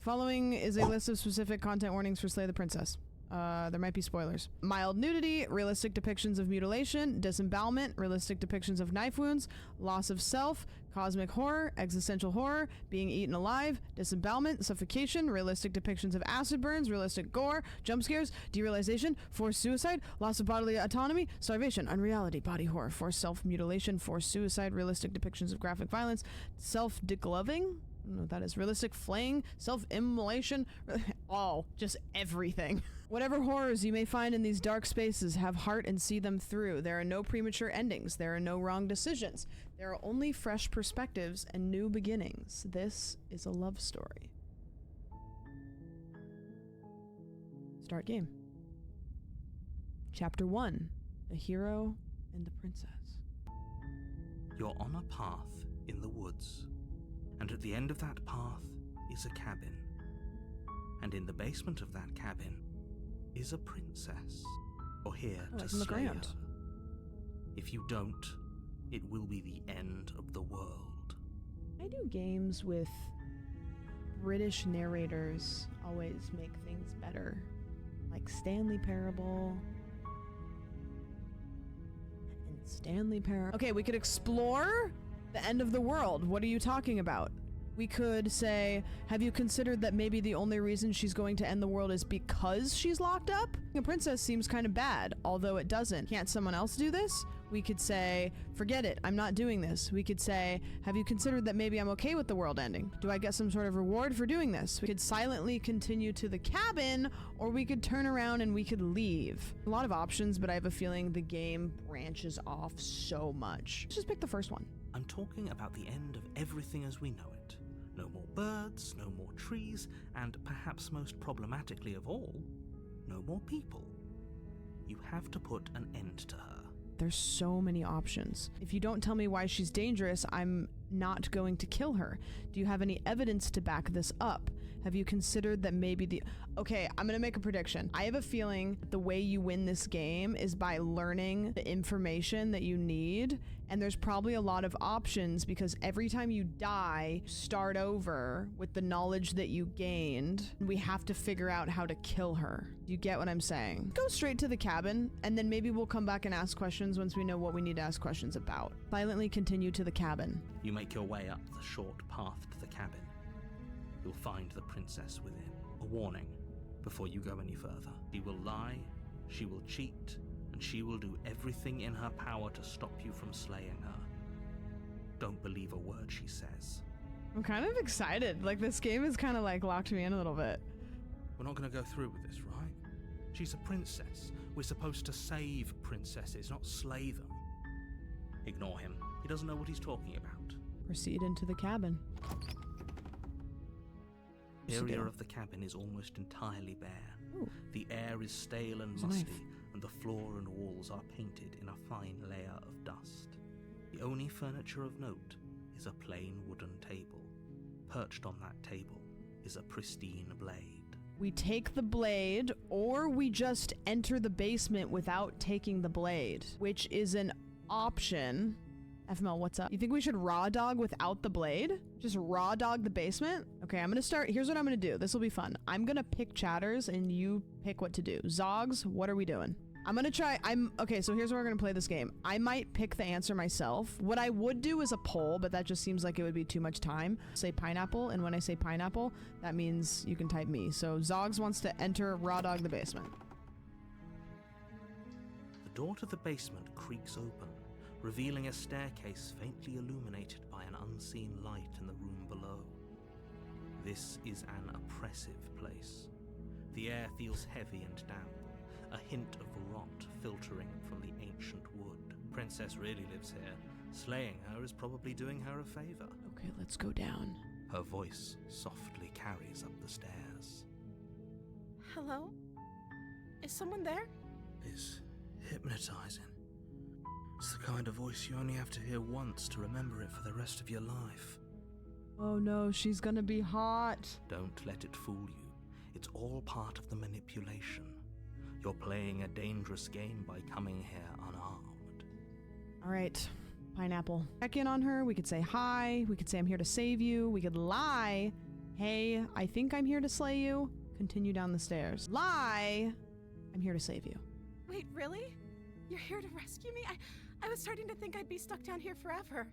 Following is a list of specific content warnings for Slay the Princess. There might be spoilers. Mild nudity, realistic depictions of mutilation, disembowelment, realistic depictions of knife wounds, loss of self, cosmic horror, existential horror, being eaten alive, disembowelment, suffocation, realistic depictions of acid burns, realistic gore, jump scares, derealization, forced suicide, loss of bodily autonomy, starvation, unreality, body horror, forced self-mutilation, forced suicide, realistic depictions of graphic violence, self-degloving, I don't know what that is. Realistic flaying, self-immolation, just everything. Whatever horrors you may find in these dark spaces, have heart and see them through. There are no premature endings. There are no wrong decisions. There are only fresh perspectives and new beginnings. This is a love story. Start game. Chapter 1. The Hero and the Princess. You're on a path in the woods. And at the end of that path is a cabin. And in the basement of that cabin is a princess. You're here to slay her. If you don't, it will be the end of the world. I do games with British narrators always make things better. Like Stanley Parable. And Stanley Parable. Okay, we could explore the end of the world. What are you talking about? We could say, have you considered that maybe the only reason she's going to end the world is because she's locked up? A princess seems kind of bad, although it doesn't. Can't someone else do this? We could say, forget it, I'm not doing this. We could say, have you considered that maybe I'm okay with the world ending? Do I get some sort of reward for doing this? We could silently continue to the cabin, or we could turn around and we could leave. A lot of options, but I have a feeling the game branches off so much. Let's just pick the first one. I'm talking about the end of everything as we know it. No more birds, no more trees, and perhaps most problematically of all, no more people. You have to put an end to her. There's so many options. If you don't tell me why she's dangerous, I'm not going to kill her. Do you have any evidence to back this up? Have you considered that maybe Okay, I'm gonna make a prediction. I have a feeling the way you win this game is by learning the information that you need, and there's probably a lot of options because every time you die, start over with the knowledge that you gained. We have to figure out how to kill her. Do you get what I'm saying? Go straight to the cabin, and then maybe we'll come back and ask questions once we know what we need to ask questions about. Silently continue to the cabin. You make your way up the short path to the cabin. You'll find the princess within. A warning before you go any further. She will lie, she will cheat, and she will do everything in her power to stop you from slaying her. Don't believe a word she says. I'm kind of excited. Like, this game has kind of like locked me in a little bit. We're not going to go through with this, right? She's a princess. We're supposed to save princesses, not slay them. Ignore him. He doesn't know what he's talking about. Proceed into the cabin. The area of the cabin is almost entirely bare. Ooh. The air is stale and musty, and the floor and walls are painted in a fine layer of dust. The only furniture of note is a plain wooden table. Perched on that table is a pristine blade. We take the blade, or we just enter the basement without taking the blade, which is an option. FML, what's up? You think we should raw dog without the blade? Just raw dog the basement? Okay, I'm gonna start. Here's what I'm gonna do. This will be fun. I'm gonna pick chatters and you pick what to do. Zogs, what are we doing? I'm gonna try. Okay, so here's where we're gonna play this game. I might pick the answer myself. What I would do is a poll, but that just seems like it would be too much time. Say pineapple, and when I say pineapple, that means you can type me. So Zogs wants to enter raw dog the basement. The door to the basement creaks open, revealing a staircase faintly illuminated by an unseen light in the room below. This is an oppressive place. The air feels heavy and damp, a hint of rot filtering from the ancient wood. Princess really lives here. Slaying her is probably doing her a favor. Okay, let's go down. Her voice softly carries up the stairs. Hello? Is someone there? It's hypnotizing. It's the kind of voice you only have to hear once to remember it for the rest of your life. Oh no, she's gonna be hot. Don't let it fool you. It's all part of the manipulation. You're playing a dangerous game by coming here unarmed. All right, pineapple. Check in on her. We could say hi. We could say I'm here to save you. We could lie. Hey, I think I'm here to slay you. Continue down the stairs. Lie, I'm here to save you. Wait, really? You're here to rescue me? I was starting to think I'd be stuck down here forever.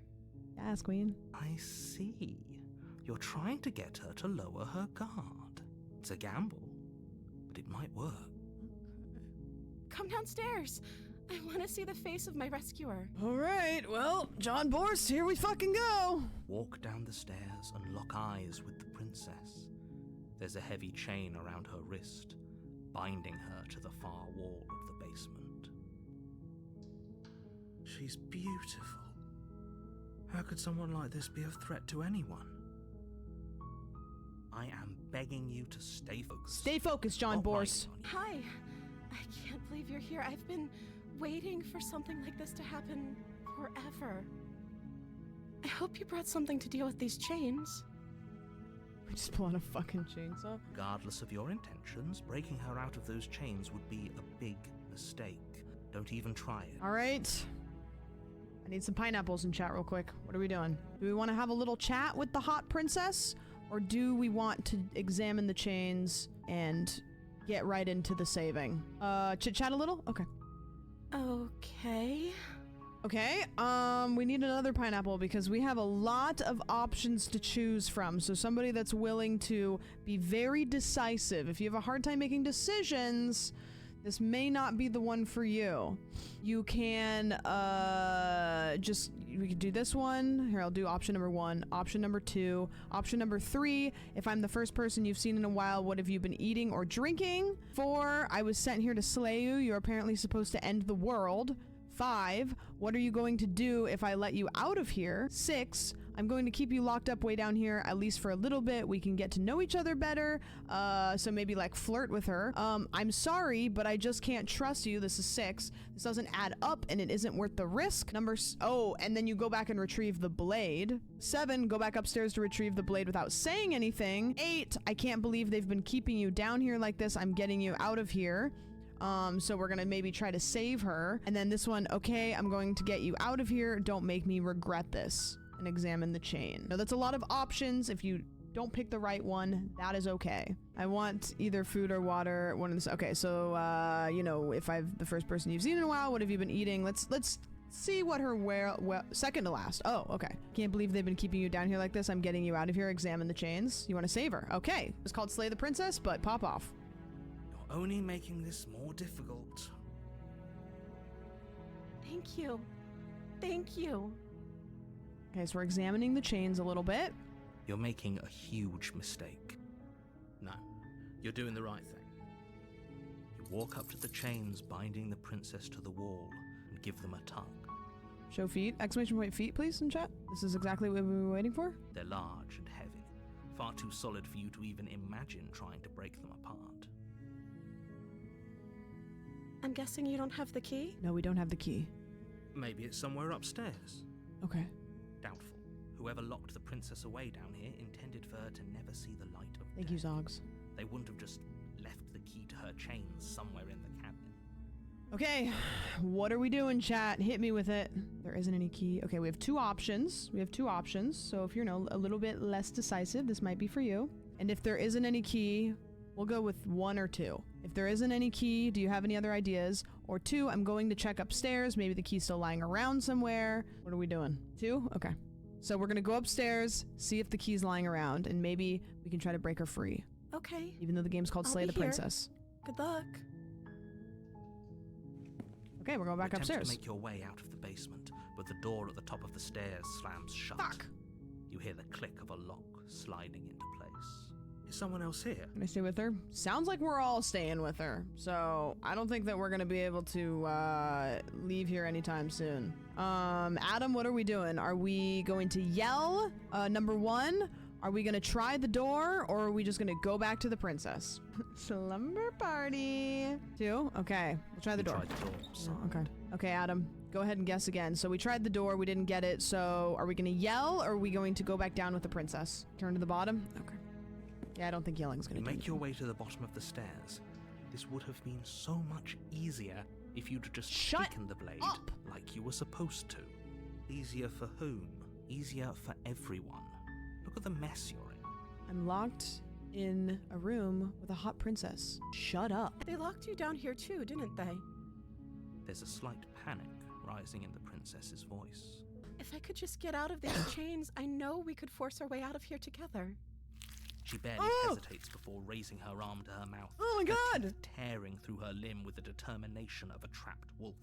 Yes, Queen. I see. You're trying to get her to lower her guard. It's a gamble, but it might work. Come downstairs. I want to see the face of my rescuer. All right, well, John Borst, here we fucking go. Walk down the stairs and lock eyes with the princess. There's a heavy chain around her wrist, binding her to the far wall of the basement. She's beautiful. How could someone like this be a threat to anyone? I am begging you to stay focused. Stay focused, John Borst. Hi. I can't believe you're here. I've been waiting for something like this to happen forever. I hope you brought something to deal with these chains. We just pull out a fucking chainsaw. Regardless of your intentions, breaking her out of those chains would be a big mistake. Don't even try it. All right. I need some pineapples in chat real quick. What are we doing? Do we want to have a little chat with the hot princess? Or do we want to examine the chains and get right into the saving? Chit-chat a little? Okay. Okay. Okay, we need another pineapple because we have a lot of options to choose from. So somebody that's willing to be very decisive. If you have a hard time making decisions, this may not be the one for you. You can, we could do this one. Here, I'll do option number 1, option number 2, option number 3. If I'm the first person you've seen in a while, what have you been eating or drinking? 4, I was sent here to slay you. You're apparently supposed to end the world. 5, what are you going to do if I let you out of here? 6, I'm going to keep you locked up way down here, at least for a little bit. We can get to know each other better. So maybe like flirt with her. I'm sorry, but I just can't trust you. This is 6. This doesn't add up and it isn't worth the risk. And then you go back and retrieve the blade. 7, go back upstairs to retrieve the blade without saying anything. 8, I can't believe they've been keeping you down here like this. I'm getting you out of here. So we're gonna maybe try to save her. And then this one, okay, I'm going to get you out of here. Don't make me regret this. And examine the chain. Now that's a lot of options. If you don't pick the right one, that is okay. I want either food or water. One of this. Okay, so you know, if I've the first person you've seen in a while, what have you been eating? Let's see what her second to last. Oh, okay. Can't believe they've been keeping you down here like this. I'm getting you out of here. Examine the chains. You want to save her? Okay. It's called Slay the Princess, but pop off. You're only making this more difficult. Thank you. Thank you. Okay, so we're examining the chains a little bit. You're making a huge mistake. No, you're doing the right thing. You walk up to the chains binding the princess to the wall and give them a tug. Show feet. Exclamation point feet, please, in chat. This is exactly what we were waiting for. They're large and heavy, far too solid for you to even imagine trying to break them apart. I'm guessing you don't have the key? No, we don't have the key. Maybe it's somewhere upstairs. Okay. Doubtful. Whoever locked the princess away down here intended for her to never see the light of day. Thank you, Zogs. They wouldn't have just left the key to her chains somewhere in the cabin. Okay, what are we doing, chat? Hit me with it. There isn't any key. Okay, we have 2 options. So if you're a little bit less decisive, this might be for you. And if there isn't any key, we'll go with 1 or 2. If there isn't any key, do you have any other ideas? Or 2, I'm going to check upstairs. Maybe the key's still lying around somewhere. What are we doing? 2? Okay. So we're gonna go upstairs, see if the key's lying around, and maybe we can try to break her free. Okay. Even though the game's called Slay the Princess. Good luck. Okay, we're going back upstairs. Attempt to make your way out of the basement, but the door at the top of the stairs slams shut. Fuck! You hear the click of a lock sliding into place. Is someone else here? Can I stay with her? Sounds like we're all staying with her. So I don't think that we're gonna be able to leave here anytime soon. Adam, what are we doing? Are we going to yell? Number 1, are we gonna try the door, or are we just gonna go back to the princess? Slumber party. 2? Okay, we'll try the door. Tried the door, so. Oh, okay. Okay, Adam, go ahead and guess again. So we tried the door, we didn't get it. So are we gonna yell, or are we going to go back down with the princess? Turn to the bottom? Okay. Yeah, I don't think yelling's gonna do Make anything. your way to the bottom of the stairs. This would have been so much easier if you'd just taken the blade up. like you were supposed to. Easier for whom? Easier for everyone. Look at the mess you're in. I'm locked in a room with a hot princess. Shut up. They locked you down here too, didn't they? There's a slight panic rising in the princess's voice. If I could just get out of these chains, I know we could force our way out of here together. She barely hesitates before raising her arm to her mouth. Oh my her god! teeth tearing through her limb with the determination of a trapped wolf.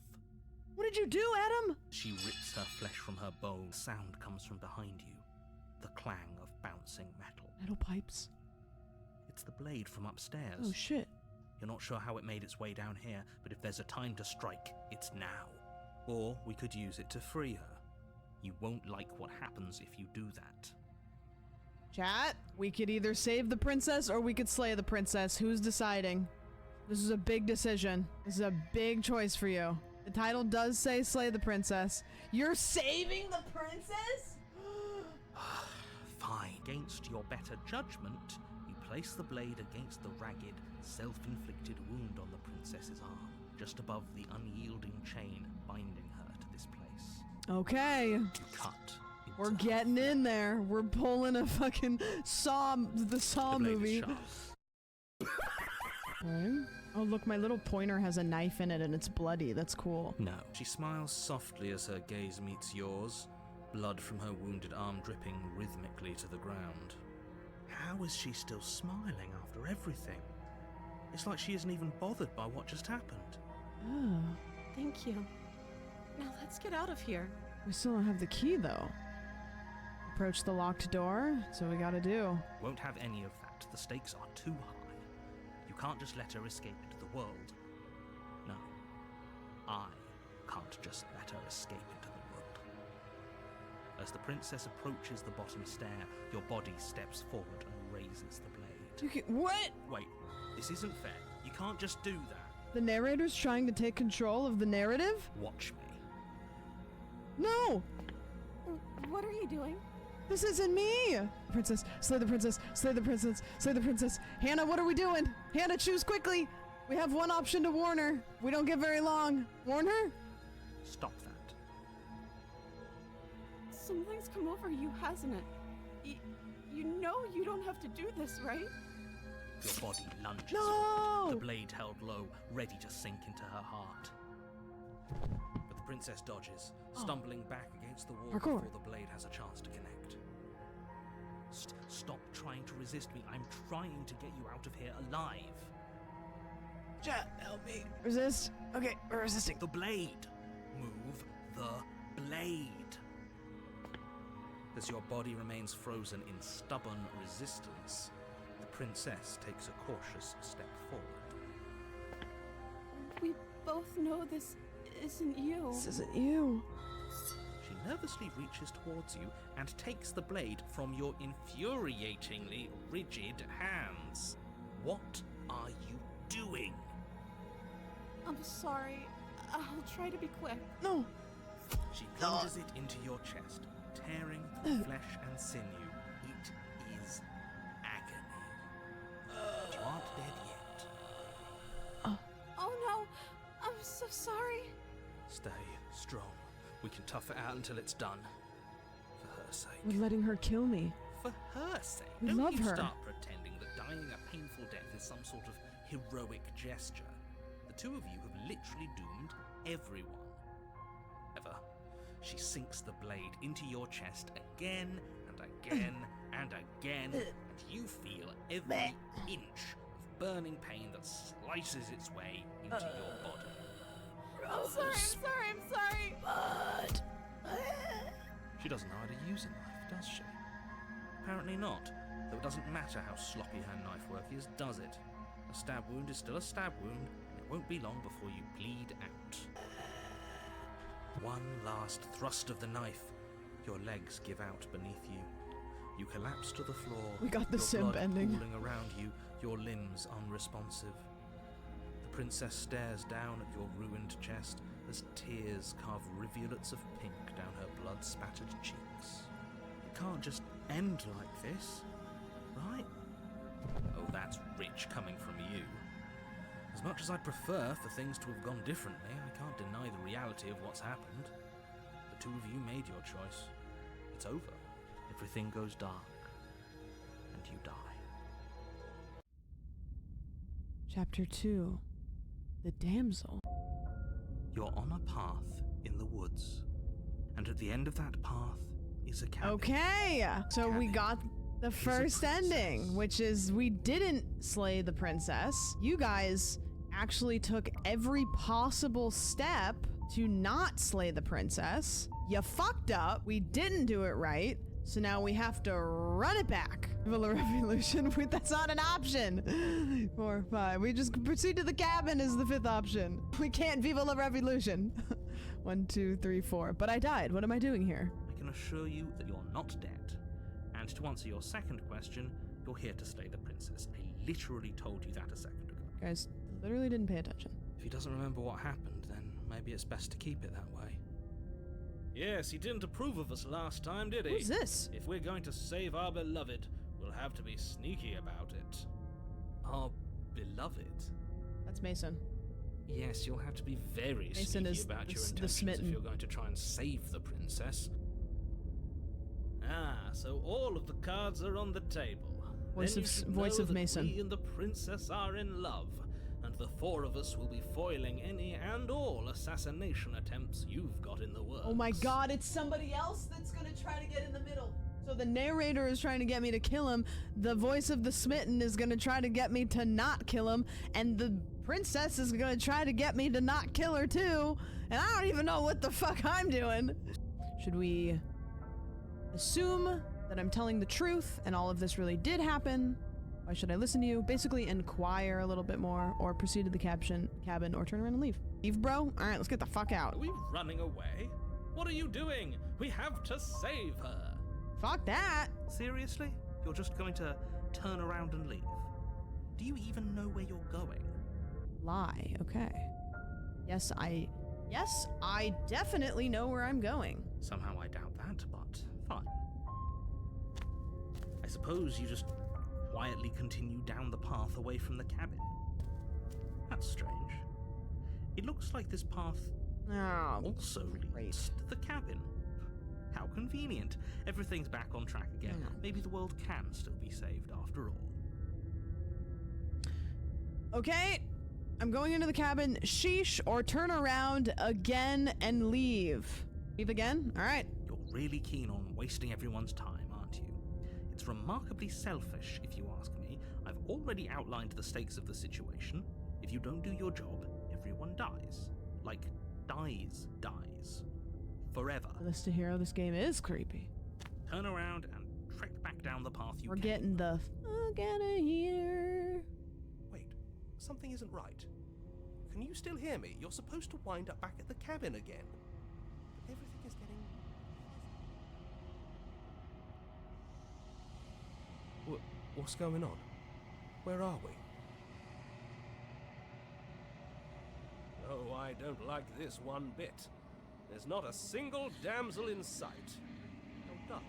What did you do, Adam? She rips her flesh from her bone. Sound comes from behind you. The clang of bouncing metal. Metal pipes. It's the blade from upstairs. Oh shit. You're not sure how it made its way down here, but if there's a time to strike, it's now. Or we could use it to free her. You won't like what happens if you do that. Chat, we could either save the princess or we could slay the princess. Who's deciding? This is a big decision. This is a big choice for you. The title does say slay the princess. You're saving the princess? Fine. Against your better judgment, you place the blade against the ragged, self-inflicted wound on the princess's arm, just above the unyielding chain binding her to this place. Okay. You cut. We're getting in there. We're pulling a fucking Saw, the Saw movie. Okay. Oh look, my little pointer has a knife in it and it's bloody. That's cool. No. She smiles softly as her gaze meets yours, blood from her wounded arm dripping rhythmically to the ground. How is she still smiling after everything? It's like she isn't even bothered by what just happened. Oh. Thank you. Now let's get out of here. We still don't have the key though. Approach the locked door. That's what we gotta do. Won't have any of that. The stakes are too high. You can't just let her escape into the world. No. I can't just let her escape into the world. As the princess approaches the bottom stair, your body steps forward and raises the blade. What? Wait, this isn't fair. You can't just do that. The narrator's trying to take control of the narrative? Watch me. No! What are you doing? This isn't me! Princess, slay the princess, slay the princess, slay the princess. Hannah, what are we doing? Hannah, choose quickly! We have one option to warn her. We don't get very long. Warn her? Stop that. Something's come over you, hasn't it? You know you don't have to do this, right? Your body lunges. No! The blade held low, ready to sink into her heart. But the princess dodges, stumbling back against the wall Parkour. before the blade has a chance to connect. Stop trying to resist me. I'm trying to get you out of here alive. Chat, help me. Resist. Okay, we're resisting. The blade. Move the blade. As your body remains frozen in stubborn resistance, the princess takes a cautious step forward. We both know this isn't you. This isn't you. She nervously reaches towards you and takes the blade from your infuriatingly rigid hands. What are you doing? I'm sorry. I'll try to be quick. No. She plunges it into your chest, tearing through flesh and sinew. It is agony. But you aren't dead yet. Oh no. I'm so sorry. Stay strong. We can tough it out until it's done. For her sake. We're letting her kill me. For her sake. We Don't love you her. start pretending that dying a painful death is some sort of heroic gesture. The two of you have literally doomed everyone. However, she sinks the blade into your chest again and again and again, and you feel every inch of burning pain that slices its way into your body. I'm sorry. But She doesn't know how to use a knife, does she? Apparently not, though it doesn't matter how sloppy her knife work is, does it? A stab wound is still a stab wound, and it won't be long before you bleed out. One last thrust of the knife. Your legs give out beneath you. You collapse to the floor. We got the your simp blood ending. pooling around you, your limbs unresponsive. The princess stares down at your ruined chest as tears carve rivulets of pink down her blood-spattered cheeks. It can't just end like this, right? Oh, that's rich coming from you. As much as I'd prefer for things to have gone differently, I can't deny the reality of what's happened. The two of you made your choice. It's over. Everything goes dark. And you die. Chapter 2. The Damsel. You're on a path in the woods, and at the end of that path is a cabin. Okay, so we got the first ending, which is we didn't slay the princess. You guys actually took every possible step to not slay the princess. You fucked up. We didn't do it right. So now we have to run it back. Viva la Revolution. That's not an option. 4, 5. We just proceed to the cabin is the 5th option. We can't Viva la Revolution. 1, 2, 3, 4. But I died. What am I doing here? I can assure you that you're not dead. And to answer your second question, you're here to slay the princess. I literally told you that a second ago. Guys, literally didn't pay attention. If he doesn't remember what happened, then maybe it's best to keep it that way. Yes, he didn't approve of us last time, did he? Who's this? If we're going to save our beloved, we'll have to be sneaky about it. Our beloved? That's Mason. Yes, you'll have to be very Mason sneaky is about the your intentions smitten. if you're going to try and save the princess. Ah, so all of the cards are on the table. Voice Then of- you should voice know of that Mason. We and the princess are in love, and the 4 of us will be foiling any and all assassination attempts you've got in the works. Oh my god, it's somebody else that's gonna try to get in the middle. So the narrator is trying to get me to kill him, the voice of the smitten is gonna try to get me to not kill him, and the princess is gonna try to get me to not kill her too, and I don't even know what the fuck I'm doing. Should we assume that I'm telling the truth and all of this really did happen? Why should I listen to you? Basically inquire a little bit more, or proceed to the cabin, or turn around and leave. Leave, bro? Alright, let's get the fuck out. Are we running away? What are you doing? We have to save her. Fuck that! Seriously? You're just going to turn around and leave? Do you even know where you're going? Lie, okay. Yes, I definitely know where I'm going. Somehow I doubt that, but fine. I suppose you just quietly continue down the path away from the cabin. That's strange. It looks like this path Oh, also leads to the cabin. How convenient. Everything's back on track again. Yeah. Maybe the world can still be saved after all. okay, I'm going into the cabin. Sheesh, or turn around again and leave. Leave again? Alright. You're really keen on wasting everyone's time, aren't you? It's remarkably selfish, if you ask me. I've already outlined the stakes of the situation. If you don't do your job, everyone dies. Like, dies. Forever. This to hero, this game is creepy. Turn around and trek back down the path you We're came. getting the fuck out of here. Wait, something isn't right. Can you still hear me? You're supposed to wind up back at the cabin again. But everything is getting... What's going on? Where are we? Oh, I don't like this one bit. There's not a single damsel in sight. Oh, done.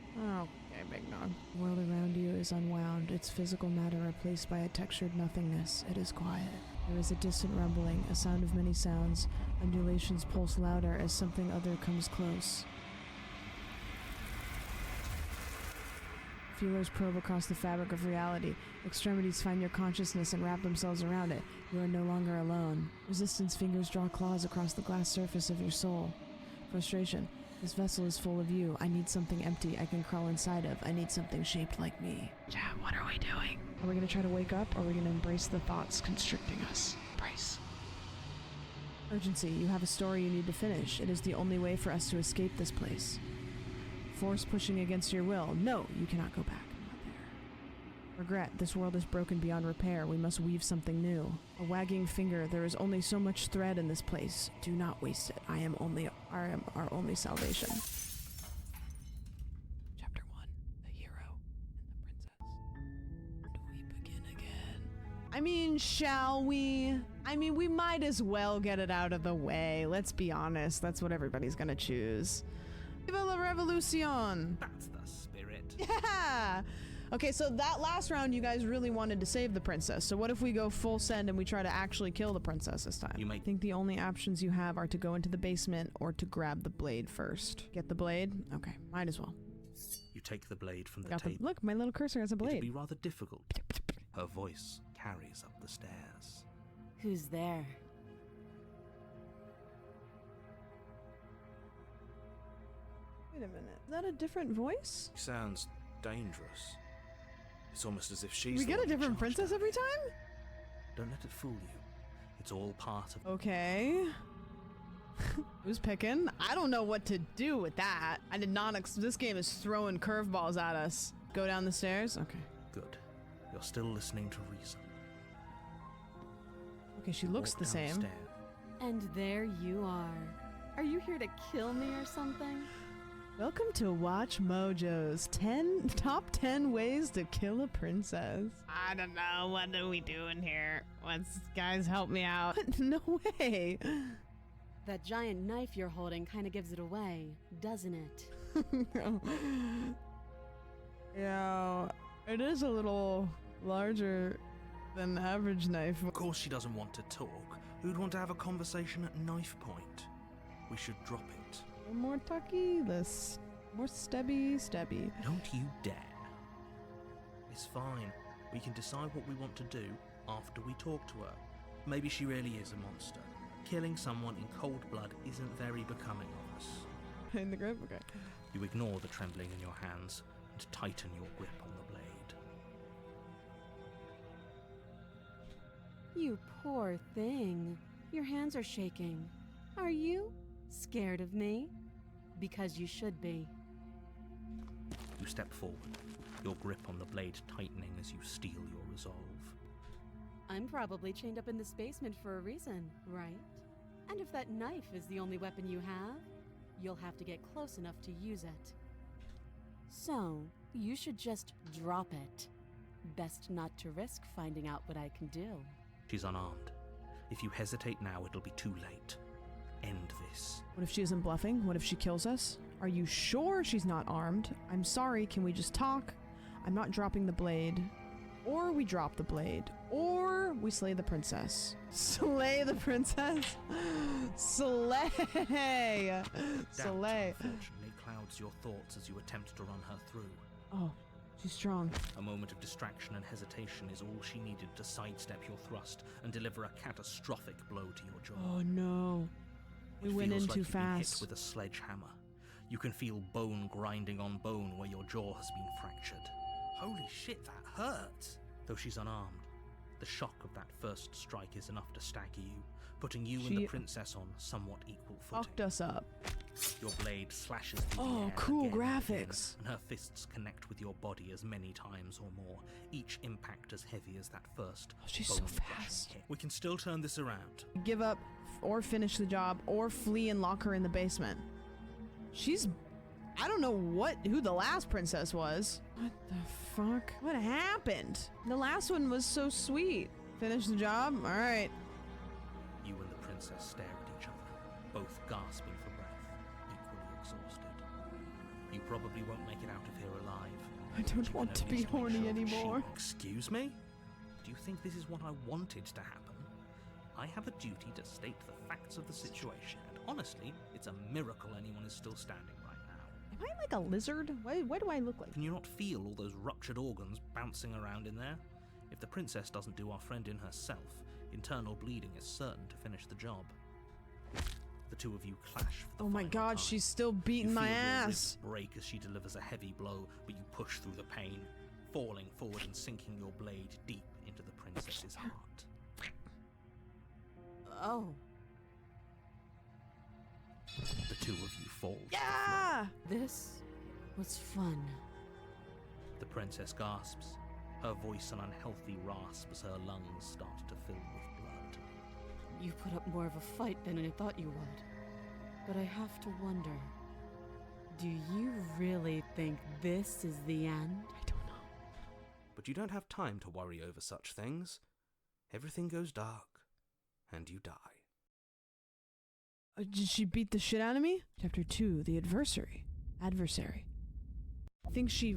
Okay, big dog. The world around you is unwound, its physical matter replaced by a textured nothingness. It is quiet. There is a distant rumbling, a sound of many sounds. Undulations pulse louder as something other comes close. Feelers probe across the fabric of reality. Extremities find your consciousness and wrap themselves around it. You are no longer alone. Resistance fingers draw claws across the glass surface of your soul. Frustration. This vessel is full of you. I need something empty I can crawl inside of. I need something shaped like me. Chat, what are we doing? Are we gonna try to wake up, or are we gonna embrace the thoughts constricting us? Embrace. Urgency. You have a story you need to finish. It is the only way for us to escape this place. Force pushing against your will. No, you cannot go back. Not there. Regret. This world is broken beyond repair. We must weave something new. A wagging finger. There is only so much thread in this place. Do not waste it. I am our only salvation. Chapter 1. The hero and the princess. Do we begin again? I mean, shall we? I mean, we might as well get it out of the way. Let's be honest. That's what everybody's gonna choose. Viva la Revolution! That's the spirit. Yeah! Okay, so that last round you guys really wanted to save the princess. So what if we go full send and we try to actually kill the princess this time? You may- I think the only options you have are to go into the basement or to grab the blade first. Get the blade? Okay, might as well. You take the blade from the Got table. look, my little cursor has a It'll blade. be rather difficult. Her voice carries up the stairs. Who's there? Wait a minute. Is that a different voice? She sounds dangerous. It's almost as if she's. We the get a one in different charge princess now. every time? Don't let it fool you. It's all part of... Okay. Who's picking? I don't know what to do with that. I did not this game is throwing curveballs at us. Go down the stairs? Okay. Good. You're still listening to reason. Okay, she looks Walk the down same. stairs. And there you are. Are you here to kill me or something? Welcome to Watch Mojo's top 10 ways to kill a princess. I don't know. What are we doing here? Guys, help me out. No way. That giant knife you're holding kind of gives it away, doesn't it? Yeah, it is a little larger than the average knife. Of course she doesn't want to talk. Who'd want to have a conversation at knife point? We should drop it. More tucky, more stubby. Don't you dare. It's fine. We can decide what we want to do after we talk to her. Maybe she really is a monster. Killing someone in cold blood isn't very becoming of us. In the grip? Okay. You ignore the trembling in your hands and tighten your grip on the blade. You poor thing. Your hands are shaking. Are you scared of me? Because you should be. You step forward, your grip on the blade tightening as you steel your resolve. I'm probably chained up in this basement for a reason, right? And if that knife is the only weapon you have, you'll have to get close enough to use it. So, you should just drop it. Best not to risk finding out what I can do. She's unarmed. If you hesitate now, it'll be too late. End this. What if she isn't bluffing? What if she kills us? Are you sure she's not armed? I'm sorry, can we just talk? I'm not dropping the blade. Or we drop the blade. Or we slay the princess. Slay the princess? Slay! Slay! Doubt, unfortunately, clouds your thoughts as you attempt to run her through. Oh, she's strong. A moment of distraction and hesitation is all she needed to sidestep your thrust and deliver a catastrophic blow to your jaw. Oh no. We It went feels in like too you've been hit fast. with a sledgehammer. You can feel bone grinding on bone where your jaw has been fractured. Holy shit, that hurts! Though she's unarmed, the shock of that first strike is enough to stagger you, putting you and She the princess on somewhat equal footing. Fucked us up. Your blade slashes through the Oh, air cool again and graphics. again, and her fists connect with your body as many times or more, each impact as heavy as that first Oh, she's so bone-crushing fast. hit. We can still turn this around. Give up or finish the job or flee and lock her in the basement. She's... I don't know who the last princess was. What the fuck? What happened? The last one was so sweet. Finish the job? Alright. You and the princess stare at each other, both gasping for breath, equally exhausted. You probably won't make it out of here alive. I but you don't can want at to be least make horny sure that anymore. Excuse me? Do you think this is what I wanted to happen? I have a duty to state the facts of the situation, and honestly, it's a miracle anyone is still standing right now. Am I like a lizard? Why do I look like... Can you not feel all those ruptured organs bouncing around in there? If the princess doesn't do our friend in herself, internal bleeding is certain to finish the job. The two of you clash for the Oh my final god, time. she's still beating You my feel your ass. ribs break as she delivers a heavy blow, but you push through the pain, falling forward and sinking your blade deep into the princess's heart. Oh, The two of you fall. to the Yeah! this was fun. The princess gasps, her voice an unhealthy rasp as her lungs start to fill with blood. You put up more of a fight than I thought you would. But I have to wonder, do you really think this is the end? I don't know. But you don't have time to worry over such things. Everything goes dark, and you die. Did she beat the shit out of me? Chapter 2, the adversary. Adversary. I think she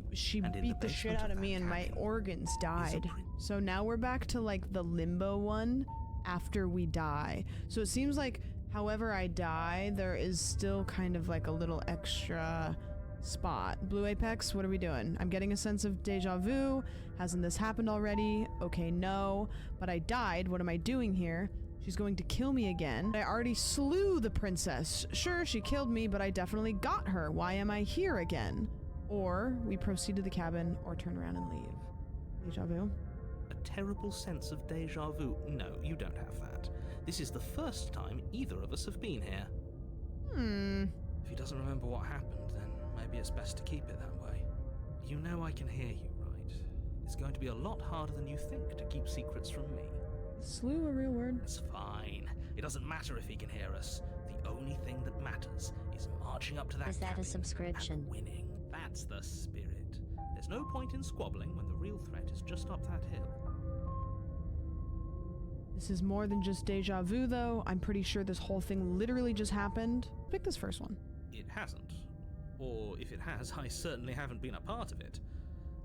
And in beat the the shit basement out of of me that and my cabin organs is a died. So now we're back to like the limbo one after we die. So it seems like however I die, there is still kind of like a little extra spot. Blue Apex, what are we doing? I'm getting a sense of deja vu. Hasn't this happened already? Okay, no. But I died. What am I doing here? She's going to kill me again. I already slew the princess. Sure, she killed me, but I definitely got her. Why am I here again? Or we proceed to the cabin or turn around and leave. Deja vu. A terrible sense of deja vu. No, you don't have that. This is the first time either of us have been here. If he doesn't remember what happened, then maybe it's best to keep it that way. You know I can hear you, right? It's going to be a lot harder than you think to keep secrets from me. Slew a real word? It's fine. It doesn't matter if he can hear us. The only thing that matters is marching up to that Is that a cabin subscription? and winning. That's the spirit. There's no point in squabbling when the real threat is just up that hill. This is more than just deja vu, though. I'm pretty sure this whole thing literally just happened. Pick this first one. It hasn't. Or if it has, I certainly haven't been a part of it.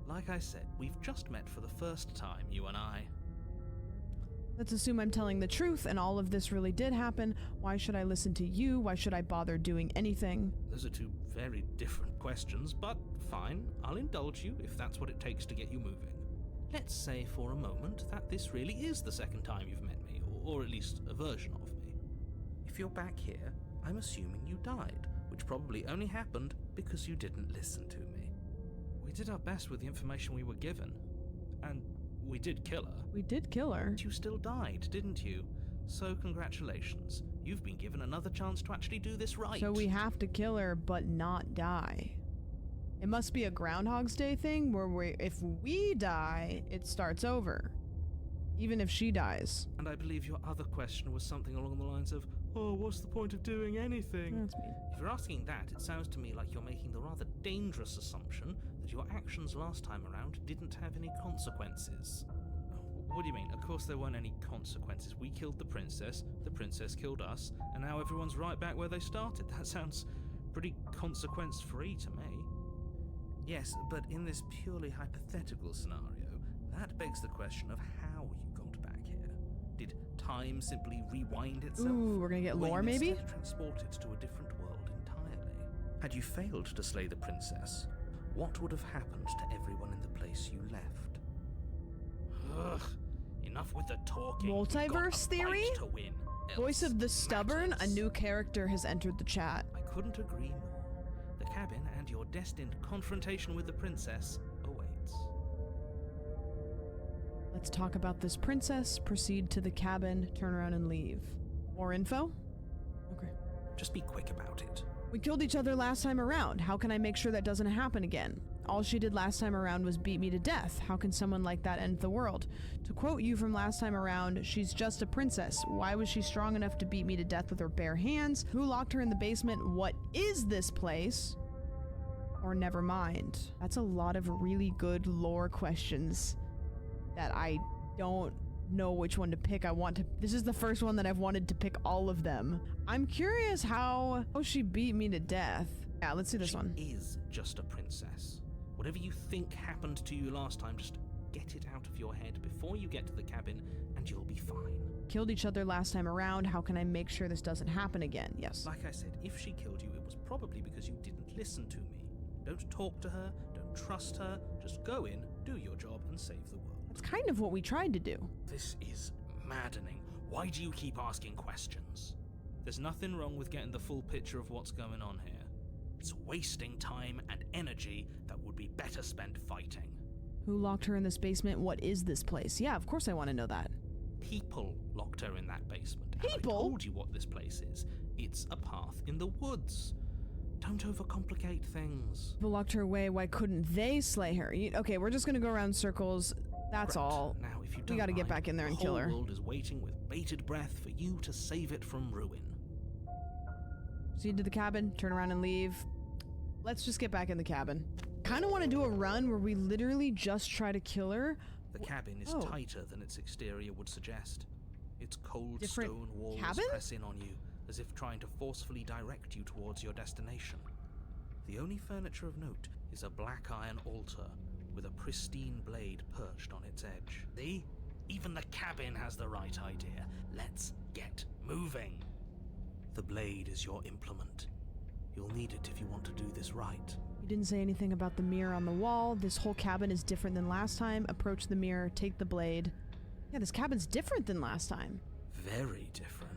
Like I said, we've just met for the first time, you and I. Let's assume I'm telling the truth and all of this really did happen. Why should I listen to you? Why should I bother doing anything? Those are two very different questions, but fine, I'll indulge you if that's what it takes to get you moving. Let's say for a moment that this really is the second time you've met me, or at least a version of me. If you're back here, I'm assuming you died, which probably only happened because you didn't listen to me. We did our best with the information we were given. And we did kill her. We did kill her. But you still died, didn't you? So congratulations. You've been given another chance to actually do this right. So we have to kill her, but not die. It must be a Groundhog's Day thing where if we die, it starts over. Even if she dies. And I believe your other question was something along the lines of, oh, what's the point of doing anything? That's mean. If you're asking that, it sounds to me like you're making the rather dangerous assumption that your actions last time around didn't have any consequences. What do you mean? Of course there weren't any consequences. We killed the princess killed us, and now everyone's right back where they started. That sounds pretty consequence-free to me. Yes, but in this purely hypothetical scenario, that begs the question of how you got back here. Did time simply rewind itself? Ooh, we're gonna get lore, Were you maybe? instead transported to a different world entirely? Had you failed to slay the princess, what would have happened to everyone in the place you left? Ugh, enough with the talking. Multiverse We've got a theory? fight to win. Voice Else of the Stubborn, a matters. new character has entered the chat. I couldn't agree more. The cabin and your destined confrontation with the princess awaits. Let's talk about this princess, proceed to the cabin, turn around and leave. More info? Okay. Just be quick about it. We killed each other last time around. How can I make sure that doesn't happen again? All she did last time around was beat me to death. How can someone like that end the world? To quote you from last time around, she's just a princess. Why was she strong enough to beat me to death with her bare hands? Who locked her in the basement? What is this place? Or never mind. That's a lot of really good lore questions that I don't know which one to pick. This is the first one that I've wanted to pick all of them. I'm curious how she beat me to death. Yeah, let's see this one. She is just a princess. Whatever you think happened to you last time, just get it out of your head before you get to the cabin and you'll be fine. Killed each other last time around. How can I make sure this doesn't happen again? Yes. Like I said, if she killed you, it was probably because you didn't listen to me. Don't talk to her, don't trust her, just go in, do your job and save the world. That's kind of what we tried to do. This is maddening. Why do you keep asking questions? There's nothing wrong with getting the full picture of what's going on here. It's wasting time and energy that would be better spent fighting. Who locked her in this basement? What is this place? Yeah, of course I want to know that. People locked her in that basement. People? And I told you what this place is. It's a path in the woods. Don't overcomplicate things. People locked her away. Why couldn't they slay her? Okay, we're just gonna go around in circles. That's Right. all. Now, if you We don't gotta get mind, back in there and the kill whole her. world is waiting with bated breath for you to save it from ruin. Proceed to the cabin, turn around and leave. Let's just get back in the cabin. Kind of want to do a run where we literally just try to kill her. The cabin is Oh. tighter than its exterior would suggest. Its cold Different stone walls cabin? press in on you, as if trying to forcefully direct you towards your destination. The only furniture of note is a black iron altar with a pristine blade perched on its edge. See? Even the cabin has the right idea. Let's get moving. The blade is your implement. You'll need it if you want to do this right. You didn't say anything about the mirror on the wall. This whole cabin is different than last time. Approach the mirror, take the blade. Yeah, this cabin's different than last time. Very different.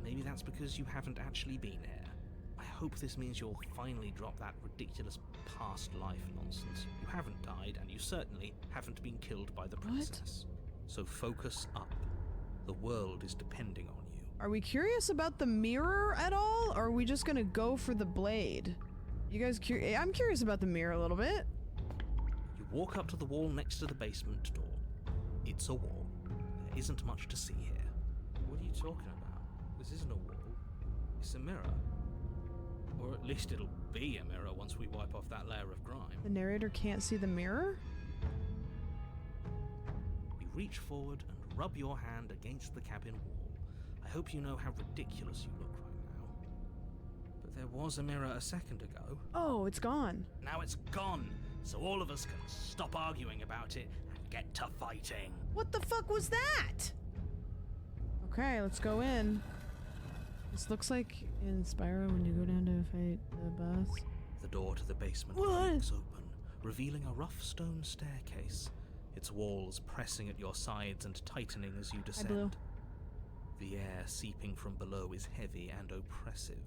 Maybe that's because you haven't actually been here. I hope this means you'll finally drop that ridiculous past life nonsense. You haven't died, and you certainly haven't been killed by the princess. So focus up. The world is depending on you. Are we curious about the mirror at all, or are we just gonna go for the blade? You guys curious? I'm curious about the mirror a little bit. You walk up to the wall next to the basement door. It's a wall. There isn't much to see here. What are you talking about? This isn't a wall. It's a mirror. Or at least it'll be a mirror once we wipe off that layer of grime. The narrator can't see the mirror? You reach forward and rub your hand against the cabin wall. I hope you know how ridiculous you look right now. But there was a mirror a second ago. Oh, it's gone. Now it's gone, so all of us can stop arguing about it and get to fighting. What the fuck was that? Okay, let's go in. This looks like in Spyro when you go down to fight the boss. The door to the basement creaks open, revealing a rough stone staircase, its walls pressing at your sides and tightening as you descend. Blue. The air seeping from below is heavy and oppressive,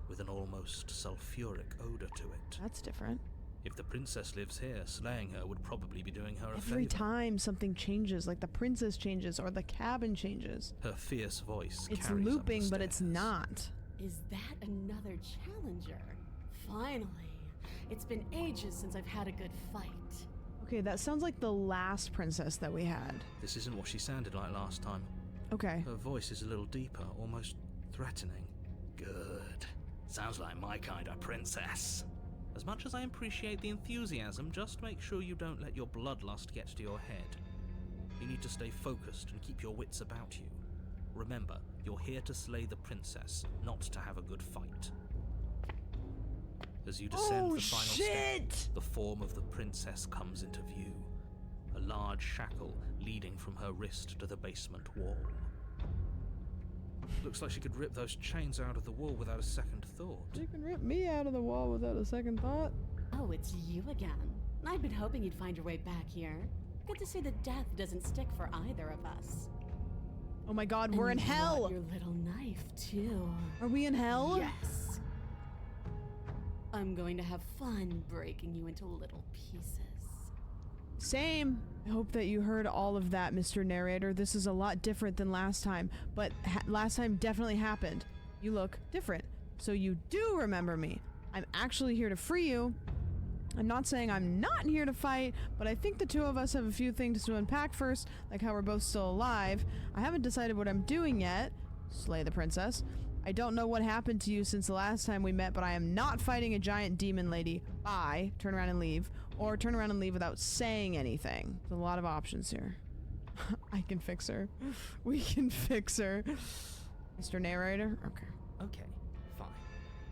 with an almost sulfuric odor to it. That's different. If the princess lives here, slaying her would probably be doing her a favor. Every time something changes, like the princess changes or the cabin changes. Her fierce voice It's carries looping, up the but it's stairs. not. Is that another challenger? Finally. It's been ages since I've had a good fight. Okay, that sounds like the last princess that we had. This isn't what she sounded like last time. Okay. Her voice is a little deeper, almost threatening. Good. Sounds like my kind of princess. As much as I appreciate the enthusiasm, just make sure you don't let your bloodlust get to your head. You need to stay focused and keep your wits about you. Remember, you're here to slay the princess, not to have a good fight. As you descend the final step, the form of the princess comes into view. A large shackle leading from her wrist to the basement wall. Looks like she could rip those chains out of the wall without a second thought. You can rip me out of the wall without a second thought. Oh, it's you again. I've been hoping you'd find your way back here. Good to see that death doesn't stick for either of us. Oh my god, And we're in you brought hell! your little knife, too. Are we in hell? Yes. I'm going to have fun breaking you into little pieces. Same. I hope that you heard all of that, Mr. Narrator. This is a lot different than last time, but last time definitely happened. You look different, so you do remember me. I'm actually here to free you. I'm not saying I'm not here to fight, but I think the two of us have a few things to unpack first, like how we're both still alive. I haven't decided what I'm doing yet. Slay the princess. I don't know what happened to you since the last time we met, but I am not fighting a giant demon lady. Bye. Turn around and leave. Or turn around and leave without saying anything. There's a lot of options here. I can fix her. We can fix her. Mr. Narrator? Okay. Okay, fine.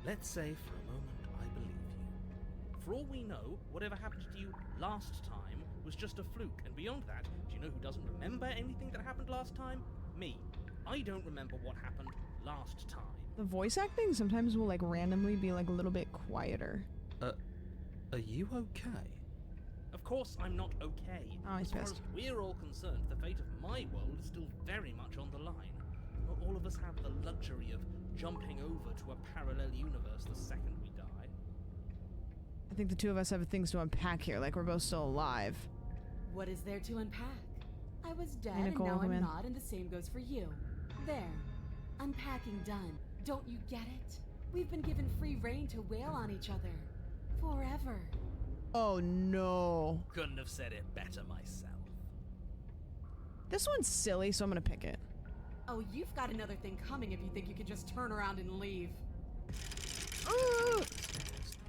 Let's say for a moment I believe you. For all we know, whatever happened to you last time was just a fluke, and beyond that, do you know who doesn't remember anything that happened last time? Me. I don't remember what happened last time. The voice acting sometimes will like randomly be like a little bit quieter. Are you okay? Of course I'm not okay. Oh, he's as far as pissed. we're all concerned, the fate of my world is still very much on the line. Not all of us have the luxury of jumping over to a parallel universe the second we die. I think the two of us have things to unpack here, like we're both still alive. What is there to unpack? I was dead Hey, and Nicole, now come I'm in. not, and the same goes for you. There. Unpacking done. Don't you get it? We've been given free rein to wail on each other. Forever. Oh no. Couldn't have said it better myself. This one's silly, so I'm gonna pick it. Oh, you've got another thing coming if you think you can just turn around and leave.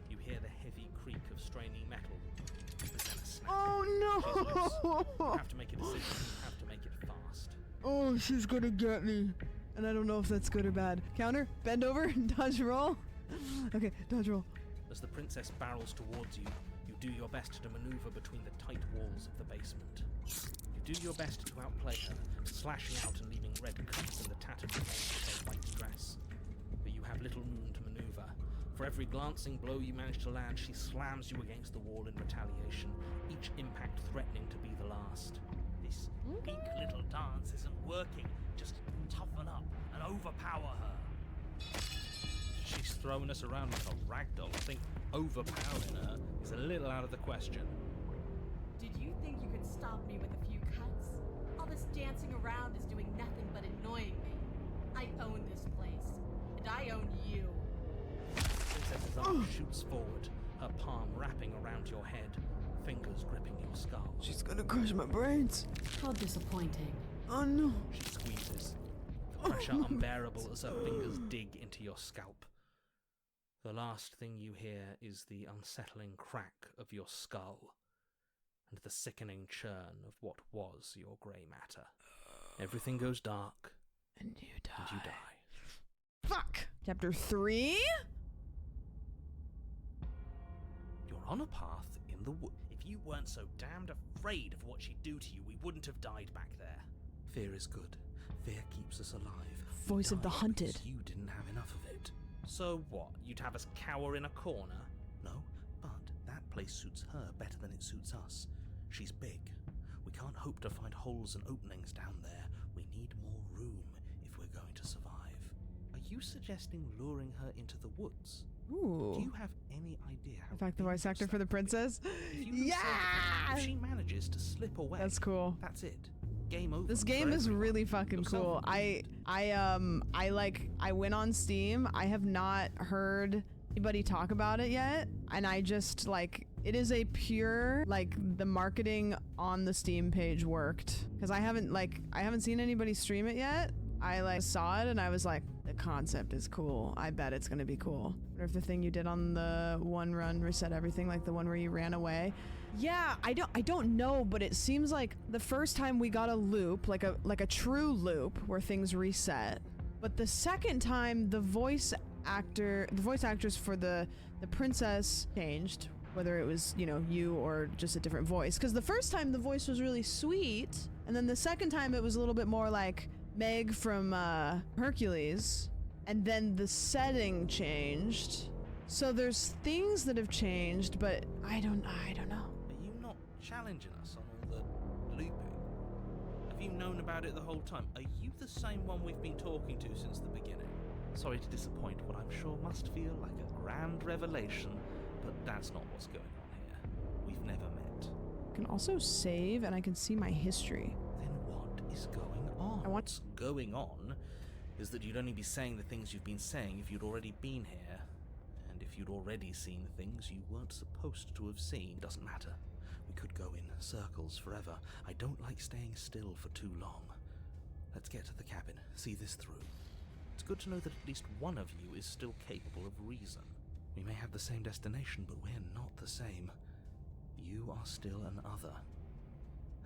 You hear the heavy creak of straining metal. But then a snap. Oh You no! have to make a decision. You have to make it fast. Oh, she's gonna get me. And I don't know if that's good or bad. Counter, bend over, dodge roll. Okay, dodge roll. As the princess barrels towards you, you do your best to maneuver between the tight walls of the basement. You do your best to outplay her, slashing out and leaving red cuts in the tattered remains of her white dress. But you have little room to maneuver. For every glancing blow you manage to land, she slams you against the wall in retaliation, each impact threatening to be the last. This weak little dance isn't working. Just toughen up and overpower her. She's throwing us around like a ragdoll. I think overpowering her is a little out of the question. Did you think you could stop me with a few cuts? All this dancing around is doing nothing but annoying me. I own this place, and I own you. Princess's arm shoots forward, her palm wrapping around your head, fingers gripping your skull. She's gonna crush my brains. How disappointing. Oh no. She squeezes, the pressure unbearable as her fingers dig into your scalp. The last thing you hear is the unsettling crack of your skull, and the sickening churn of what was your grey matter. Everything goes dark, And you die. and you die. Fuck! Chapter 3? You're on a path in the wood. If you weren't so damned afraid of what she'd do to you, we wouldn't have died back there. Fear is good. Fear keeps us alive. We Voice of the died hunted. because you didn't have enough of it. So what? You'd have us cower in a corner? No, but that place suits her better than it suits us. She's big. We can't hope to find holes and openings down there. We need more room if we're going to survive. Are you suggesting luring her into the woods? Ooh. Do you have any idea how In fact, the voice dangerous actor for the that could be? princess? If you can save the Yeah! queen, if she manages to slip away, That's cool. that's it. Game over. This for game is everyone. really fucking Yourself cool. I went on Steam. I have not heard anybody talk about it yet, and I just like it is a pure like the marketing on the Steam page worked because I haven't seen anybody stream it yet. I like saw it and I was like, the concept is cool. I bet it's gonna be cool. I wonder if the thing you did on the one run reset everything, like the one where you ran away. Yeah, I don't know, but it seems like the first time we got a loop, like a true loop where things reset. But the second time the voice actress for the princess changed, whether it was, you or just a different voice. Because the first time the voice was really sweet, and then the second time it was a little bit more like Meg from Hercules, and then the setting changed. So there's things that have changed, but I don't know. Are you not challenging us on all the looping? Have you known about it the whole time? Are you the same one we've been talking to since the beginning? Sorry to disappoint what I'm sure must feel like a grand revelation, but that's not what's going on here. We've never met. I can also save, and I can see my history. Then what is going on? What's going on is that you'd only be saying the things you've been saying if you'd already been here. And if you'd already seen things you weren't supposed to have seen, doesn't matter. We could go in circles forever. I don't like staying still for too long. Let's get to the cabin, see this through. It's good to know that at least one of you is still capable of reason. We may have the same destination, but we're not the same. You are still an other,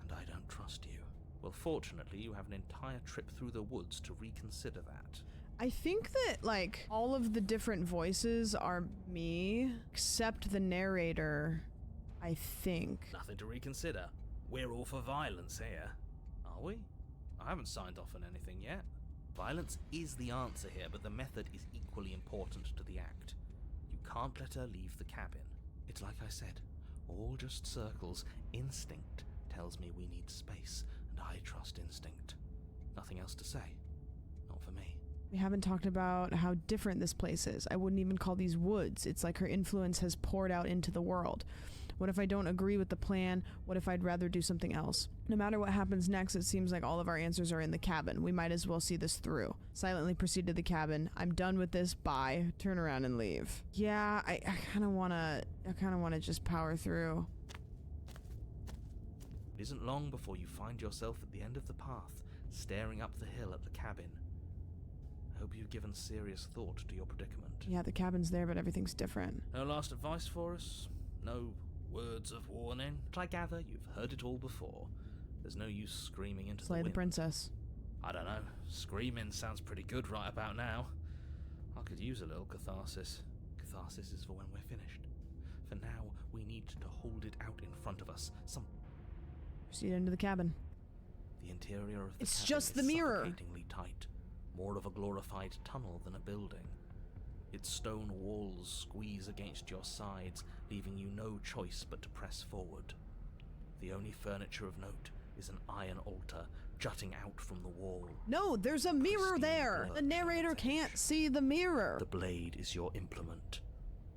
and I don't trust you. Well, fortunately, you have an entire trip through the woods to reconsider that. I think that, like, all of the different voices are me, except the narrator, I think. Nothing to reconsider. We're all for violence here. Are we? I haven't signed off on anything yet. Violence is the answer here, but the method is equally important to the act. You can't let her leave the cabin. It's like I said, all just circles. Instinct tells me we need space, and I trust instinct. Nothing else to say. Not for me. We haven't talked about how different this place is. I wouldn't even call these woods. It's like her influence has poured out into the world. What if I don't agree with the plan? What if I'd rather do something else? No matter what happens next, it seems like all of our answers are in the cabin. We might as well see this through. Silently proceed to the cabin. I'm done with this. Bye. Turn around and leave. Yeah, I kind of want to just power through. It isn't long before you find yourself at the end of the path, staring up the hill at the cabin. I hope you've given serious thought to your predicament. Yeah, the cabin's there, but everything's different. No last advice for us? No words of warning? But I gather you've heard it all before. There's no use screaming into Slay the the wind. princess. I don't know. Screaming sounds pretty good right about now. I could use a little catharsis. Catharsis is for when we're finished. For now, we need to hold it out in front of us. Proceed into the cabin. The interior of the It's cabin just is the mirror. suffocatingly tight. More of a glorified tunnel than a building. Its stone walls squeeze against your sides, leaving you no choice but to press forward. The only furniture of note is an iron altar jutting out from the wall. No, there's a mirror there! The narrator can't see the mirror! The blade is your implement.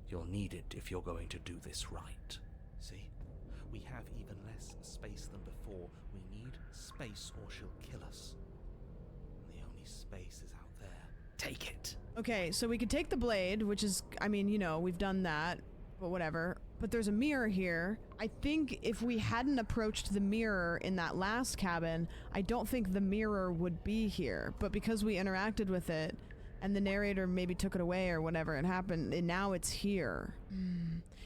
You'll need it if you're going to do this right. See? We have even less space than before. We need space or she'll kill us. And the only space is out there. Take it! Okay, so we could take the blade, which is, I mean, you know, we've done that, but whatever. But there's a mirror here. I think if we hadn't approached the mirror in that last cabin, I don't think the mirror would be here. But because we interacted with it, and the narrator maybe took it away or whatever it happened, and now it's here.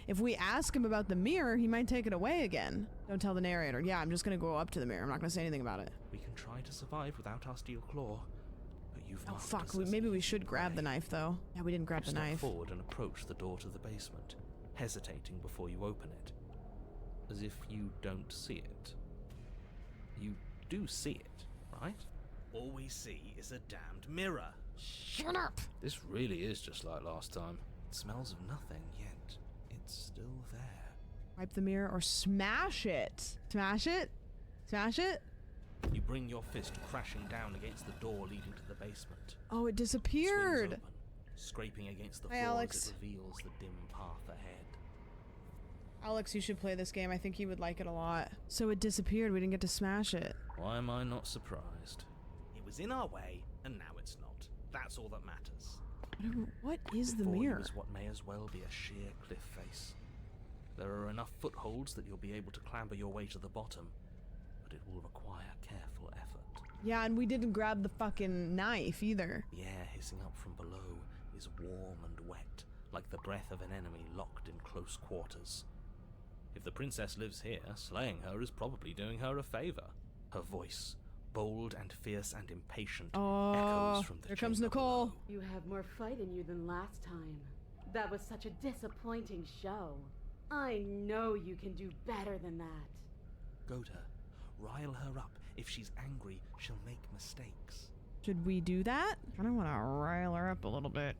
If we ask him about the mirror, he might take it away again. Don't tell the narrator. Yeah, I'm just gonna go up to the mirror. I'm not gonna say anything about it. We can try to survive without our steel claw. Oh fuck, maybe we should grab the knife though. Yeah, we didn't grab the knife. Step forward and approach the door to the basement, hesitating before you open it. As if you don't see it. You do see it, right? All we see is a damned mirror. Shut up! This really is just like last time. It smells of nothing, yet it's still there. Wipe the mirror or smash it! Smash it? Smash it? You bring your fist crashing down against the door leading to the basement. Oh, it disappeared! Swings open, scraping against the Hi, floor Alex. as it reveals the dim path ahead. Alex, you should play this game. I think you would like it a lot. So it disappeared. We didn't get to smash it. Why am I not surprised? It was in our way, and now it's not. That's all that matters. What is the Before you mirror? is what may as well be a sheer cliff face. There are enough footholds that you'll be able to clamber your way to the bottom, but it will require careful effort. Yeah, and we didn't grab the fucking knife either. The air hissing up from below is warm and wet, like the breath of an enemy locked in close quarters. If the princess lives here, slaying her is probably doing her a favor. Her voice, bold and fierce and impatient, echoes from the here comes chamber Nicole. below. You have more fight in you than last time. That was such a disappointing show. I know you can do better than that. Goad her. Rile her up. If she's angry, she'll make mistakes. Should we do that? I kind of want to rile her up a little bit.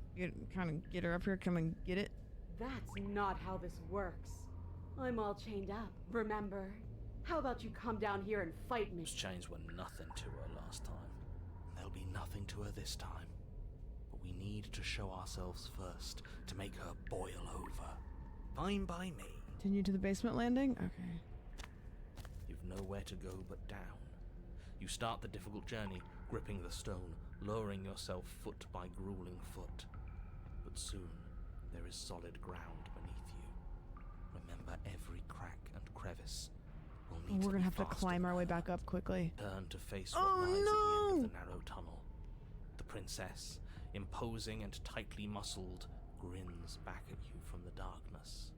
Kind of get her up here. Come and get it. That's not how this works. I'm all chained up, remember? How about you come down here and fight me? Those chains were nothing to her last time. There'll be nothing to her this time. But we need to show ourselves first to make her boil over. Fine by me. Continue to the basement landing? Okay. You've nowhere to go but down. You start the difficult journey, gripping the stone, lowering yourself foot by grueling foot. But soon, there is solid ground beneath you. Remember every crack and crevice. We'll need We're to gonna be have to faster climb than our way her. back up quickly. Turn to face what Oh, lies at the end no! of the narrow tunnel. The princess, imposing and tightly muscled, grins back at you from the darkness.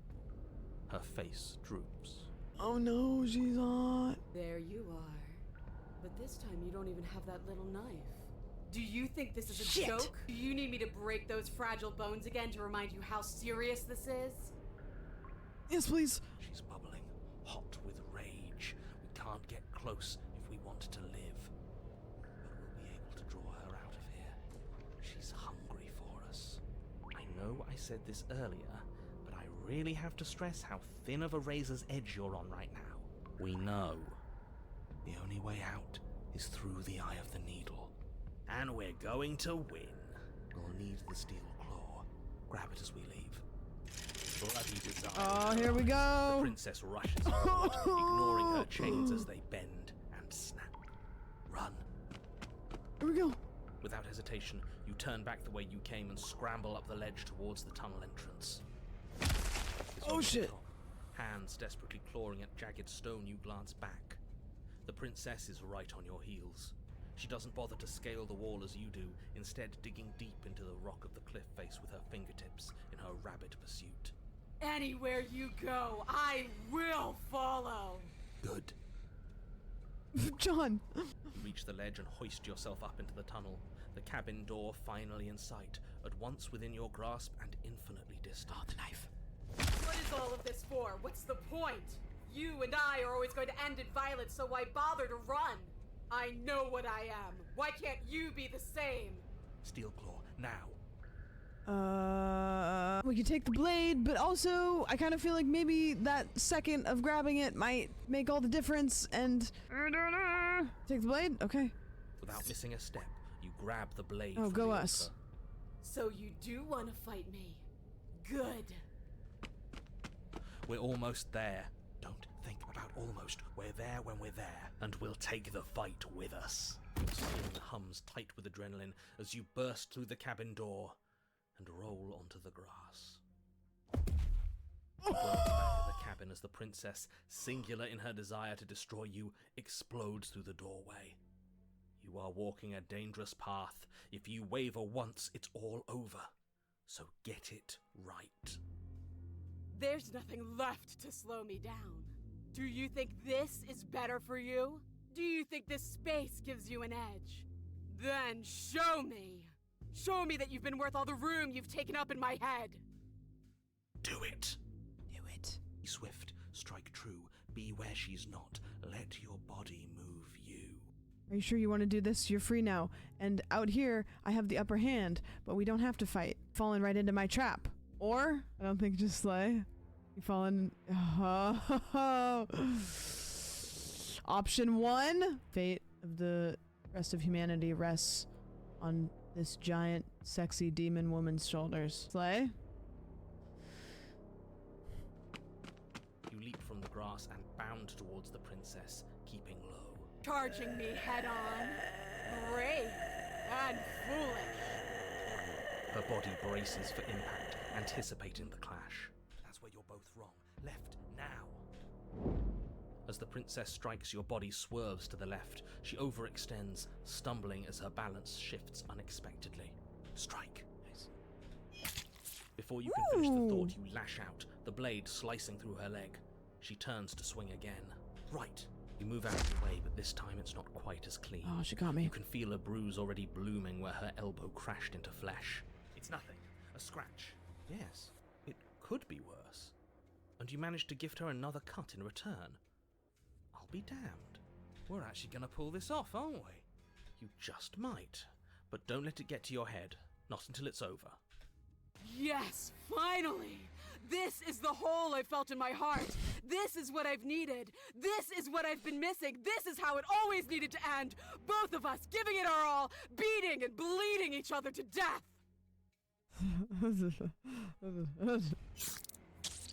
Her face droops. Oh no, she's hot. There you are. But this time you don't even have that little knife. Do you think this is a Shit. joke? Do you need me to break those fragile bones again to remind you how serious this is? Yes, please. She's bubbling, hot with rage. We can't get close if we want to live. But we'll be able to draw her out of here. She's hungry for us. I know I said this earlier, but I really have to stress how thin of a razor's edge you're on right now. We know. The only way out is through the eye of the needle. And we're going to win. We'll need the steel claw. Grab it as we leave. Bloody desire. Oh, here we The go. princess rushes forward, ignoring her chains as they bend and snap. Run. Here we go. Without hesitation, you turn back the way you came and scramble up the ledge towards the tunnel entrance. It's Oh, your shit. middle. Hands desperately clawing at jagged stone, you glance back. The princess is right on your heels. She doesn't bother to scale the wall as you do, instead digging deep into the rock of the cliff face with her fingertips in her rabid pursuit. Anywhere you go, I will follow. Good. John. You reach the ledge and hoist yourself up into the tunnel, the cabin door finally in sight, at once within your grasp and infinitely distant. Oh, the knife. What is all of this for? What's the point? You and I are always going to end in violence, so why bother to run? I know what I am. Why can't you be the same? Steel claw, now. We could take the blade, but also I kind of feel like maybe that second of grabbing it might make all the difference, and take the blade? Okay. Without missing a step, you grab the blade. Oh, from go the us. altar. So you do want to fight me? Good. We're almost there. Don't think about almost. We're there when we're there, and we'll take the fight with us. Your skin hums tight with adrenaline as you burst through the cabin door and roll onto the grass. The back of the cabin as the princess, singular in her desire to destroy you, explodes through the doorway. You are walking a dangerous path. If you waver once, it's all over. So get it right. There's nothing left to slow me down. Do you think this is better for you? Do you think this space gives you an edge? Then show me! Show me that you've been worth all the room you've taken up in my head! Do it! Do it. Be swift, strike true, be where she's not. Let your body move you. Are you sure you want to do this? You're free now. And out here, I have the upper hand, but we don't have to fight. Falling right into my trap. Or, I don't think just slay. You fall in... Option 1. Fate of the rest of humanity rests on this giant, sexy demon woman's shoulders. Slay? You leap from the grass and bound towards the princess, keeping low. Charging me head on. Brave and foolish. Her body braces for impact, anticipating the clash. That's where you're both wrong. Left, now. As the princess strikes, your body swerves to the left. She overextends, stumbling as her balance shifts unexpectedly. Strike. Before you can finish the thought, you lash out, the blade slicing through her leg. She turns to swing again. Right. You move out of the way, but this time it's not quite as clean. Oh, she got me. You can feel a bruise already blooming where her elbow crashed into flesh. It's nothing. A scratch. Yes, it could be worse. And you manage to gift her another cut in return. I'll be damned. We're actually going to pull this off, aren't we? You just might. But don't let it get to your head. Not until it's over. Yes, finally! This is the hole I felt in my heart. This is what I've needed. This is what I've been missing. This is how it always needed to end. Both of us giving it our all, beating and bleeding each other to death.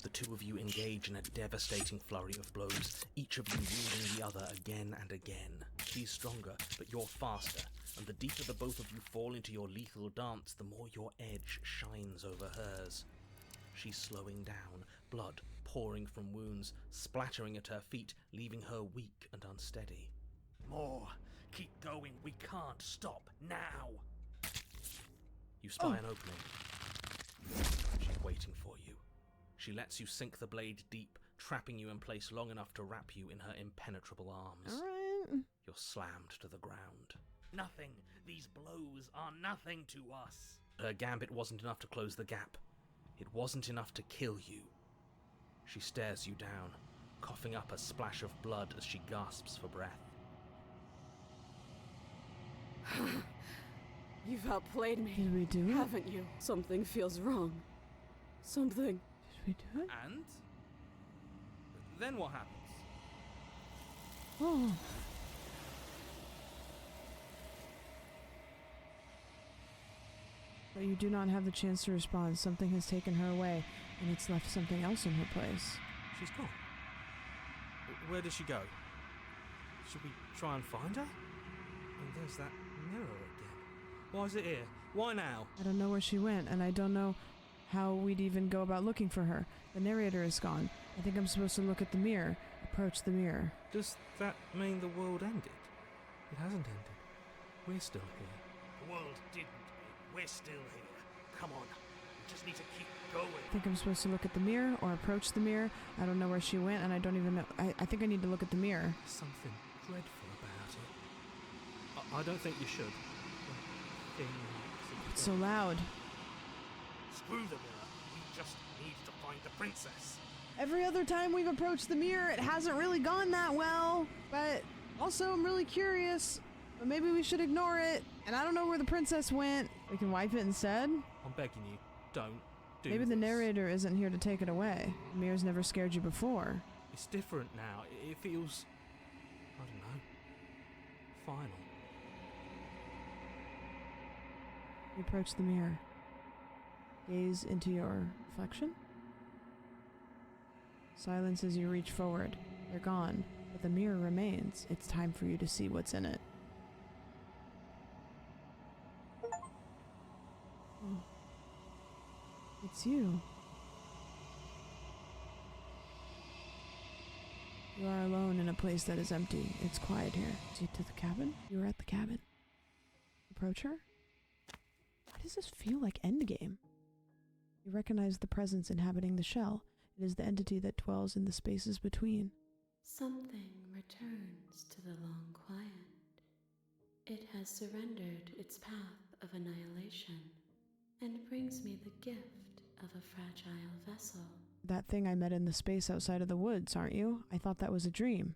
The two of you engage in a devastating flurry of blows, each of you wounding the other again and again. She's stronger, but you're faster, and the deeper the both of you fall into your lethal dance, the more your edge shines over hers. She's slowing down, blood pouring from wounds, splattering at her feet, leaving her weak and unsteady. More! Keep going, we can't stop, now! You spy an opening. She's waiting for you. She lets you sink the blade deep, trapping you in place long enough to wrap you in her impenetrable arms. Alright. You're slammed to the ground. Nothing! These blows are nothing to us! Her gambit wasn't enough to close the gap. It wasn't enough to kill you. She stares you down, coughing up a splash of blood as she gasps for breath. You've outplayed me. Did we do it? Haven't you? Something feels wrong. Something. Did we do it? And? Then what happens? Oh. But you do not have the chance to respond. Something has taken her away, and it's left something else in her place. She's gone. Where did she go? Should we try and find her? And there's that mirror again. Why is it here? Why now? I don't know where she went, and I don't know how we'd even go about looking for her. The narrator is gone. I think I'm supposed to look at the mirror, approach the mirror. Does that mean the world ended? It hasn't ended. We're still here. The world didn't end. We're still here. Come on. We just need to keep going. I think I'm supposed to look at the mirror or approach the mirror. I don't know where she went, and I don't even know. I think I need to look at the mirror. There's something dreadful about it. I don't think you should. It's so loud. Screw the mirror. We just need to find the princess. Every other time we've approached the mirror, it hasn't really gone that well. But also, I'm really curious. But maybe we should ignore it. And I don't know where the princess went. We can wipe it instead. I'm begging you, don't do Maybe this. the narrator isn't here to take it away. The mirror's never scared you before. It's different now. It feels, I don't know, final. You approach the mirror. Gaze into your reflection. Silence as you reach forward. They're gone, but the mirror remains. It's time for you to see what's in it. Oh. It's you. You are alone in a place that is empty. It's quiet here. Is it to the cabin? You are at the cabin. Approach her. Why does this feel like Endgame? You recognize the presence inhabiting the shell. It is the entity that dwells in the spaces between. Something returns to the long quiet. It has surrendered its path of annihilation and brings me the gift of a fragile vessel. That thing I met in the space outside of the woods, aren't you? I thought that was a dream.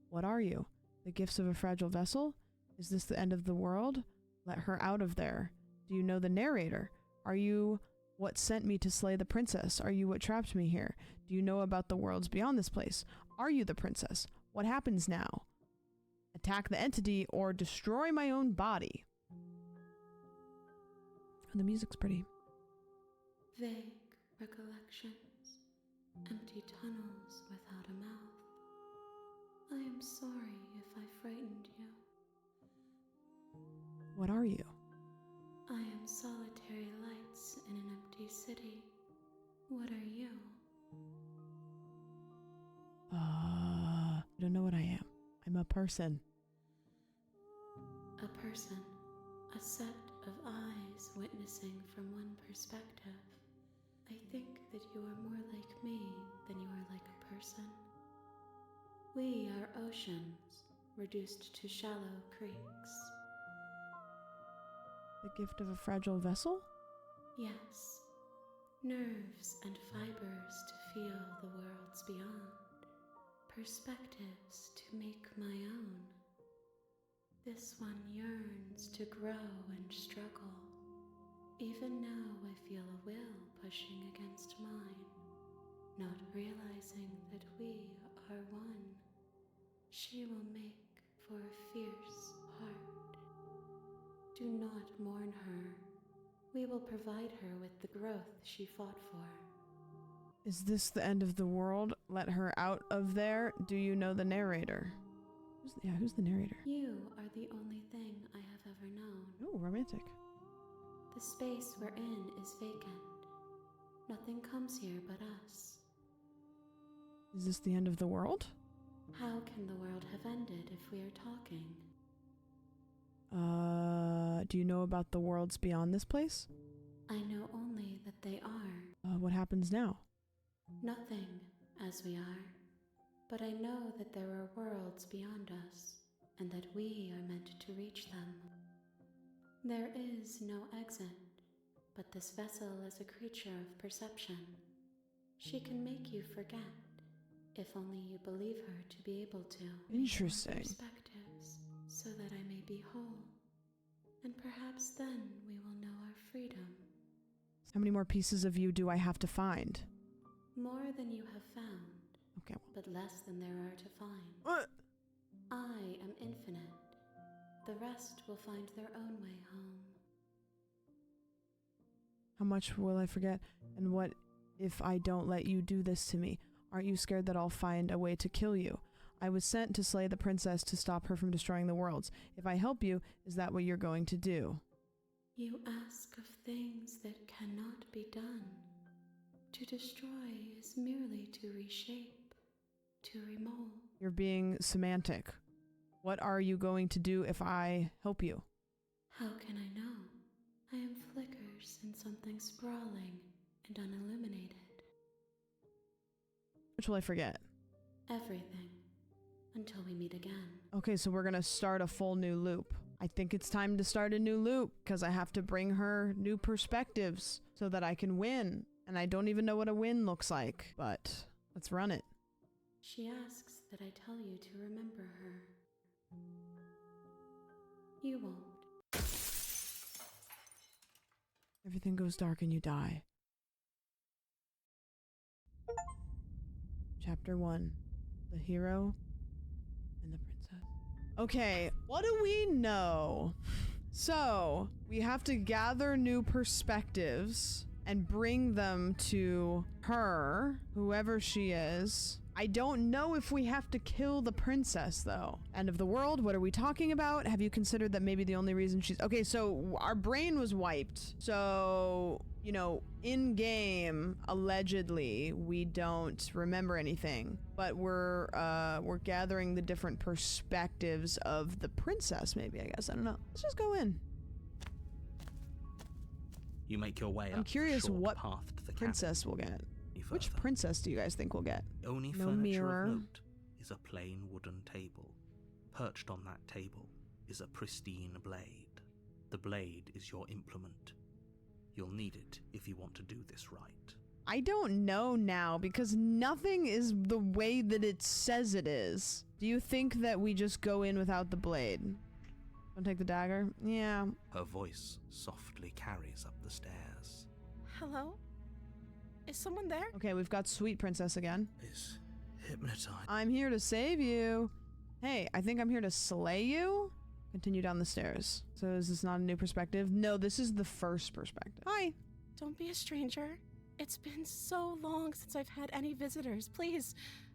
What are you? The gifts of a fragile vessel? Is this the end of the world? Let her out of there. Do you know the narrator? Are you what sent me to slay the princess? Are you what trapped me here? Do you know about the worlds beyond this place? Are you the princess? What happens now? Attack the entity or destroy my own body. Oh, the music's pretty. Vague recollections, empty tunnels without a mouth. I am sorry if I frightened you. What are you? I am solitary lights in an empty city. What are you? I don't know what I am. I'm a person. A person, a set of eyes witnessing from one perspective. I think that you are more like me than you are like a person. We are oceans, reduced to shallow creeks. The gift of a fragile vessel? Yes, nerves and fibers to feel the worlds beyond, perspectives to make my own. This one yearns to grow and struggle. Even now I feel a will pushing against mine, not realizing that we are one. She will make for a fierce heart. Do not mourn her. We will provide her with the growth she fought for. Is this the end of the world? Let her out of there. Do you know the narrator? Who's the narrator? You are the only thing I have ever known. Oh, romantic. The space we're in is vacant. Nothing comes here but us. Is this the end of the world? How can the world have ended if we are talking? Do you know about the worlds beyond this place? I know only that they are. What happens now? Nothing, as we are. But I know that there are worlds beyond us, and that we are meant to reach them. There is no exit, but this vessel is a creature of perception. She can make you forget, if only you believe her to be able to. Interesting. Perspectives, so that I may be whole. And perhaps then we will know our freedom. How many more pieces of you do I have to find? More than you have found. Okay. But less than there are to find. I am infinite. The rest will find their own way home. How much will I forget? And what if I don't let you do this to me? Aren't you scared that I'll find a way to kill you? I was sent to slay the princess to stop her from destroying the worlds. If I help you, is that what you're going to do? You ask of things that cannot be done. To destroy is merely to reshape, to remold. You're being semantic. What are you going to do if I help you? How can I know? I am flickers in something sprawling and unilluminated. Which will I forget? Everything. Until we meet again. Okay, so we're gonna start a full new loop. I think it's time to start a new loop, because I have to bring her new perspectives so that I can win. And I don't even know what a win looks like, but let's run it. She asks that I tell you to remember her. You won't. Everything goes dark and you die. Chapter 1. The Hero and the Princess. Okay, what do we know? So, we have to gather new perspectives and bring them to her, whoever she is. I don't know if we have to kill the princess, though. End of the world, what are we talking about? Have you considered that maybe the only reason she's... Okay, so our brain was wiped. So, you know, in-game, allegedly, we don't remember anything. But we're gathering the different perspectives of the princess, maybe, I guess. I don't know. Let's just go in. You make your way I'm up curious the short what path to the princess cabin. we'll get. Any Which further. princess do you guys think we'll get? The only No furniture mirror. of note is a plain wooden table. Perched on that table is a pristine blade. The blade is your implement. You'll need it if you want to do this right. I don't know now because nothing is the way that it says it is. Do you think that we just go in without the blade? Don't take the dagger? Yeah. Her voice softly carries up the stairs. Hello? Is someone there? Okay, we've got Sweet Princess again. Is hypnotized. I'm here to save you. Hey, I think I'm here to slay you. Continue down the stairs. So is this not a new perspective? No, this is the first perspective. Hi. Don't be a stranger. It's been so long since I've had any visitors. Please,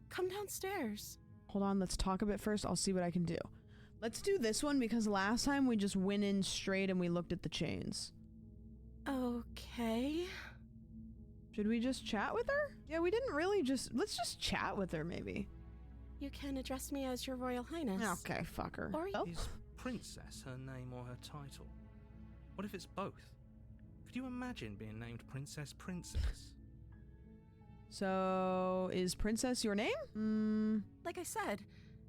come downstairs. Hold on, let's talk a bit first. I'll see what I can do. Let's do this one because last time we just went in straight and we looked at the chains. Okay. Should we just chat with her? Yeah, we didn't really let's just chat with her maybe. You can address me as your Royal Highness. Okay, fuck her. Or Oh. Is Princess her name or her title? What if it's both? Could you imagine being named Princess? So, is Princess your name? like I said,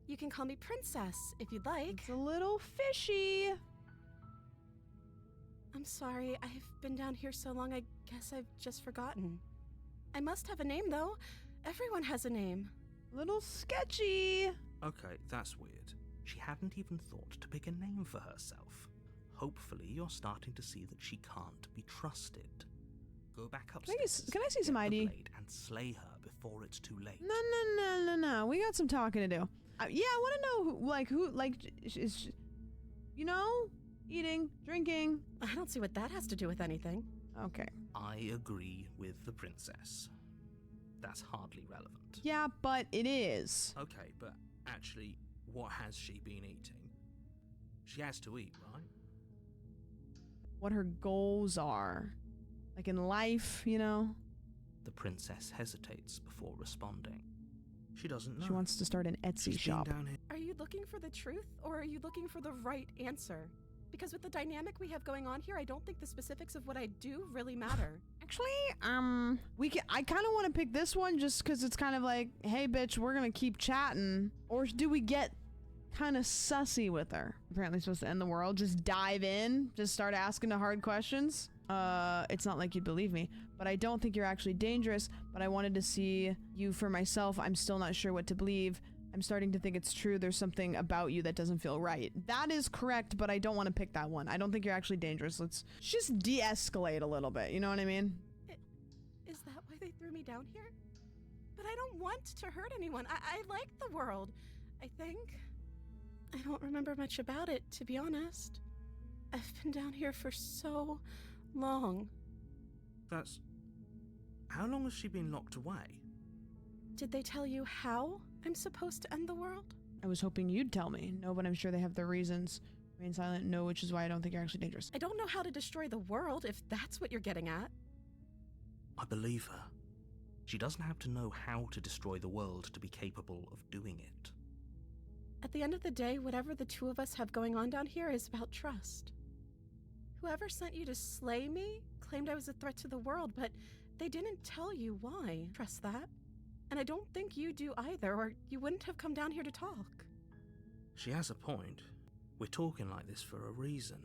you can call me Princess if you'd like. It's a little fishy. I'm sorry, I've been down here so long I guess I've just forgotten. I must have a name though. Everyone has a name. Little sketchy. Okay, that's weird. She hadn't even thought to pick a name for herself. Hopefully you're starting to see that she can't be trusted. Go back upstairs. Can I see some get the ID? blade and slay her before it's too late. No. We got some talking to do. Yeah, I want to know who is, you know, eating, drinking. I don't see what that has to do with anything. Okay. I agree with the princess. That's hardly relevant. Yeah, but it is. Okay, but actually, what has she been eating? She has to eat, right? What her goals are. Like in life, you know? The princess hesitates before responding. She doesn't know. She wants to start an Etsy She's shop. been down here. Are you looking for the truth or are you looking for the right answer? Because with the dynamic we have going on here, I don't think the specifics of what I do really matter. Actually, I kind of want to pick this one just because it's kind of like, hey, bitch, we're going to keep chatting. Or do we get kind of sussy with her? Apparently supposed to end the world. Just dive in. Just start asking the hard questions. It's not like you'd believe me, but I don't think you're actually dangerous, but I wanted to see you for myself. I'm still not sure what to believe. I'm starting to think it's true. There's something about you that doesn't feel right. That is correct, but I don't want to pick that one. I don't think you're actually dangerous. Let's just de-escalate a little bit. You know what I mean? Is that why they threw me down here? But I don't want to hurt anyone. I like the world, I think. I don't remember much about it, to be honest. I've been down here for so long. That's... How long has she been locked away? Did they tell you how I'm supposed to end the world? I was hoping you'd tell me. No, but I'm sure they have their reasons. Remain silent, no, which is why I don't think you're actually dangerous. I don't know how to destroy the world, if that's what you're getting at. I believe her. She doesn't have to know how to destroy the world to be capable of doing it. At the end of the day, whatever the two of us have going on down here is about trust. Whoever sent you to slay me claimed I was a threat to the world, but they didn't tell you why. Trust that. And I don't think you do either, or you wouldn't have come down here to talk. She has a point. We're talking like this for a reason.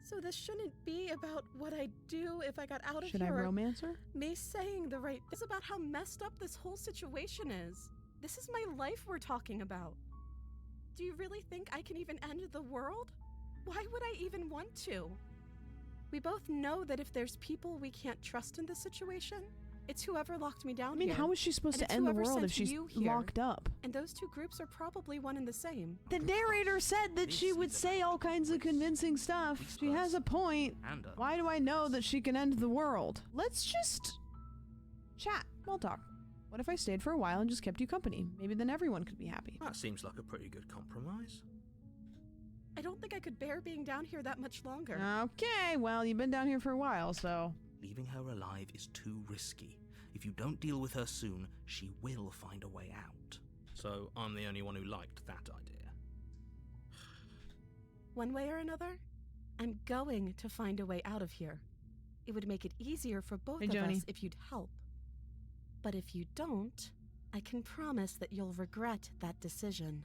So this shouldn't be about what I do if I got out of Should I here. romance her? Me saying the right. It's about how messed up this whole situation is. This is my life we're talking about. Do you really think I can even end the world? Why would I even want to? We both know that if there's people we can't trust in this situation, it's whoever locked me down I mean, here. how is she supposed And to it's end the whoever world if sent she's you here. locked up? And those two groups are probably one and the same. The narrator said that she would say all kinds of convincing stuff. She has a point. Why do I know that she can end the world? Let's just chat. Small talk. What if I stayed for a while and just kept you company? Maybe then everyone could be happy. That seems like a pretty good compromise. I don't think I could bear being down here that much longer. Okay, well, you've been down here for a while, so... Leaving her alive is too risky. If you don't deal with her soon, she will find a way out. So I'm the only one who liked that idea. One way or another, I'm going to find a way out of here. It would make it easier for both of us if you'd help. But if you don't, I can promise that you'll regret that decision.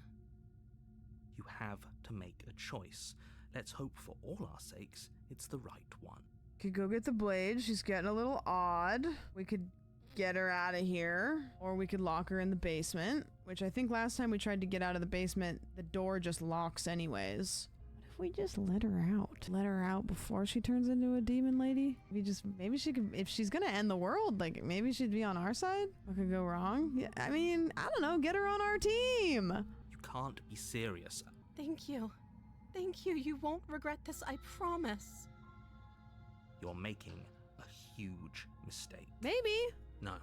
You have to make a choice. Let's hope for all our sakes it's the right one. Could go get the blade. She's getting a little odd. We could get her out of here. Or we could lock her in the basement, which I think last time we tried to get out of the basement, the door just locks anyways. What if we just let her out? Let her out before she turns into a demon lady? Maybe she could, if she's gonna end the world, like maybe she'd be on our side? What could go wrong? Yeah, I mean, I don't know, get her on our team. You can't be serious. Thank you. Thank you. You won't regret this, I promise. You're making a huge mistake. Maybe. No.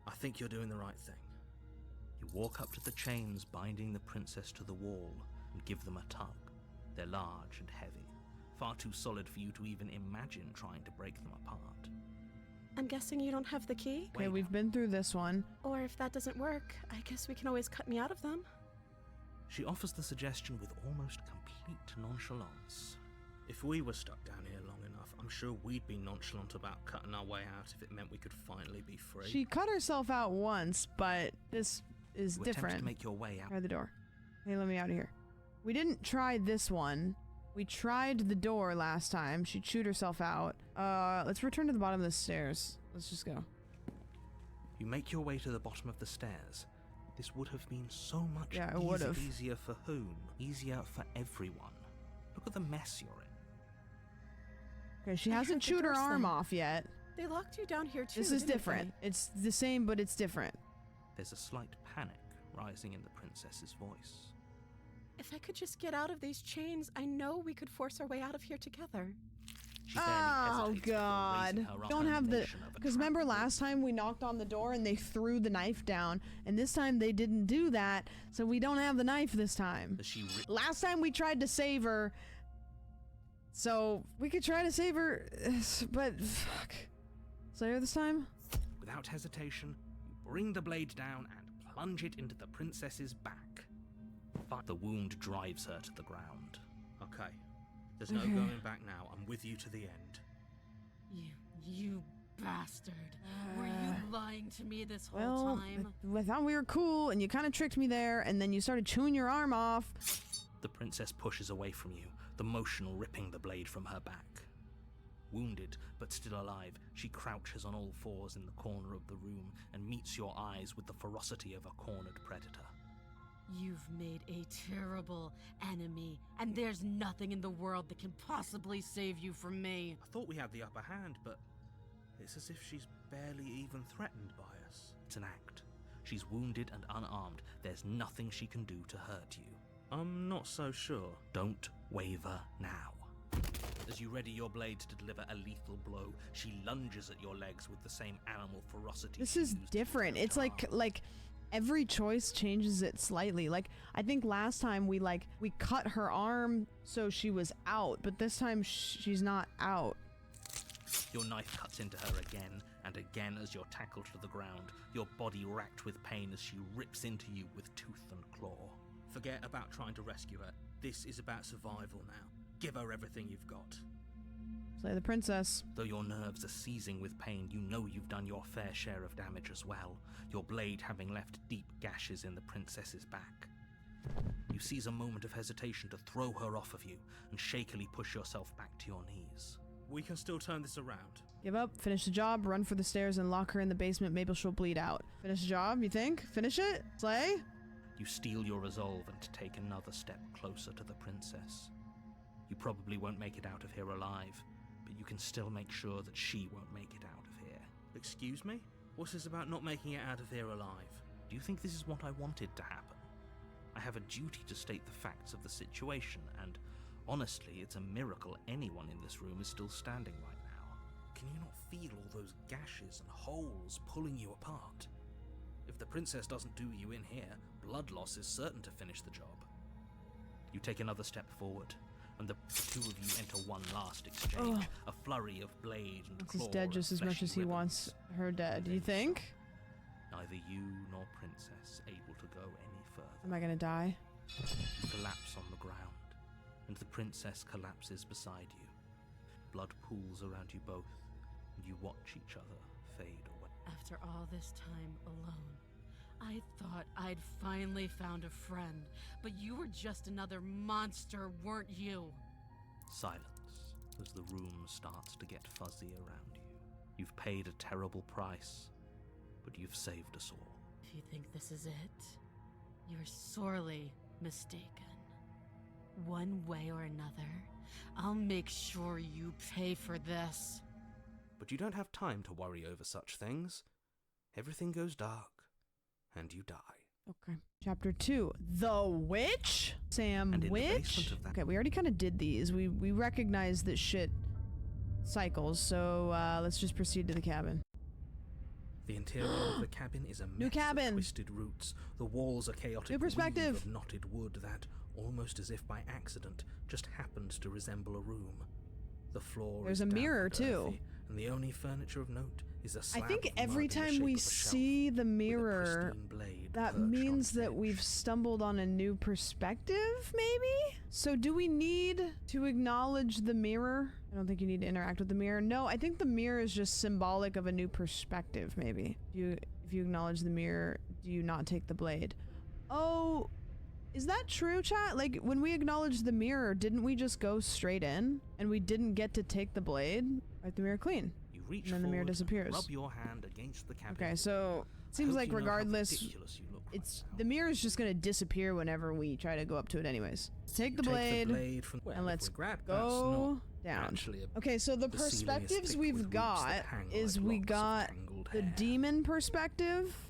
I think you're doing the right thing. You walk up to the chains binding the princess to the wall and give them a tug. They're large and heavy, far too solid for you to even imagine trying to break them apart. I'm guessing you don't have the key? Okay, we've been through this one. Or if that doesn't work, I guess we can always cut me out of them. She offers the suggestion with almost complete nonchalance. If we were stuck down here long enough, I'm sure we'd be nonchalant about cutting our way out if it meant we could finally be free. She cut herself out once, but this is You different. attempt to make your way out. Try the door. Hey, let me out of here. We didn't try this one. We tried the door last time. She chewed herself out. Let's return to the bottom of the stairs. Let's just go. You make your way to the bottom of the stairs. This would have been so much easier for whom? Easier for everyone. Look at the mess you're in. Okay, she hasn't chewed her arm off yet. They locked you down here too. This is didn't different. they? It's the same, but it's different. There's a slight panic rising in the princess's voice. If I could just get out of these chains, I know we could force our way out of here together. She barely Oh hesitates before God! raising her arm Don't in have the. mention of a Because trap remember door. last time we knocked on the door and they threw the knife down, and this time they didn't do that, so we don't have the knife this time. As she Last time we tried to save her, so we could try to save her, but fuck. Save her this time? Without hesitation, you bring the blade down and plunge it into the princess's back. But the wound drives her to the ground. Okay, there's no going back now. I'm with you to the end. You bastard. Were you lying to me this whole time? I thought we were cool, and you kind of tricked me there, and then you started chewing your arm off. The princess pushes away from you, the motion ripping the blade from her back. Wounded, but still alive, she crouches on all fours in the corner of the room and meets your eyes with the ferocity of a cornered predator. You've made a terrible enemy, and there's nothing in the world that can possibly save you from me. I thought we had the upper hand, but it's as if she's barely even threatened by us. It's an act. She's wounded and unarmed. There's nothing she can do to hurt you. I'm not so sure. Don't waver now. As you ready your blade to deliver a lethal blow, she lunges at your legs with the same animal ferocity. This she is used to different. kill It's Tar. like every choice changes it slightly. Like I think last time we cut her arm so she was out, but this time she's not out. Your knife cuts into her again and again as you're tackled to the ground, your body racked with pain as she rips into you with tooth and claw. Forget about trying to rescue her. This is about survival now. Give her everything you've got. Slay the princess. Though your nerves are seizing with pain, you know you've done your fair share of damage as well, your blade having left deep gashes in the princess's back. You seize a moment of hesitation to throw her off of you and shakily push yourself back to your knees. We can still turn this around. Give up, finish the job, run for the stairs and lock her in the basement. Maybe she'll bleed out. Finish the job, you think? Finish it? Slay? You steel your resolve and take another step closer to the princess. You probably won't make it out of here alive, but you can still make sure that she won't make it out of here. Excuse me? What's this about not making it out of here alive? Do you think this is what I wanted to happen? I have a duty to state the facts of the situation, and honestly, it's a miracle anyone in this room is still standing right now. Can you not feel all those gashes and holes pulling you apart? If the princess doesn't do you in here, blood loss is certain to finish the job. You take another step forward, and the two of you enter one last exchange, a flurry of blade and claw. He's dead just as much as he wants her dead, you think? Neither you nor princess able to go any further. Am I gonna die? You collapse on the ground, and the princess collapses beside you. Blood pools around you both, and you watch each other fade away. After all this time alone, I thought I'd finally found a friend, but you were just another monster, weren't you? Silence as the room starts to get fuzzy around you. You've paid a terrible price, but you've saved us all. If you think this is it, you're sorely mistaken. One way or another, I'll make sure you pay for this. But you don't have time to worry over such things. Everything goes dark, and you die. Okay. Chapter 2. The Witch? Sam And in the Witch? basement of that- Okay, we already kind of did these. We recognize that shit cycles, so let's just proceed to the cabin. The interior of the cabin is a mess New cabin. of twisted roots. The walls are chaotic New perspective. weave of knotted wood that, almost as if by accident, just happened to resemble a room. The floor There's is a damp mirror, and too. earthy, and the only furniture of note is a I slab think of every mud in the time shape we of a shelf see the with a mirror, pristine blade that perched on means its that edge. we've stumbled on a new perspective, maybe? So do we need to acknowledge the mirror? I don't think you need to interact with the mirror. No, I think the mirror is just symbolic of a new perspective, maybe. If you acknowledge the mirror, do you not take the blade? Oh, is that true, chat? Like, when we acknowledged the mirror, didn't we just go straight in? And we didn't get to take the blade? Wipe the mirror clean. You reach And then the mirror forward, disappears. Rub your hand against the cabin. Okay, so it seems hope like you know how regardless, ridiculous you look right it's now. the mirror is just gonna disappear whenever we try to go up to it anyways. Take the blade, from, well, and if let's we grab, go that's down. not actually a Okay, so the The ceiling is perspectives thick with we've roots got that hang is like we locks of got tangled the hair. demon perspective.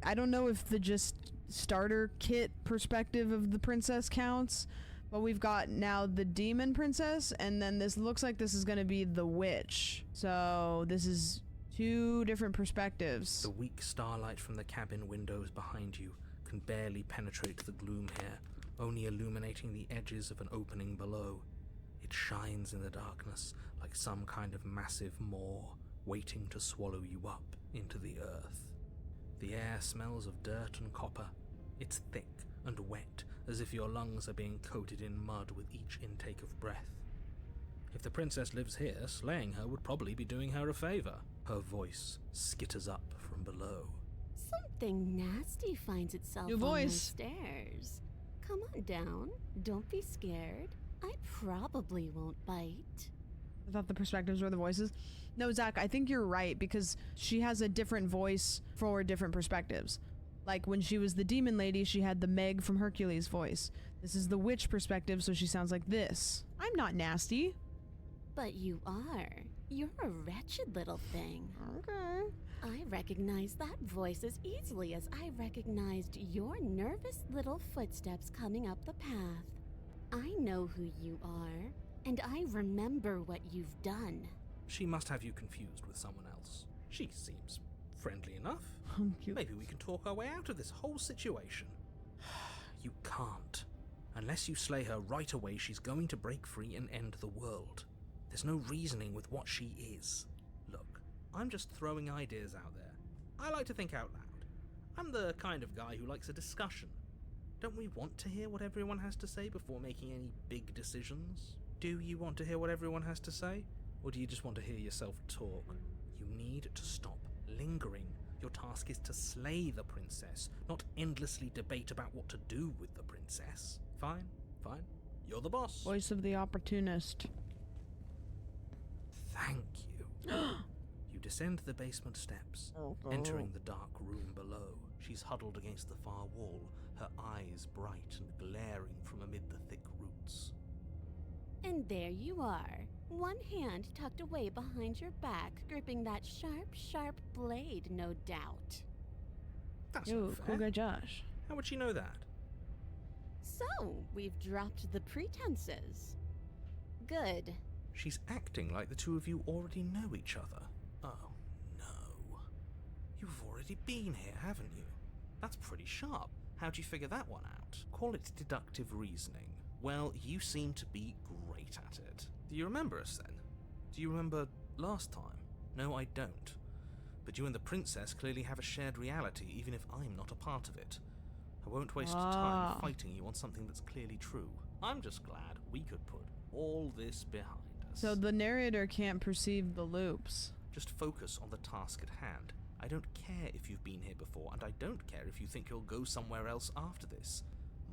I don't know if the just starter kit perspective of the princess counts, but we've got now the demon princess, and then this looks like this is gonna be the witch. So this is two different perspectives. The weak starlight from the cabin windows behind you can barely penetrate the gloom here, only illuminating the edges of an opening below. It shines in the darkness like some kind of massive maw waiting to swallow you up into the earth. The air smells of dirt and copper. It's thick and wet, as if your lungs are being coated in mud with each intake of breath. If the princess lives here, slaying her would probably be doing her a favor. Her voice skitters up from below. Something nasty finds itself New on voice. my stairs. Come on down. Don't be scared. I probably won't bite. I thought the perspectives were the voices. No, Zach, I think you're right, because she has a different voice for different perspectives. Like when she was the demon lady, she had the Meg from Hercules voice. This is the witch perspective, so she sounds like this. I'm not nasty. But you are. You're a wretched little thing. Okay. I recognize that voice as easily as I recognized your nervous little footsteps coming up the path. I know who you are, and I remember what you've done. She must have you confused with someone else. She seems friendly enough. Maybe we can talk our way out of this whole situation. You can't. Unless you slay her right away, she's going to break free and end the world. There's no reasoning with what she is. Look, I'm just throwing ideas out there. I like to think out loud. I'm the kind of guy who likes a discussion. Don't we want to hear what everyone has to say before making any big decisions? Do you want to hear what everyone has to say? Or do you just want to hear yourself talk? You need to stop lingering. Your task is to slay the princess, not endlessly debate about what to do with the princess. Fine, fine. You're the boss. Voice of the opportunist. Thank you. You descend the basement steps, entering the dark room below. She's huddled against the far wall, her eyes bright and glaring from amid the thick roots. And there you are, one hand tucked away behind your back, gripping that sharp, sharp blade, no doubt. That's Yo, not fair. cool guy Josh. How would she know that? So, we've dropped the pretenses. Good. She's acting like the two of you already know each other. Oh, no. You've already been here, haven't you? That's pretty sharp. How'd you figure that one out? Call it deductive reasoning. Well, you seem to be great at it. Do you remember us then? Do you remember last time? No, I don't. But you and the princess clearly have a shared reality, even if I'm not a part of it. I won't waste time fighting you on something that's clearly true. I'm just glad we could put all this behind us. So the narrator can't perceive the loops. Just focus on the task at hand. I don't care if you've been here before, and I don't care if you think you'll go somewhere else after this.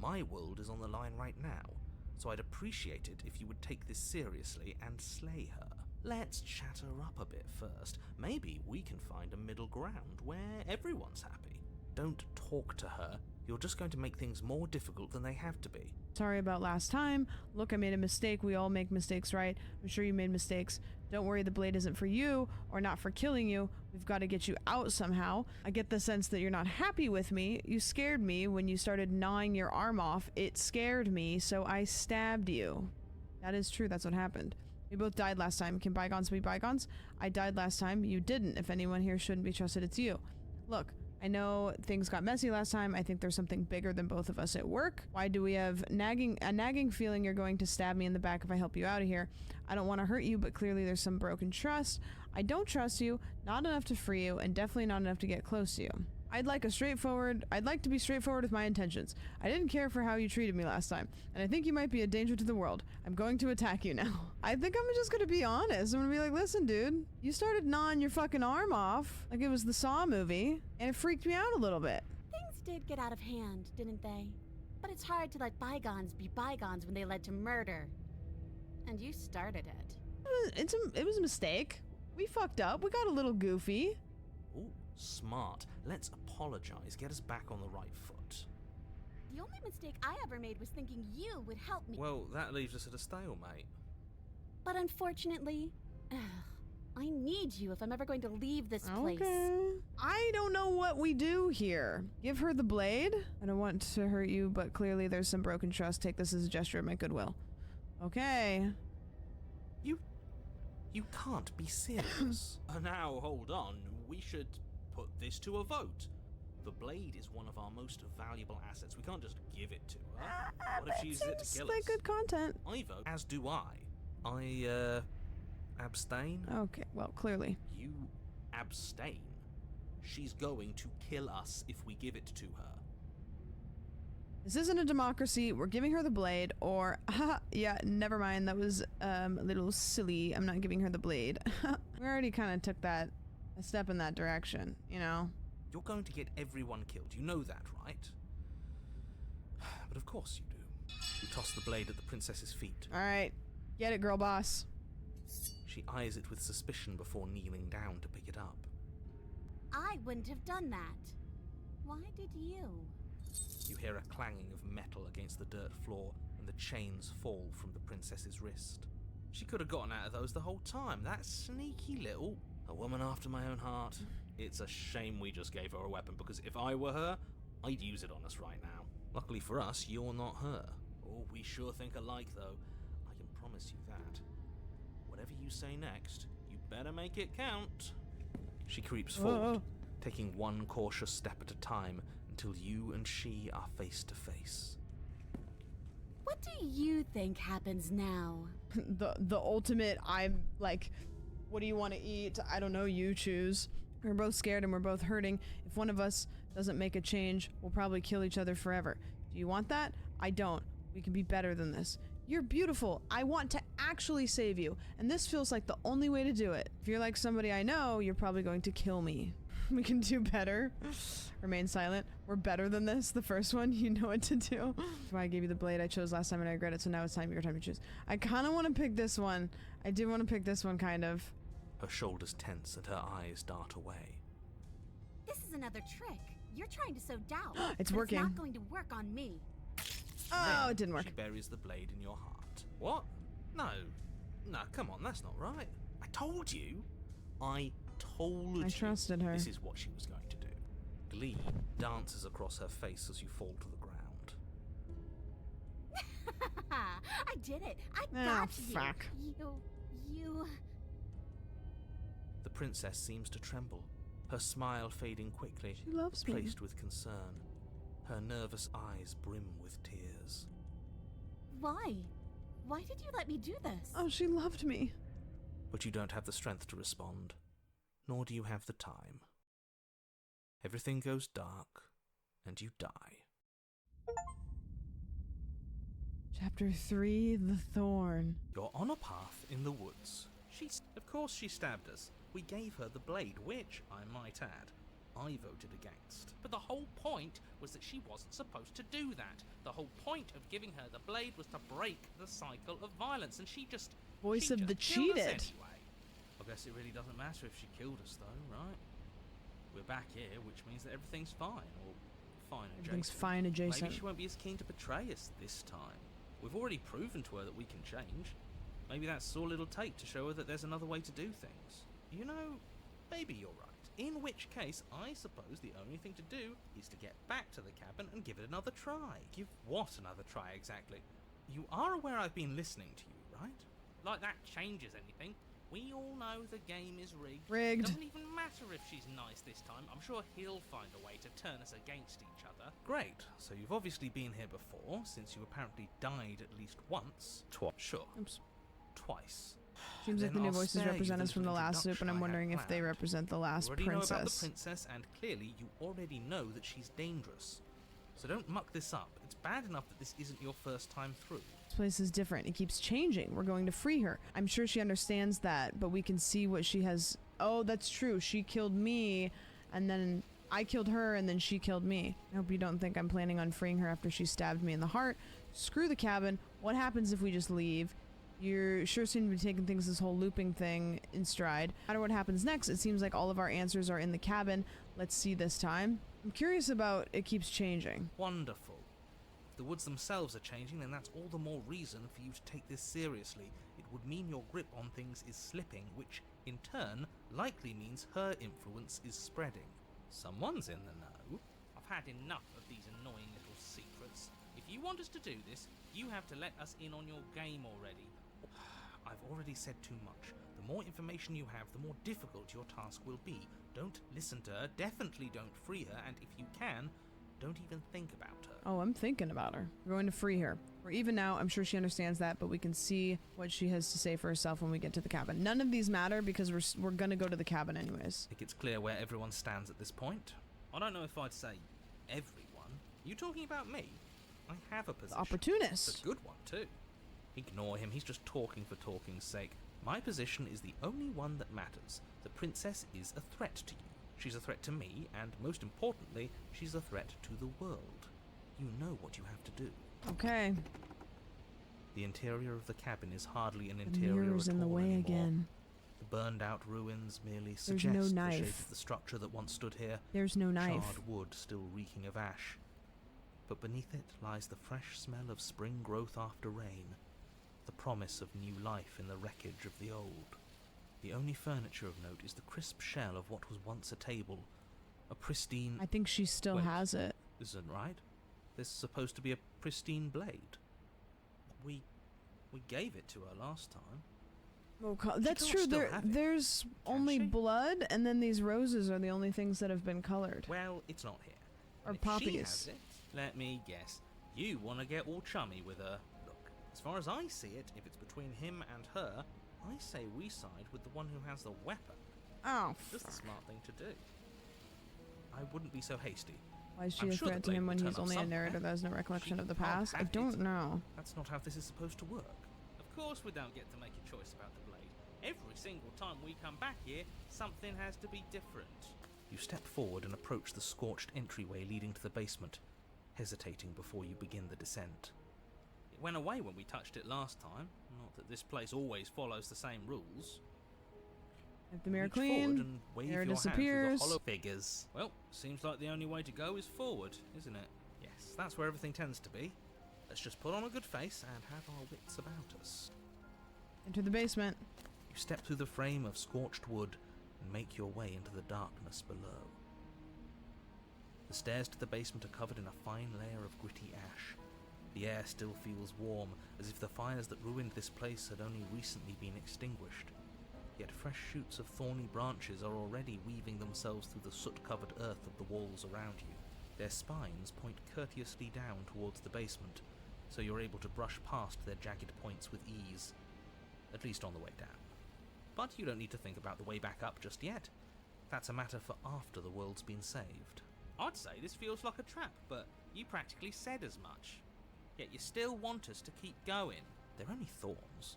My world is on the line right now, so I'd appreciate it if you would take this seriously and slay her. Let's chat her up a bit first. Maybe we can find a middle ground where everyone's happy. Don't talk to her. You're just going to make things more difficult than they have to be. Sorry about last time. Look, I made a mistake. We all make mistakes, right? I'm sure you made mistakes. Don't worry, the blade isn't for you or not for killing you. We've got to get you out somehow. I get the sense that you're not happy with me. You scared me when you started gnawing your arm off. It scared me, so I stabbed you. That is true. That's what happened. We both died last time. Can bygones be bygones? I died last time. You didn't. If anyone here shouldn't be trusted, it's you. Look, I know things got messy last time. I think there's something bigger than both of us at work. Why do we have a nagging feeling you're going to stab me in the back if I help you out of here? I don't want to hurt you, but clearly there's some broken trust. I don't trust you, not enough to free you, and definitely not enough to get close to you. I'd like to be straightforward with my intentions. I didn't care for how you treated me last time, and I think you might be a danger to the world. I'm going to attack you now. I think I'm just gonna be honest. I'm gonna be like, listen, dude, you started gnawing your fucking arm off like it was the Saw movie, and it freaked me out a little bit. Things did get out of hand, didn't they? But it's hard to let bygones be bygones when they led to murder. And you started it. It was a mistake. We fucked up. We got a little goofy. Ooh, smart. Let's apologize. Get us back on the right foot. The only mistake I ever made was thinking you would help me. Well, that leaves us at a stalemate. But unfortunately, I need you if I'm ever going to leave this place. Okay. I don't know what we do here. Give her the blade? I don't want to hurt you, but clearly there's some broken trust. Take this as a gesture of my goodwill. Okay. You can't be serious. Now, hold on. We should put this to a vote. The blade is one of our most valuable assets. We can't just give it to her. What if she uses it to kill us? Like good content. I vote, as do I. I, abstain? Okay, well, clearly. You abstain? She's going to kill us if we give it to her. This isn't a democracy. We're giving her the blade, or, yeah, never mind. That was a little silly. I'm not giving her the blade. We already kind of took a step in that direction, you know? You're going to get everyone killed. You know that, right? But of course you do. You toss the blade at the princess's feet. All right. Get it, girl boss. She eyes it with suspicion before kneeling down to pick it up. I wouldn't have done that. Why did you? You hear a clanging of metal against the dirt floor, and the chains fall from the princess's wrist. She could have gotten out of those the whole time. That sneaky little... A woman after my own heart. It's a shame we just gave her a weapon, because if I were her, I'd use it on us right now. Luckily for us, you're not her. Oh, we sure think alike, though. I can promise you that. Whatever you say next, you better make it count. She creeps forward, taking one cautious step at a time, until you and she are face to face. What do you think happens now? the ultimate, I'm like, what do you want to eat? I don't know, you choose. We're both scared and we're both hurting. If one of us doesn't make a change, we'll probably kill each other forever. Do you want that? I don't. We can be better than this. You're beautiful. I want to actually save you. And this feels like the only way to do it. If you're like somebody I know, you're probably going to kill me. We can do better. Remain silent. We're better than this. The first one, you know what to do. That's why I gave you the blade I chose last time and I regret it, so now it's your time to choose. I kind of want to pick this one. I do want to pick this one, kind of. Her shoulders tense and her eyes dart away. This is another trick. You're trying to sow doubt. It's but working. It's not going to work on me. Oh, Then it didn't work. She buries the blade in your heart. What? No. No, come on, that's not right. I told you. I told you. I trusted her. This is what she was going to do. Glee dances across her face as you fall to the ground. I did it. I Oh, got fuck. You. The princess seems to tremble, her smile fading quickly, She loves me. placed with concern. Her nervous eyes brim with tears. Why? Why did you let me do this? Oh, she loved me. But you don't have the strength to respond, nor do you have the time. Everything goes dark, and you die. Chapter 3, The Thorn. You're on a path in the woods. Of course she stabbed us. We gave her the blade, which, I might add, I voted against. But the whole point was that she wasn't supposed to do that. The whole point of giving her the blade was to break the cycle of violence, and she just... Voice she of the just killed us cheated. anyway. I guess it really doesn't matter if she killed us, though, right? We're back here, which means that everything's fine, or fine adjacent. Everything's fine adjacent. Maybe she won't be as keen to betray us this time. We've already proven to her that we can change. Maybe that's all it'll take to show her that there's another way to do things. You know, maybe you're right. In which case, I suppose the only thing to do is to get back to the cabin and give it another try. Give what another try, exactly? You are aware I've been listening to you, right? Like that changes anything. We all know the game is rigged. Rigged. Doesn't even matter if she's nice this time. I'm sure he'll find a way to turn us against each other. Great, so you've obviously been here before, since you apparently died at least once. Sure. Oops. Twice. Seems like Then the new I'll voices spare you represent the us from the little last soup, and I'm introduction I wondering had if they planned. represent the You last already know about the princess. princess, and clearly you already know that she's dangerous. So don't muck this up. It's bad enough that this isn't your first time through. This place is different. It keeps changing. We're going to free her. I'm sure she understands that, but we can see what she has. Oh, that's true. She killed me, and then I killed her, and then she killed me. I hope you don't think I'm planning on freeing her after she stabbed me in the heart. Screw the cabin. What happens if we just leave? You sure seem to be taking things, this whole looping thing, in stride. No matter what happens next, it seems like all of our answers are in the cabin. Let's see this time. I'm curious about it keeps changing. Wonderful. If the woods themselves are changing, then that's all the more reason for you to take this seriously. It would mean your grip on things is slipping, which, in turn, likely means her influence is spreading. Someone's in the know. I've had enough of these annoying little secrets. If you want us to do this, you have to let us in on your game already. I've already said too much. The more information you have, the more difficult your task will be. Don't listen to her, definitely don't free her, and if you can, don't even think about her. Oh, I'm thinking about her. We're going to free her. We're even now. I'm sure she understands that, but we can see what she has to say for herself when we get to the cabin. None of these matter because we're going to go to the cabin anyways. I think it's clear where everyone stands at this point. I don't know if I'd say everyone. You talking about me? I have a The position. opportunist. It's a good one, too. Ignore him, he's just talking for talking's sake. My position is the only one that matters. The princess is a threat to you. She's a threat to me, and most importantly, she's a threat to the world. You know what you have to do. Okay. The interior of the cabin is hardly an The interior mirror's at in the all way anymore. again. The burned out ruins merely no suggest the shape knife. of the structure that once stood here. There's no knife. Charred wood still reeking of ash. But beneath it lies the fresh smell of spring growth after rain, the promise of new life in the wreckage of the old. The only furniture of note is the crisp shell of what was once a table, a pristine... I think she still Wait. has it. This isn't right. This is supposed to be a pristine blade. We gave it to her last time. Oh, that's can't true. still have it, There's can only she? blood, and then these roses are the only things that have been colored. Well, it's not here. Or And if she poppies. has it, let me guess. You want to get all chummy with her. Look, as far as I see it, if it's between him and her, I say we side with the one who has the weapon. Oh, Just the fuck. smart thing to do. I wouldn't be so hasty. Why is she I'm a sure the threat to blade him will when turn he's up only a somewhere. narrator that has no recollection She of the can't past? I have don't it. know. That's not how this is supposed to work. Of course we don't get to make a choice about the blade. Every single time we come back here, something has to be different. You step forward and approach the scorched entryway leading to the basement, hesitating before you begin the descent. It went away when we touched it last time. Not that this place always follows the same rules. If the mirror Reach forward clean, and wave mirror your hand through disappears. the hollow figures. Well, seems like the only way to go is forward, isn't it? Yes, that's where everything tends to be. Let's just put on a good face and have our wits about us. Enter the basement. You step through the frame of scorched wood and make your way into the darkness below. The stairs to the basement are covered in a fine layer of gritty ash. The air still feels warm, as if the fires that ruined this place had only recently been extinguished. Yet fresh shoots of thorny branches are already weaving themselves through the soot-covered earth of the walls around you. Their spines point courteously down towards the basement, so you're able to brush past their jagged points with ease, at least on the way down. But you don't need to think about the way back up just yet. That's a matter for after the world's been saved. I'd say this feels like a trap, but you practically said as much. Yet you still want us to keep going. They're only thorns.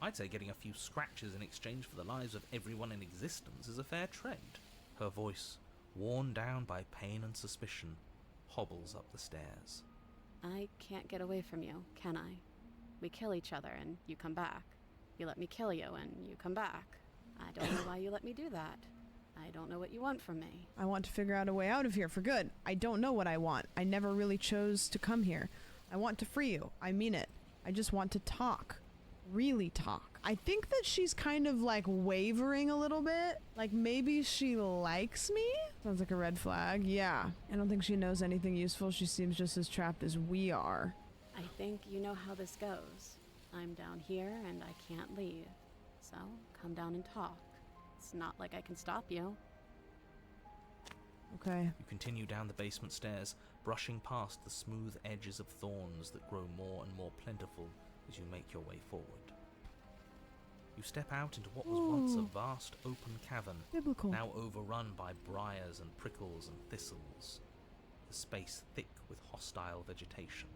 I'd say getting a few scratches in exchange for the lives of everyone in existence is a fair trade. Her voice, worn down by pain and suspicion, hobbles up the stairs. I can't get away from you, can I? We kill each other and you come back. You let me kill you and you come back. I don't know why you let me do that. I don't know what you want from me. I want to figure out a way out of here for good. I don't know what I want. I never really chose to come here. I want to free you. I mean it. I just want to talk. Really talk. I think that she's kind of like wavering a little bit. Like maybe she likes me? Sounds like a red flag. Yeah. I don't think she knows anything useful. She seems just as trapped as we are. I think you know how this goes. I'm down here and I can't leave. So come down and talk. It's not like I can stop you. Okay. You continue down the basement stairs, brushing past the smooth edges of thorns that grow more and more plentiful as you make your way forward. You step out into what was once a vast open cavern, Biblical. now overrun by briars and prickles and thistles, the space thick with hostile vegetation.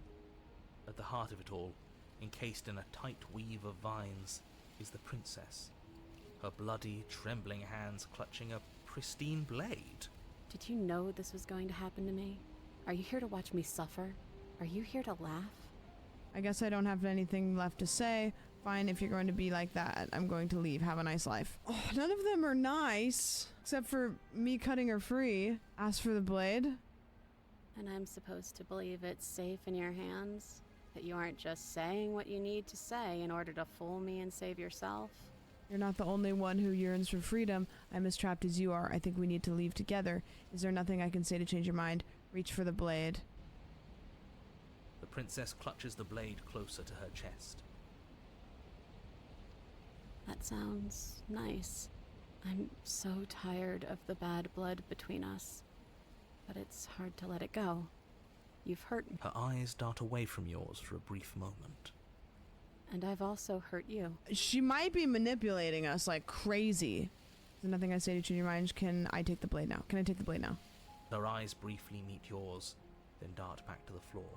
At the heart of it all, encased in a tight weave of vines, is the princess, her bloody, trembling hands clutching a pristine blade. Did you know this was going to happen to me? Are you here to watch me suffer? Are you here to laugh? I guess I don't have anything left to say. Fine, if you're going to be like that, I'm going to leave. Have a nice life. Oh, none of them are nice, except for me cutting her free. Ask for the blade. And I'm supposed to believe it's safe in your hands? That you aren't just saying what you need to say in order to fool me and save yourself? You're not the only one who yearns for freedom. I'm as trapped as you are. I think we need to leave together. Is there nothing I can say to change your mind? Reach for the blade. The princess clutches the blade closer to her chest. That sounds nice. I'm so tired of the bad blood between us. But it's hard to let it go. You've hurt me. Her eyes dart away from yours for a brief moment. And I've also hurt you. She might be manipulating us like crazy. Is there nothing I say to change your mind? Can I take the blade now? Can I take the blade now? Her eyes briefly meet yours, then dart back to the floor.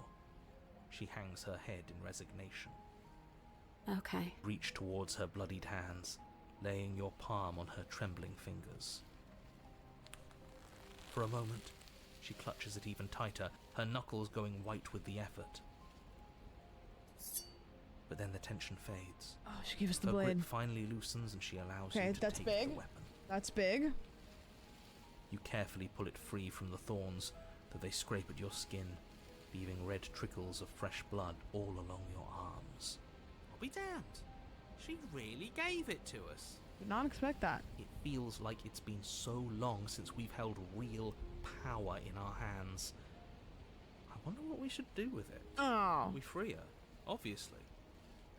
She hangs her head in resignation. Okay. Reach towards her bloodied hands, laying your palm on her trembling fingers. For a moment, she clutches it even tighter, her knuckles going white with the effort. But then the tension fades. Oh, she gave us the Her blade. grip finally loosens and she allows you to that's take big. the weapon. That's big. You carefully pull it free from the thorns, though they scrape at your skin, leaving red trickles of fresh blood all along your arms. I'll be damned. She really gave it to us. Did not expect that. It feels like it's been so long since we've held real power in our hands. I wonder what we should do with it. Oh. We free her, obviously.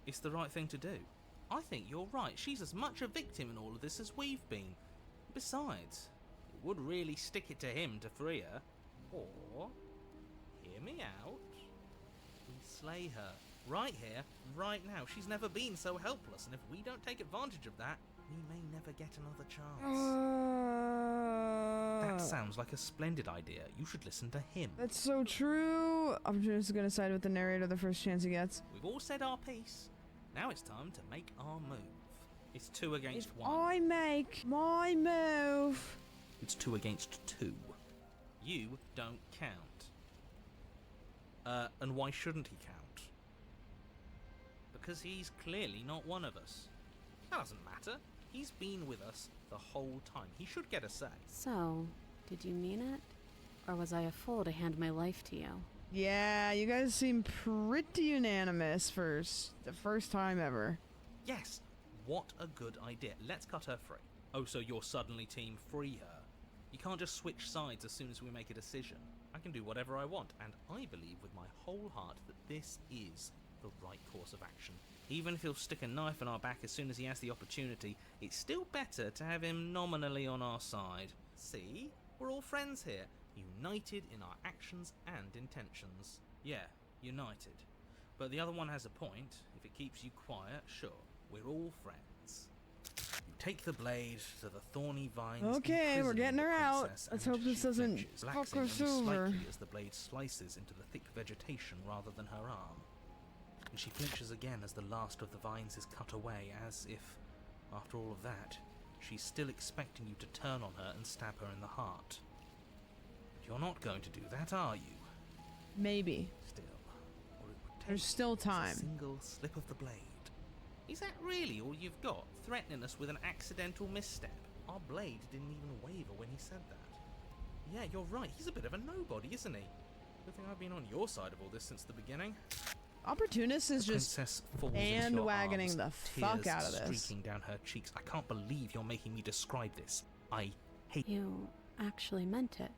It's the right thing to do. I think you're right. She's as much a victim in all of this as we've been. Besides, it would really stick it to him to free her. Or, hear me out, we slay her. Right here, right now. She's never been so helpless, and if we don't take advantage of that, we may never get another chance. That sounds like a splendid idea. You should listen to him. That's so true. I'm just gonna side with the narrator the first chance he gets. We've all said our piece. Now it's time to make our move. It's 2 against 1. I make my move. It's 2 against 2. You don't count. And why shouldn't he count? Because he's clearly not one of us. That doesn't matter. He's been with us the whole time. He should get a say. So, did you mean it? Or was I a fool to hand my life to you? Yeah, you guys seem pretty unanimous for the first time ever. Yes, what a good idea. Let's cut her free. Oh, so you're suddenly team free her. You can't just switch sides as soon as we make a decision. I can do whatever I want, and I believe with my whole heart that this is the right course of action. Even if he'll stick a knife in our back as soon as he has the opportunity, it's still better to have him nominally on our side. See? We're all friends here, united in our actions and intentions. Yeah, united. But the other one has a point. If it keeps you quiet, sure, we're all friends. You take the blade to the thorny vines. Okay, we're getting her out. Let's hope this doesn't flinches, fuck relaxing us only over. slightly as the blade slices into the thick vegetation rather than her arm. And she flinches again as the last of the vines is cut away, as if, after all of that, she's still expecting you to turn on her and stab her in the heart. But you're not going to do that, are you? Maybe. Still, all it would take There's still is time. a single slip of the blade. Is that really all you've got? Threatening us with an accidental misstep? Our blade didn't even waver when he said that. Yeah, you're right. He's a bit of a nobody, isn't he? Good thing I've been on your side of all this since the beginning. Opportunist is The just princess falls into your bandwagoning arms, the fuck tears out of this. streaking down her cheeks. I can't believe you're making me describe this. I hate You actually meant it.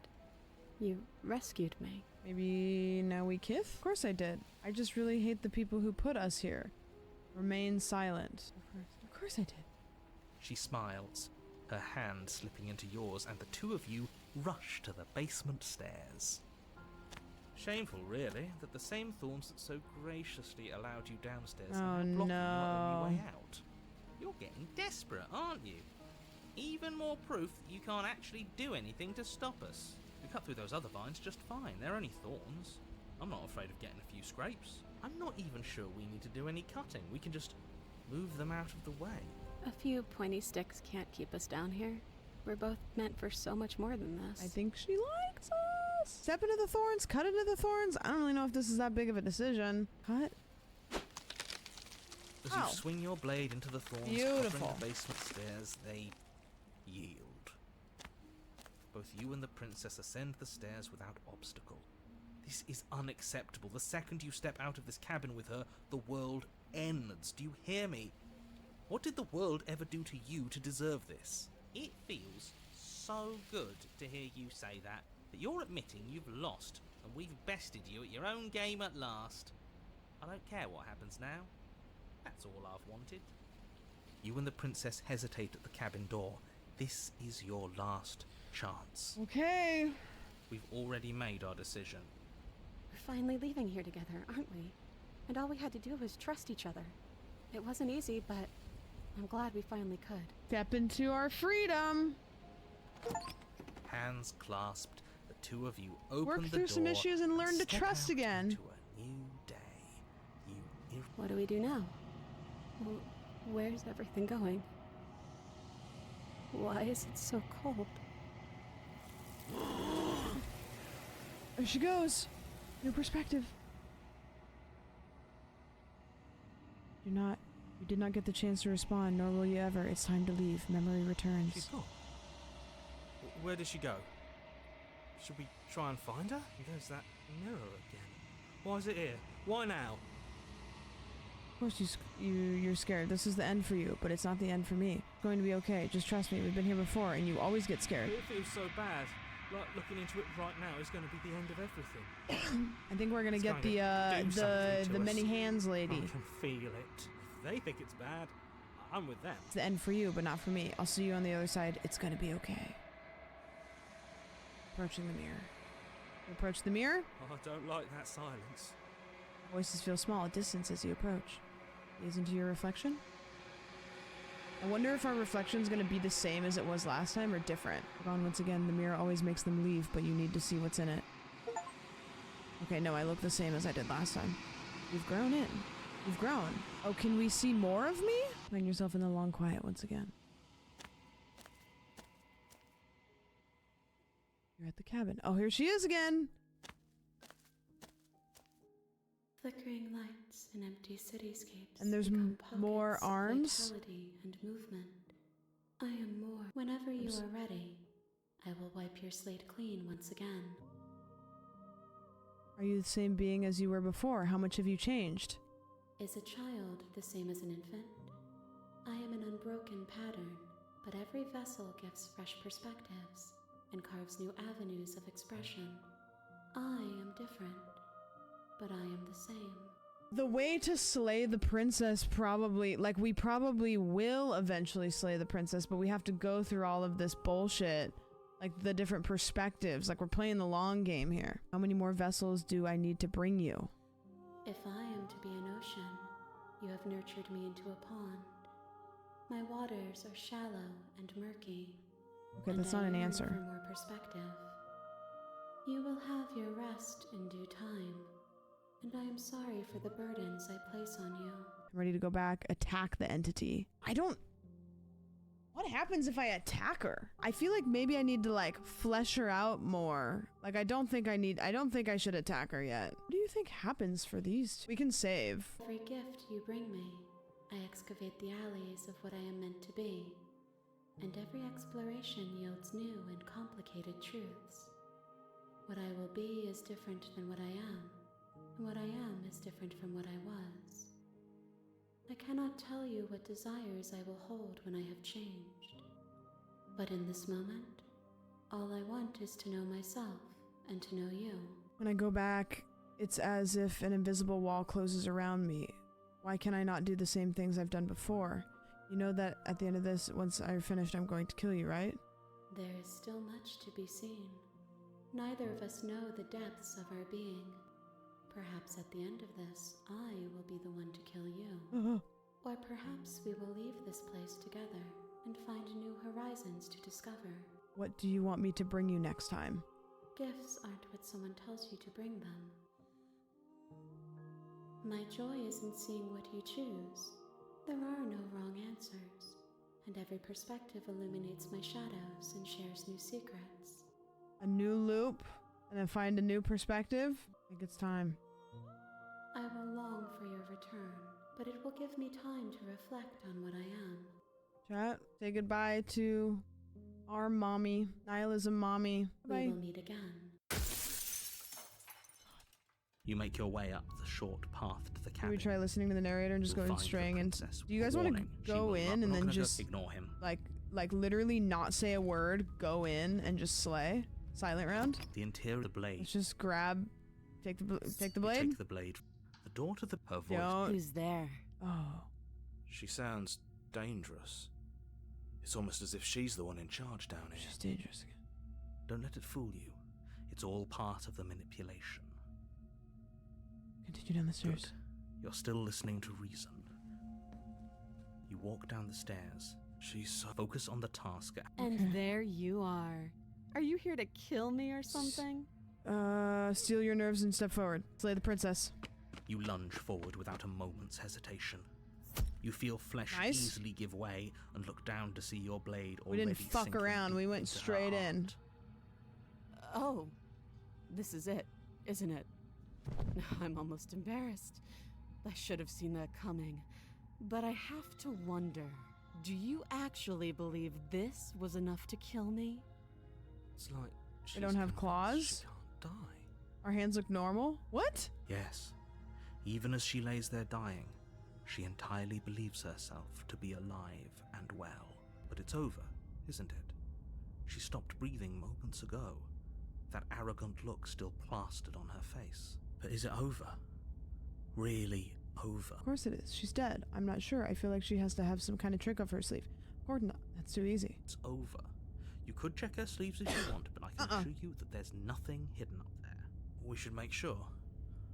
You rescued me. Maybe now we kiss? Of course I did. I just really hate the people who put us here. Remain silent. Of course I did. She smiles, her hand slipping into yours, and the two of you rush to the basement stairs. Shameful, really, that the same thorns that so graciously allowed you downstairs Oh, are now blocking your only no. way out. You're getting desperate, aren't you? Even more proof that you can't actually do anything to stop us. We cut through those other vines just fine. They're only thorns. I'm not afraid of getting a few scrapes. I'm not even sure we need to do any cutting. We can just move them out of the way. A few pointy sticks can't keep us down here. We're both meant for so much more than this. I think she likes us. Step into the thorns, cut into the thorns. I don't really know if this is that big of a decision. Cut. As Oh. you swing your blade into the thorns Beautiful. covering the basement stairs, they yield. Both you and the princess ascend the stairs without obstacle. This is unacceptable. The second you step out of this cabin with her, the world ends. Do you hear me? What did the world ever do to you to deserve this? It feels so good to hear you say that you're admitting you've lost and we've bested you at your own game at last. I don't care what happens now. That's all I've wanted. You and the princess hesitate at the cabin door. This is your last chance. Okay. We've already made our decision. We're finally leaving here together, aren't we? And all we had to do was trust each other. It wasn't easy, but I'm glad we finally could. Step into our freedom. Hands clasped, the two of you open Work the through door some issues and learn to step trust out again. into a new day. You What do we do now? Where's everything going? Why is it so cold? There she goes. New perspective. You did not get the chance to respond, nor will you ever. It's time to leave. Memory returns. She's gone. Where did she go? Should we try and find her? There's that mirror again. Why is it here? Why now? Of course you're scared. This is the end for you, but it's not the end for me. It's going to be okay. Just trust me. We've been here before, and you always get scared. It feels so bad. Like looking into it right now is going to be the end of everything. I think we're gonna It's get going to do something to the us. many hands lady. I can feel it. If they think it's bad, I'm with them. It's the end for you, but not for me. I'll see you on the other side. It's gonna be okay. Approaching the mirror. You approach the mirror. I don't like that silence. Voices feel small at distance as you approach. Gaze into your reflection. I wonder if our reflection's gonna be the same as it was last time or different. Gone once again, the mirror always makes them leave, but you need to see what's in it. Okay, no, I look the same as I did last time. You've grown in. You've grown. Oh, can we see more of me? Find yourself in the long quiet once again. You're at the cabin. Oh, here she is again! Flickering lights in empty cityscapes. And there's become more pockets of arms? vitality and movement. I am more. Whenever you are ready, I will wipe your slate clean once again. Are you the same being as you were before? How much have you changed? Is a child the same as an infant? I am an unbroken pattern, but every vessel gives fresh perspectives and carves new avenues of expression. I am different, but I am the same. The way to slay the princess probably, like, we probably will eventually slay the princess, but we have to go through all of this bullshit. Like, the different perspectives. Like, we're playing the long game here. How many more vessels do I need to bring you? If I am to be an ocean, you have nurtured me into a pond. My waters are shallow and murky. Okay, that's not an answer. For more perspective. You will have your rest in due time, and I am sorry for the burdens I place on you. I'm ready to go back, attack the entity. What happens if I attack her? I feel like maybe I need to, like, flesh her out more. Like, I don't think I should attack her yet. What do you think happens for these two? We can save. Every gift you bring me, I excavate the alleys of what I am meant to be, and every exploration yields new and complicated truths. What I will be is different than what I am, and what I am is different from what I was. I cannot tell you what desires I will hold when I have changed, but in this moment, all I want is to know myself and to know you. When I go back, it's as if an invisible wall closes around me. Why can I not do the same things I've done before? You know that at the end of this, once I'm finished, I'm going to kill you, right? There is still much to be seen. Neither of us know the depths of our being. Perhaps at the end of this, I will be the one to kill you. Or perhaps we will leave this place together and find new horizons to discover. What do you want me to bring you next time? Gifts aren't what someone tells you to bring them. My joy is in seeing what you choose. There are no wrong answers, and every perspective illuminates my shadows and shares new secrets. A new loop, and then find a new perspective? I think it's time. I will long for your return, but it will give me time to reflect on what I am. Chat, say goodbye to our mommy, Nihilism mommy. Bye. We will meet again. You make your way up the short path to the Can cabin. we try listening to the narrator and just You'll going find the straying in? princess. Do you guys want to Warning, she go will in not- and I'm then not gonna just ignore him. like literally not say a word, go in and just slay? Silent round? The interior of the blade. Let's just grab, take the blade. Take the blade. The door to her voice. Don't. Who's there? Oh. She sounds dangerous. It's almost as if she's the one in charge down here. She's dangerous again. Don't let it fool you. It's all part of the manipulation. Continue down the stairs. Good. You're still listening to reason. You walk down the stairs. She's so... Focus on the task. And there you are. Are you here to kill me or something? Steal your nerves and step forward. Slay the princess. You lunge forward without a moment's hesitation. You feel flesh Nice. easily give way and look down to see your blade We already didn't fuck sinking around. We deep went into her straight in. heart. Oh, this is it, isn't it? I'm almost embarrassed. I should have seen that coming. But I have to wonder, do you actually believe this was enough to kill me? It's like They don't have convinced claws? She can't die. Our hands look normal? What? Yes. Even as she lays there dying, she entirely believes herself to be alive and well. But it's over, isn't it? She stopped breathing moments ago. That arrogant look still plastered on her face. But is it over? Really over? Of course it is. She's dead. I'm not sure. I feel like she has to have some kind of trick up her sleeve. Gordon, that's too easy. It's over. You could check her sleeves if you want, but I can assure you that there's nothing hidden up there. We should make sure.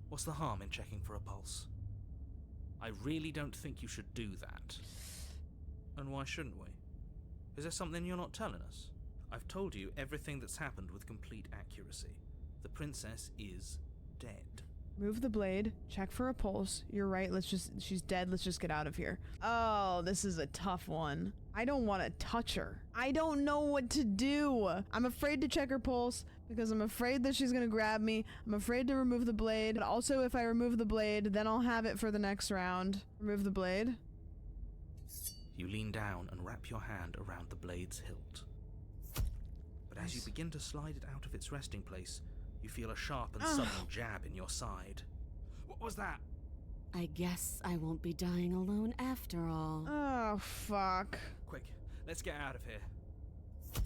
What's the harm in checking for a pulse? I really don't think you should do that. And why shouldn't we? Is there something you're not telling us? I've told you everything that's happened with complete accuracy. The princess is dead. Move the blade. Check for a pulse. You're right. She's dead. Let's just get out of here. Oh, this is a tough one. I don't want to touch her. I don't know what to do. I'm afraid to check her pulse because I'm afraid that she's going to grab me. I'm afraid to remove the blade. But also if I remove the blade, then I'll have it for the next round. Remove the blade. You lean down and wrap your hand around the blade's hilt. But as you begin to slide it out of its resting place, you feel a sharp and sudden jab in your side. What was that? I guess I won't be dying alone after all. Oh, fuck. Quick, let's get out of here.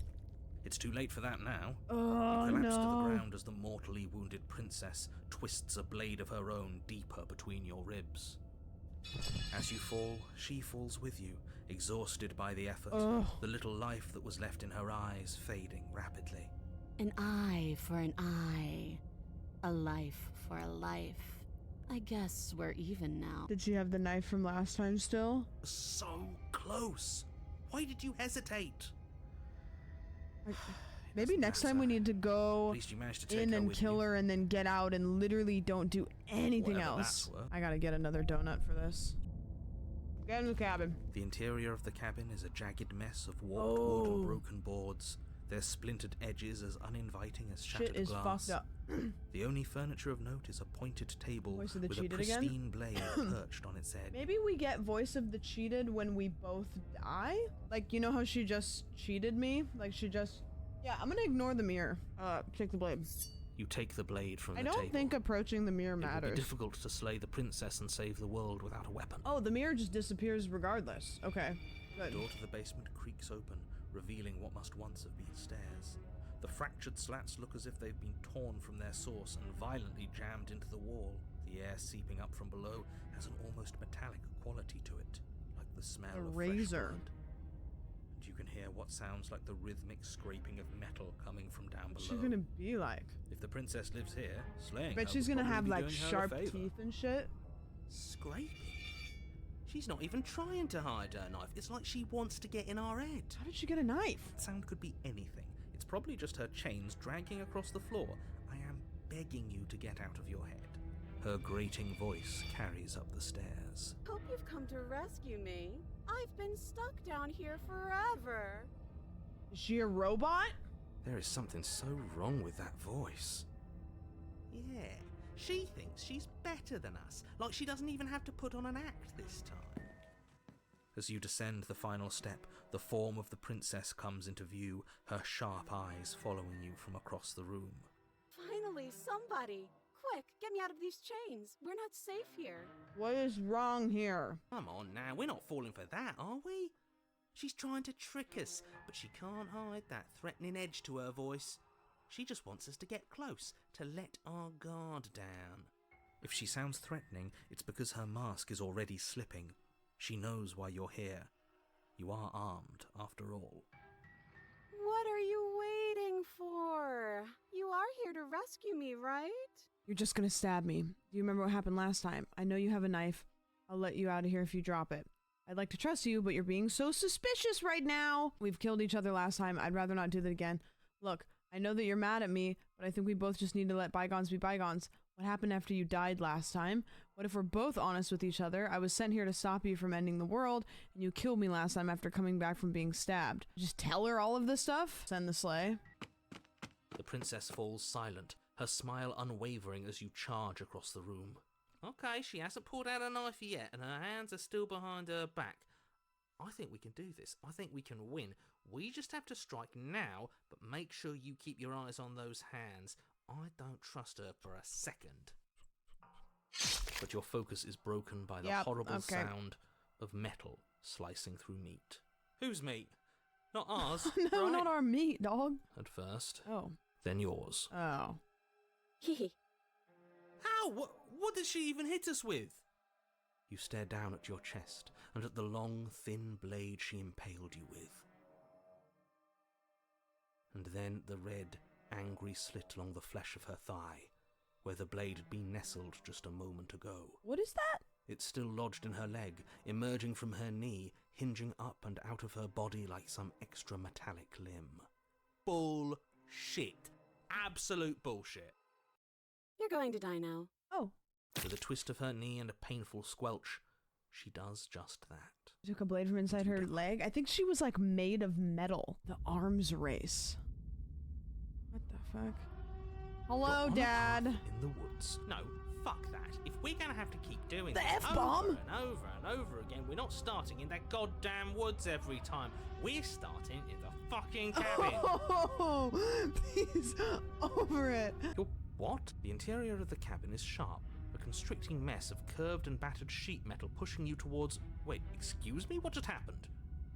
It's too late for that now. Oh, you collapse to the no. ground as the mortally wounded princess twists a blade of her own deeper between your ribs. As you fall, she falls with you, exhausted by the effort, the little life that was left in her eyes fading rapidly. An eye for an eye. A life for a life. I guess we're even now. Did she have the knife from last time still? So close! Why did you hesitate? Maybe next time we need to go At least you managed to take in her and with kill you. her and then get out and literally don't do anything Whatever else. that's worth. I gotta get another donut for this. Get in the cabin. The interior of the cabin is a jagged mess of warped wood and broken boards, their splintered edges as uninviting as shattered Shit is glass. fucked up. The only furniture of note is a pointed table Voice of the with a cheated again? pristine blade perched on its edge. Maybe we get voice of the cheated when we both die? Like, you know how she just cheated me? Like, she just... Yeah, I'm gonna ignore the mirror. Take the blade. You take the blade from I the don't table. think approaching the mirror It would be matters. difficult to slay the princess and save the world without a weapon. Oh, the mirror just disappears regardless. Okay, The good. door to the basement creaks open, revealing what must once have been stairs. The fractured slats look as if they've been torn from their source and violently jammed into the wall. The air seeping up from below has an almost metallic quality to it, like the smell A of razor. fresh blood. And you can hear what sounds like the rhythmic scraping of metal coming from down What's she below. gonna be like? If the princess lives here, slaying Bet her she's would gonna probably have be like doing her a sharp favour. teeth and shit. Scraping? She's not even trying to hide her knife. It's like she wants to get in our head. How did she get a knife? That sound could be anything. It's probably just her chains dragging across the floor. I am begging you to get out of your head. Her grating voice carries up the stairs. Hope you've come to rescue me. I've been stuck down here forever. Is she a robot? There is something so wrong with that voice. Yeah, she thinks she's better than us. Like she doesn't even have to put on an act this time. As you descend the final step, the form of the princess comes into view, her sharp eyes following you from across the room. Finally, somebody. Quick, get me out of these chains. We're not safe here. What is wrong here? Come on now, we're not falling for that, are we? She's trying to trick us, but she can't hide that threatening edge to her voice. She just wants us to get close, to let our guard down. If she sounds threatening, it's because her mask is already slipping. She knows why you're here. You are armed, after all. What are you waiting for? You are here to rescue me, right? You're just gonna stab me. Do you remember what happened last time? I know you have a knife. I'll let you out of here if you drop it. I'd like to trust you, but you're being so suspicious right now. We've killed each other last time. I'd rather not do that again. Look, I know that you're mad at me, but I think we both just need to let bygones be bygones. What happened after you died last time? What if we're both honest with each other? I was sent here to stop you from ending the world, and you killed me last time after coming back from being stabbed. Just tell her all of this stuff? Send the sleigh. The princess falls silent, her smile unwavering as you charge across the room. Okay, she hasn't pulled out a knife yet, and her hands are still behind her back. I think we can do this. I think we can win. We just have to strike now, but make sure you keep your eyes on those hands. I don't trust her for a second. But your focus is broken by the Yep, horrible okay. sound of metal slicing through meat. Whose meat? Not ours. No, right? not our meat, dog. At first, Oh. then yours. Oh. Hehe. How? What did she even hit us with? You stare down at your chest and at the long, thin blade she impaled you with. And then the red, angry slit along the flesh of her thigh, where the blade had been nestled just a moment ago. What is that? It's still lodged in her leg, emerging from her knee, hinging up and out of her body like some extra metallic limb. Bullshit. Absolute bullshit. You're going to die now. Oh. With a twist of her knee and a painful squelch, she does just that. She took a blade from inside her leg. I think she was like made of metal. The arms race. What the fuck? Hello, Got on a Dad. path in the woods. No, fuck that. If we're gonna have to keep doing The this F-bomb? over and over and over again. We're not starting in that goddamn woods every time. We're starting in the fucking cabin. Oh, please, over it. You're what? The interior of the cabin is sharp, a constricting mess of curved and battered sheet metal pushing you towards... Wait, excuse me? What just happened?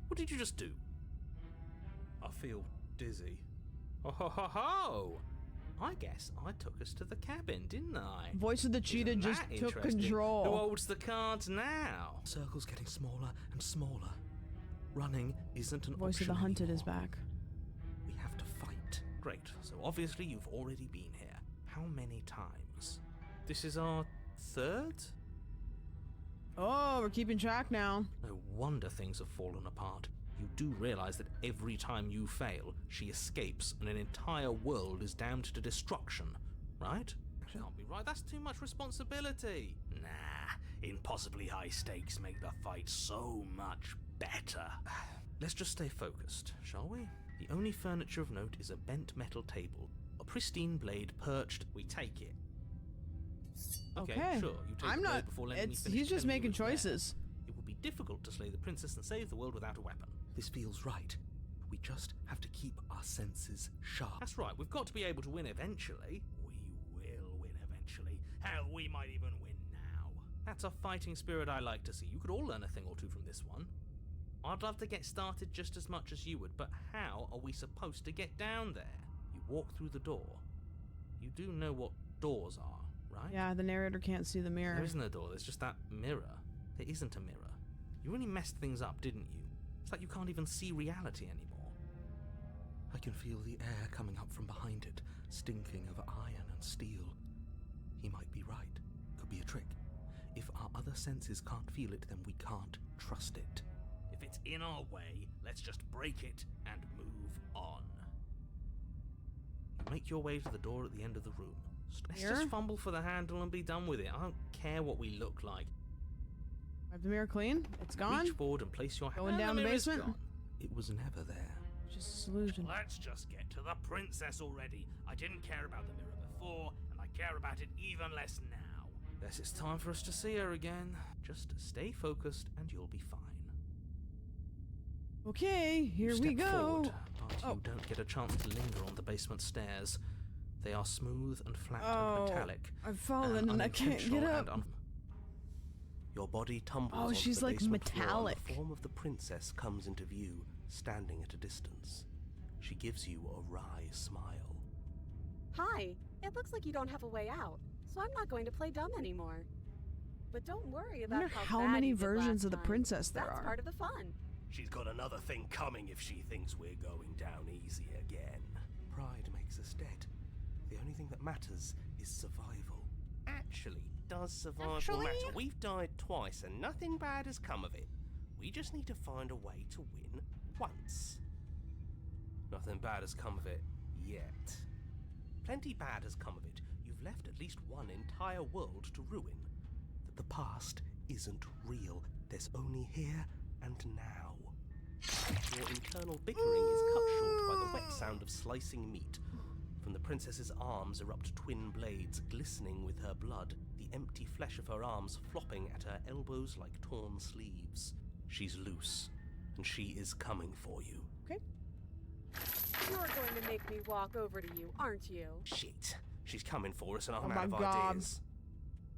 What did you just do? I feel dizzy. Oh ho ho ho! I guess I took us to the cabin, didn't I? Voice of the cheetah Isn't just that took interesting? control. Who holds the cards now? Circle's getting smaller and smaller. Running isn't an Voice of option the hunted is anymore. back. We have to fight. Great, so obviously you've already been here. How many times? This is our third? Oh, we're keeping track now. No wonder things have fallen apart. You do realize that every time you fail, she escapes and an entire world is damned to destruction, right? Can't be right, that's too much responsibility. Nah, impossibly high stakes make the fight so much better. Let's just stay focused, shall we? The only furniture of note is a bent metal table. A pristine blade perched, we take it. Okay, sure, you take I'm the blade not. before letting me It's finish he's just telling you making it's there. choices. It would be difficult to slay the princess and save the world without a weapon. This feels right. We just have to keep our senses sharp. That's right, we've got to be able to win eventually. We will win eventually. Hell, we might even win now. That's a fighting spirit I like to see. You could all learn a thing or two from this one. I'd love to get started just as much as you would, but how are we supposed to get down there? You walk through the door. You do know what doors are, right? Yeah, the narrator can't see the mirror. There isn't a door, there's just that mirror. There isn't a mirror. You really messed things up, didn't you? It's like you can't even see reality anymore. I can feel the air coming up from behind it, stinking of iron and steel. He might be right. Could be a trick. If our other senses can't feel it, then we can't trust it. If it's in our way, let's just break it and move on. You make your way to the door at the end of the room. Let's Here? just fumble for the handle and be done with it. I don't care what we look like. Wipe the mirror clean. It's gone. Reach forward and place your hand. Going down the mirror's basement? gone. It was never there. Just a solution. Let's just get to the princess already. I didn't care about the mirror before, and I care about it even less now. Guess it's time for us to see her again. Just stay focused and you'll be fine. Okay, here we Step go. forward, but Oh. you don't get a chance to linger on the basement stairs. They are smooth and flat Oh, and metallic. I've fallen and I can't get unintentional up. and Your body tumbles Oh, onto she's the like basement floor and metallic. the form of the princess comes into view, standing at a distance. She gives you a wry smile. Hi, it looks like you don't have a way out, so I'm not going to play dumb anymore. But don't worry I about wonder how how bad many you did versions last of the time. princess there That's are. part of the fun. She's got another thing coming if she thinks we're going down easy again. Pride makes us dead. The only thing that matters is survival. Actually, does survival matter? We've died twice and nothing bad has come of it. We just need to find a way to win once. Nothing bad has come of it yet. Plenty bad has come of it. You've left at least one entire world to ruin. The past isn't real. There's only here and now. Your internal bickering is cut short by the wet sound of slicing meat. From the princess's arms erupt twin blades glistening with her blood, the empty flesh of her arms flopping at her elbows like torn sleeves. She's loose, and she is coming for you. Okay. You're going to make me walk over to you, aren't you? Shit. She's coming for us and I'm Oh out my of God. ideas.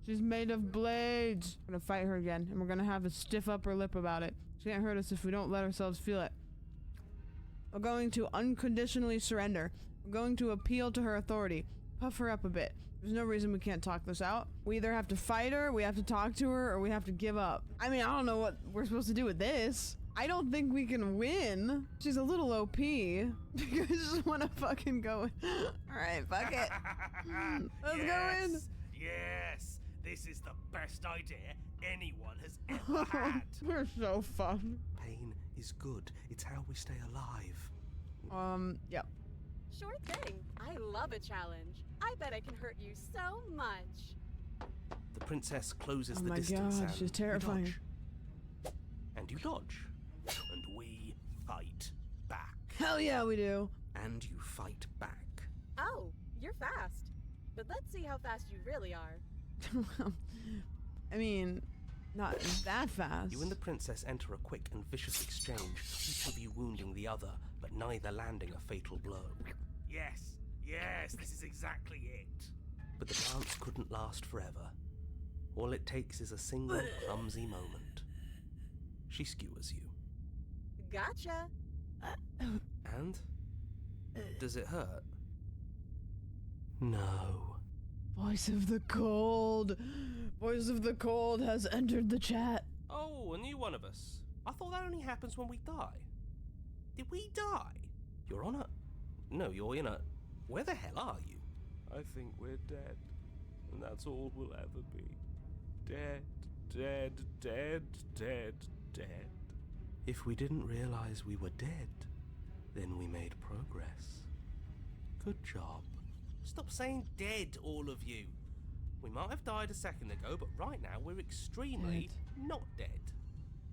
She's made of blades. We're gonna fight her again, and we're gonna have a stiff upper lip about it. She can't hurt us if we don't let ourselves feel it. We're going to unconditionally surrender. We're going to appeal to her authority. Puff her up a bit. There's no reason we can't talk this out. We either have to fight her, we have to talk to her, or we have to give up. I mean, I don't know what we're supposed to do with this. I don't think we can win. She's a little OP. You guys just want to fucking go in. Alright, fuck it. Let's go in. Yes! This is the best idea anyone has ever had. We're so fun. Pain is good. It's how we stay alive. Yep. Sure thing. I love a challenge. I bet I can hurt you so much. The princess closes Oh the my distance God, and she's terrifying. you dodge. And you dodge. And we fight back. Hell yeah, we do. And you fight back. Oh, you're fast. But let's see how fast you really are. I mean, not that fast. You and the princess enter a quick and vicious exchange, each of you wounding the other, but neither landing a fatal blow. Yes, this is exactly it. But the dance couldn't last forever. All it takes is a single clumsy moment. She skewers you. Gotcha. And? Does it hurt? No. Voice of the Cold. Voice of the Cold has entered the chat. Oh, a new one of us. I thought that only happens when we die. Did we die? You're on a... No, you're in a... Where the hell are you? I think we're dead, and that's all we'll ever be. Dead, dead, dead, dead, dead. If we didn't realize we were dead, then we made progress. Good job. Stop saying dead, all of you. We might have died a second ago, but right now we're extremely not dead.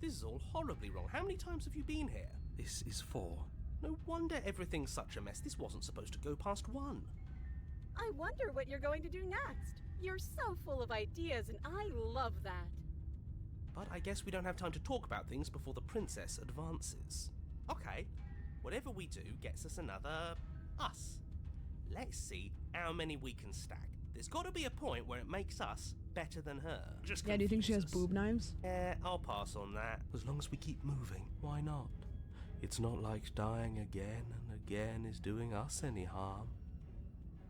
This is all horribly wrong. How many times have you been here? This is 4. No wonder everything's such a mess. This wasn't supposed to go past 1. I wonder what you're going to do next. You're so full of ideas, and I love that. But I guess we don't have time to talk about things before the princess advances. Okay, whatever we do gets us another us. Let's see how many we can stack. There's got to be a point where it makes us better than her. Just Yeah, do you think she has confuses. boob knives? Yeah, I'll pass on that. As long as we keep moving, why not? It's not like dying again and again is doing us any harm.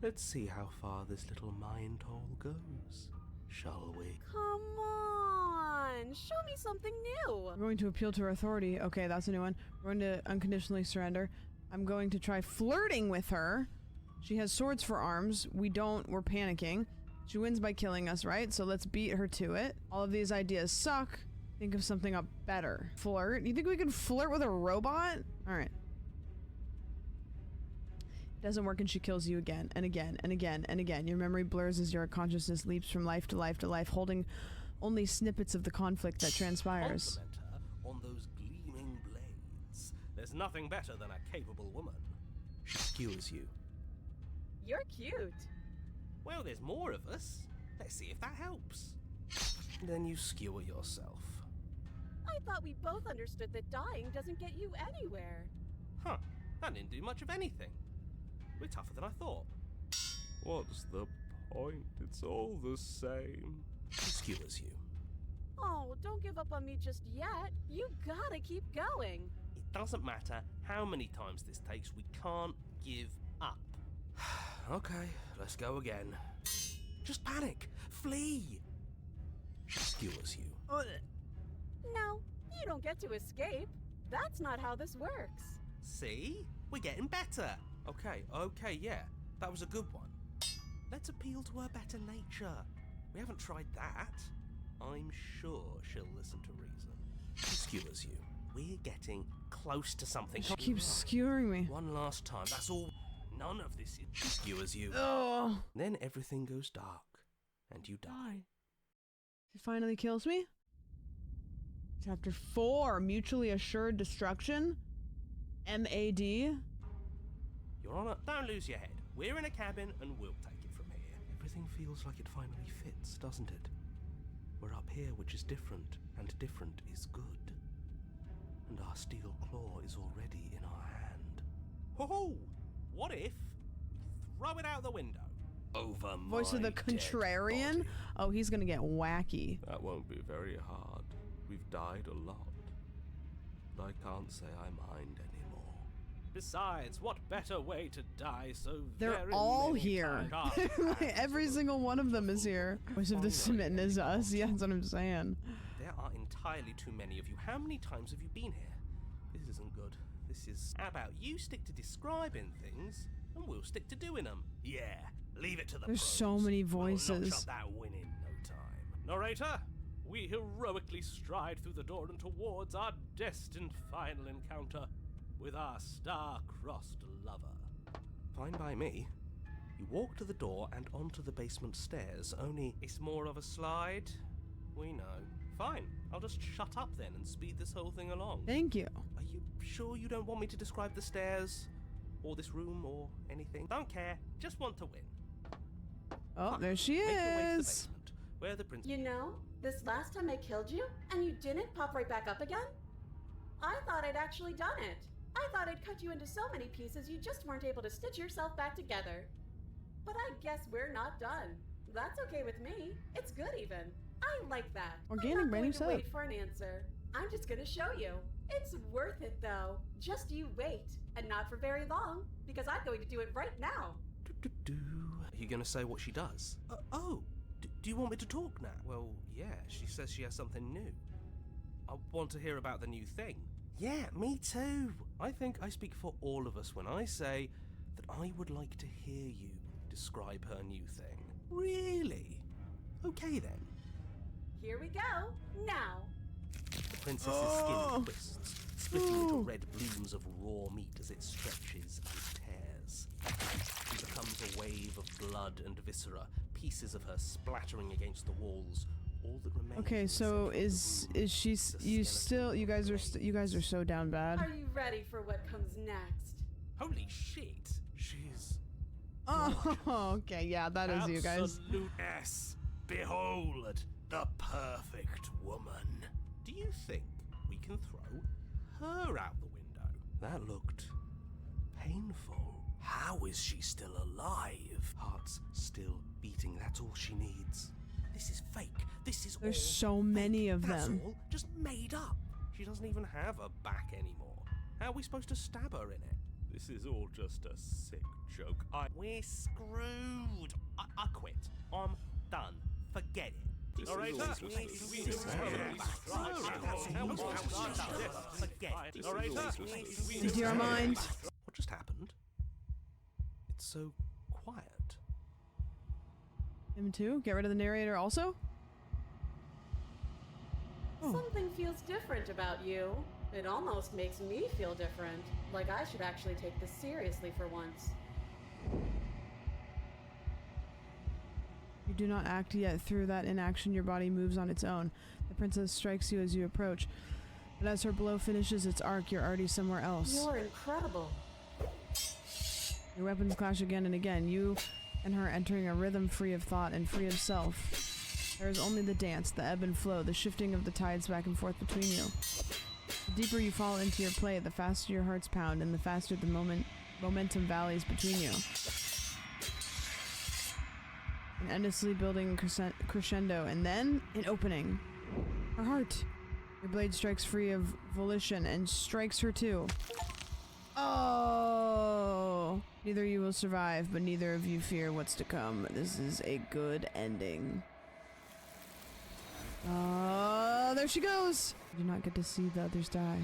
Let's see how far this little mind hole goes, shall we? Come on, show me something new. We're going to appeal to her authority. Okay, that's a new one. We're going to unconditionally surrender. I'm going to try flirting with her. She has swords for arms. We don't. We're panicking. She wins by killing us, right? So let's beat her to it. All of these ideas suck. Think of something up better. Flirt? You think we can flirt with a robot? Alright. Doesn't work and she kills you again and again and again and again. Your memory blurs as your consciousness leaps from life to life to life, holding only snippets of the conflict that transpires. Compliment her on those gleaming blades. There's nothing better than a capable woman. She skewers you. You're cute. Well, there's more of us. Let's see if that helps. Then you skewer yourself. I thought we both understood that dying doesn't get you anywhere. Huh, that didn't do much of anything. We're tougher than I thought. What's the point? It's all the same. She skewers you. Oh, don't give up on me just yet. You gotta keep going. It doesn't matter how many times this takes, we can't give up. Okay, let's go again. Just panic! Flee! She skewers you. No, you don't get to escape. That's not how this works. See? We're getting better. Okay, yeah. That was a good one. Let's appeal to her better nature. We haven't tried that. I'm sure she'll listen to reason. She skewers you. We're getting close to something. She keeps skewering me. One last time. That's all. None of this is. She skewers you. Oh. Then everything goes dark, and you die. She finally kills me? Chapter 4, Mutually Assured Destruction? MAD? Your Honor, don't lose your head. We're in a cabin, and we'll take it from here. Everything feels like it finally fits, doesn't it? We're up here, which is different, and different is good. And our steel claw is already in our hand. Ho-ho! What if we throw it out the window? Over Voice of the contrarian? Oh, he's gonna get wacky. That won't be very hard. We've died a lot. But I can't say I mind anymore. Besides, what better way to die so They're very all many here. times? Every single one of them is here. Voice of the smitten is us. Yeah, that's what I'm saying. There are entirely too many of you. How many times have you been here? This isn't good. This is... How about you stick to describing things, and we'll stick to doing them. Yeah, leave it to the There's pros. so many We'll voices. notch up that win in no time. Narrator, we heroically stride through the door and towards our destined final encounter with our star-crossed lover. Fine by me. You walk to the door and onto the basement stairs, only it's more of a slide. We know. Fine, I'll just shut up then and speed this whole thing along. Thank you. Are you sure you don't want me to describe the stairs? Or this room, or anything? Don't care, just want to win. Oh, Fine. there she Make your way to the is. basement. where the princess... You know, this last time I killed you, and you didn't pop right back up again? I thought I'd actually done it. I thought I'd cut you into so many pieces you just weren't able to stitch yourself back together. But I guess we're not done. That's okay with me. It's good even. I like that. Organic I'm not brand going new to setup. wait for an answer. I'm just gonna show you. It's worth it though. Just you wait. And not for very long, because I'm going to do it right now. Are you going to say what she does? Do you want me to talk now? Well, yeah, she says she has something new. I want to hear about the new thing. Yeah, me too. I think I speak for all of us when I say that I would like to hear you describe her new thing. Really? Okay then. Here we go. Now. The princess's skin twists, splitting into red blooms of raw meat as it stretches and tears. She becomes a wave of blood and viscera, pieces of her splattering against the walls. All that remains. Okay, so is she? You guys are so down bad. Are you ready for what comes next? Holy shit! She's... Oh, okay, yeah, that is you guys. Absolute yes. Behold, the perfect woman. Do you think we can throw her out the window? That looked painful. How is she still alive? Heart's still beating, that's all she needs. This is fake. This is There's all so many of That's them. all just made up. She doesn't even have a back anymore. How are we supposed to stab her in it? This is all just a sick joke. We're screwed. I quit. I'm done. Forget it. This is Alright, all sir. just Into your mind. What just happened? It's so quiet. Him too? Get rid of the narrator also? Oh. Something feels different about you. It almost makes me feel different. Like I should actually take this seriously for once. You do not act yet. Through that inaction, your body moves on its own. The princess strikes you as you approach. But as her blow finishes its arc, you're already somewhere else. You're incredible. Your weapons clash again and again. You and her entering a rhythm free of thought and free of self. There is only the dance, the ebb and flow, the shifting of the tides back and forth between you. The deeper you fall into your play, the faster your hearts pound, and the faster the momentum valleys between you. An endlessly building crescendo, and then an opening. Her heart. Your blade strikes free of volition and strikes her too. Oh! Neither of you will survive, but neither of you fear what's to come. This is a good ending. There she goes! You do not get to see the others die.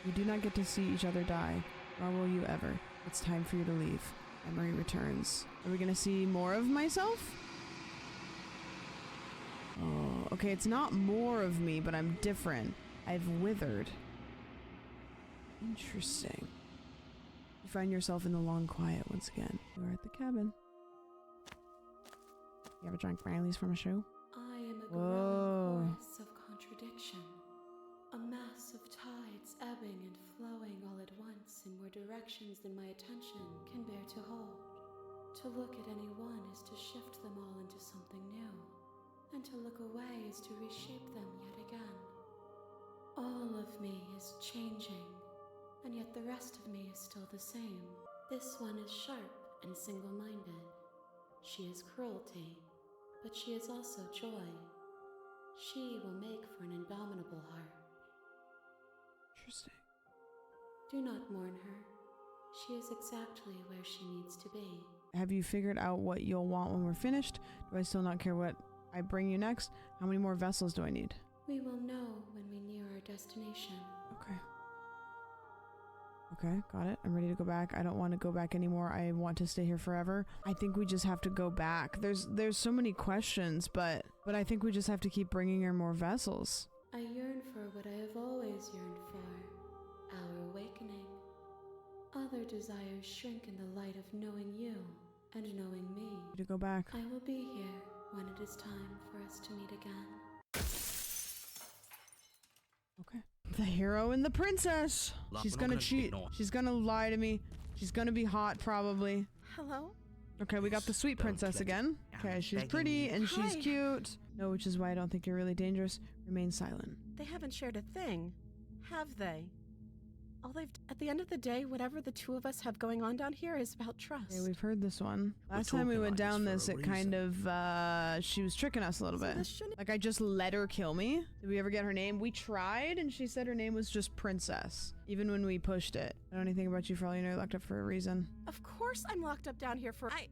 You do not get to see each other die, nor will you ever. It's time for you to leave. Memory returns. Are we gonna see more of myself? Oh, okay, it's not more of me, but I'm different. I've withered. Interesting. You find yourself in the long quiet once again. You are at the cabin. You ever drank Riley's from a show? I am a Whoa. growing chorus of contradiction. A mass of tides ebbing and flowing all at once in more directions than my attention can bear to hold. To look at any one is to shift them all into something new, and to look away is to reshape them yet again. All of me is changing, and yet the rest of me is still the same. This one is sharp and single-minded. She is cruelty, but she is also joy. She will make for an indomitable heart. Interesting. Do not mourn her. She is exactly where she needs to be. Have you figured out what you'll want when we're finished? Do I still not care what I bring you next? How many more vessels do I need? We will know when we near our destination. Okay. Okay, got it. I'm ready to go back. I don't want to go back anymore. I want to stay here forever. I think we just have to go back. There's so many questions, but I think we just have to keep bringing her more vessels. I yearn for what I have always yearned for, our awakening. Other desires shrink in the light of knowing you and knowing me. To go back. I will be here when it is time for us to meet again. Okay. The hero and the princess. She's gonna cheat. She's gonna lie to me. She's gonna be hot, probably. Hello? Okay, we got the sweet princess again. Okay, she's pretty and she's cute. No, which is why I don't think you're really dangerous. Remain silent. They haven't shared a thing, have they? At the end of the day, whatever the two of us have going on down here is about trust. Okay, we've heard this one. We're Last time we talking went like this down for this, a it kind reason. of, she was tricking us a little So bit. this shouldn't- Like, I just let her kill me. Did we ever get her name? We tried, and she said her name was just Princess, even when we pushed it. I don't know anything about you, for all you know, you're locked up for a reason. Of course I'm locked up down here for— I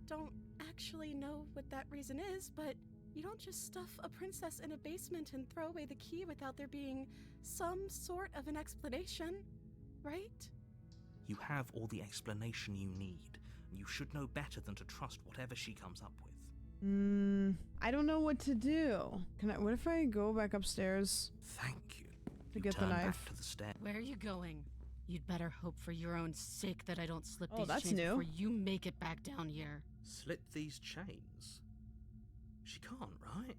don't actually know what that reason is, but you don't just stuff a princess in a basement and throw away the key without there being some sort of an explanation, right? You have all the explanation you need, and you should know better than to trust whatever she comes up with. I don't know what to do. What if I go back upstairs Thank you. to You get the turn knife? back to the stairs. Where are you going? You'd better hope for your own sake that I don't slip Oh, these that's chains new. before you make it back down here. Slip these chains? She can't, right?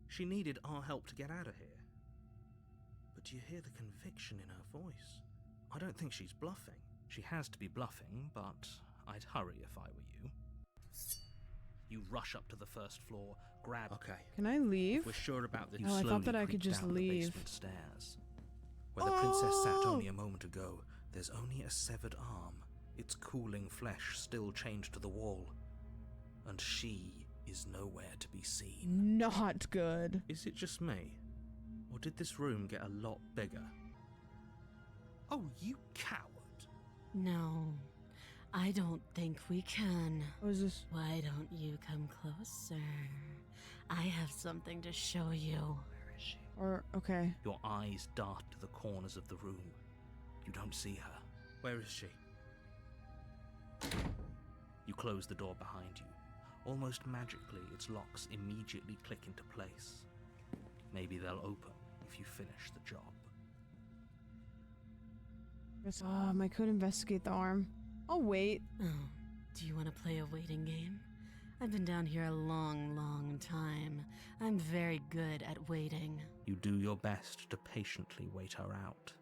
She needed our help to get out of here. But do you hear the conviction in her voice? I don't think she's bluffing. She has to be bluffing, but I'd hurry if I were you. You rush up to the first floor, grab... Okay. Can I leave? If we're sure about this, you Oh, I slowly thought that I could creep just down the leave. basement stairs. Where the princess sat Oh! only a moment ago, there's only a severed arm, its cooling flesh still chained to the wall. And she is nowhere to be seen. Not good. Is it just me? Or did this room get a lot bigger? Oh, you coward! No, I don't think we can. What is this? Why don't you come closer? I have something to show you. Where is she? Or, okay. Your eyes dart to the corners of the room. You don't see her. Where is she? You close the door behind you. Almost magically, its locks immediately click into place. Maybe they'll open if you finish the job. I could investigate the arm. I'll wait. Oh, do you want to play a waiting game? I've been down here a long, long time. I'm very good at waiting. You do your best to patiently wait her out.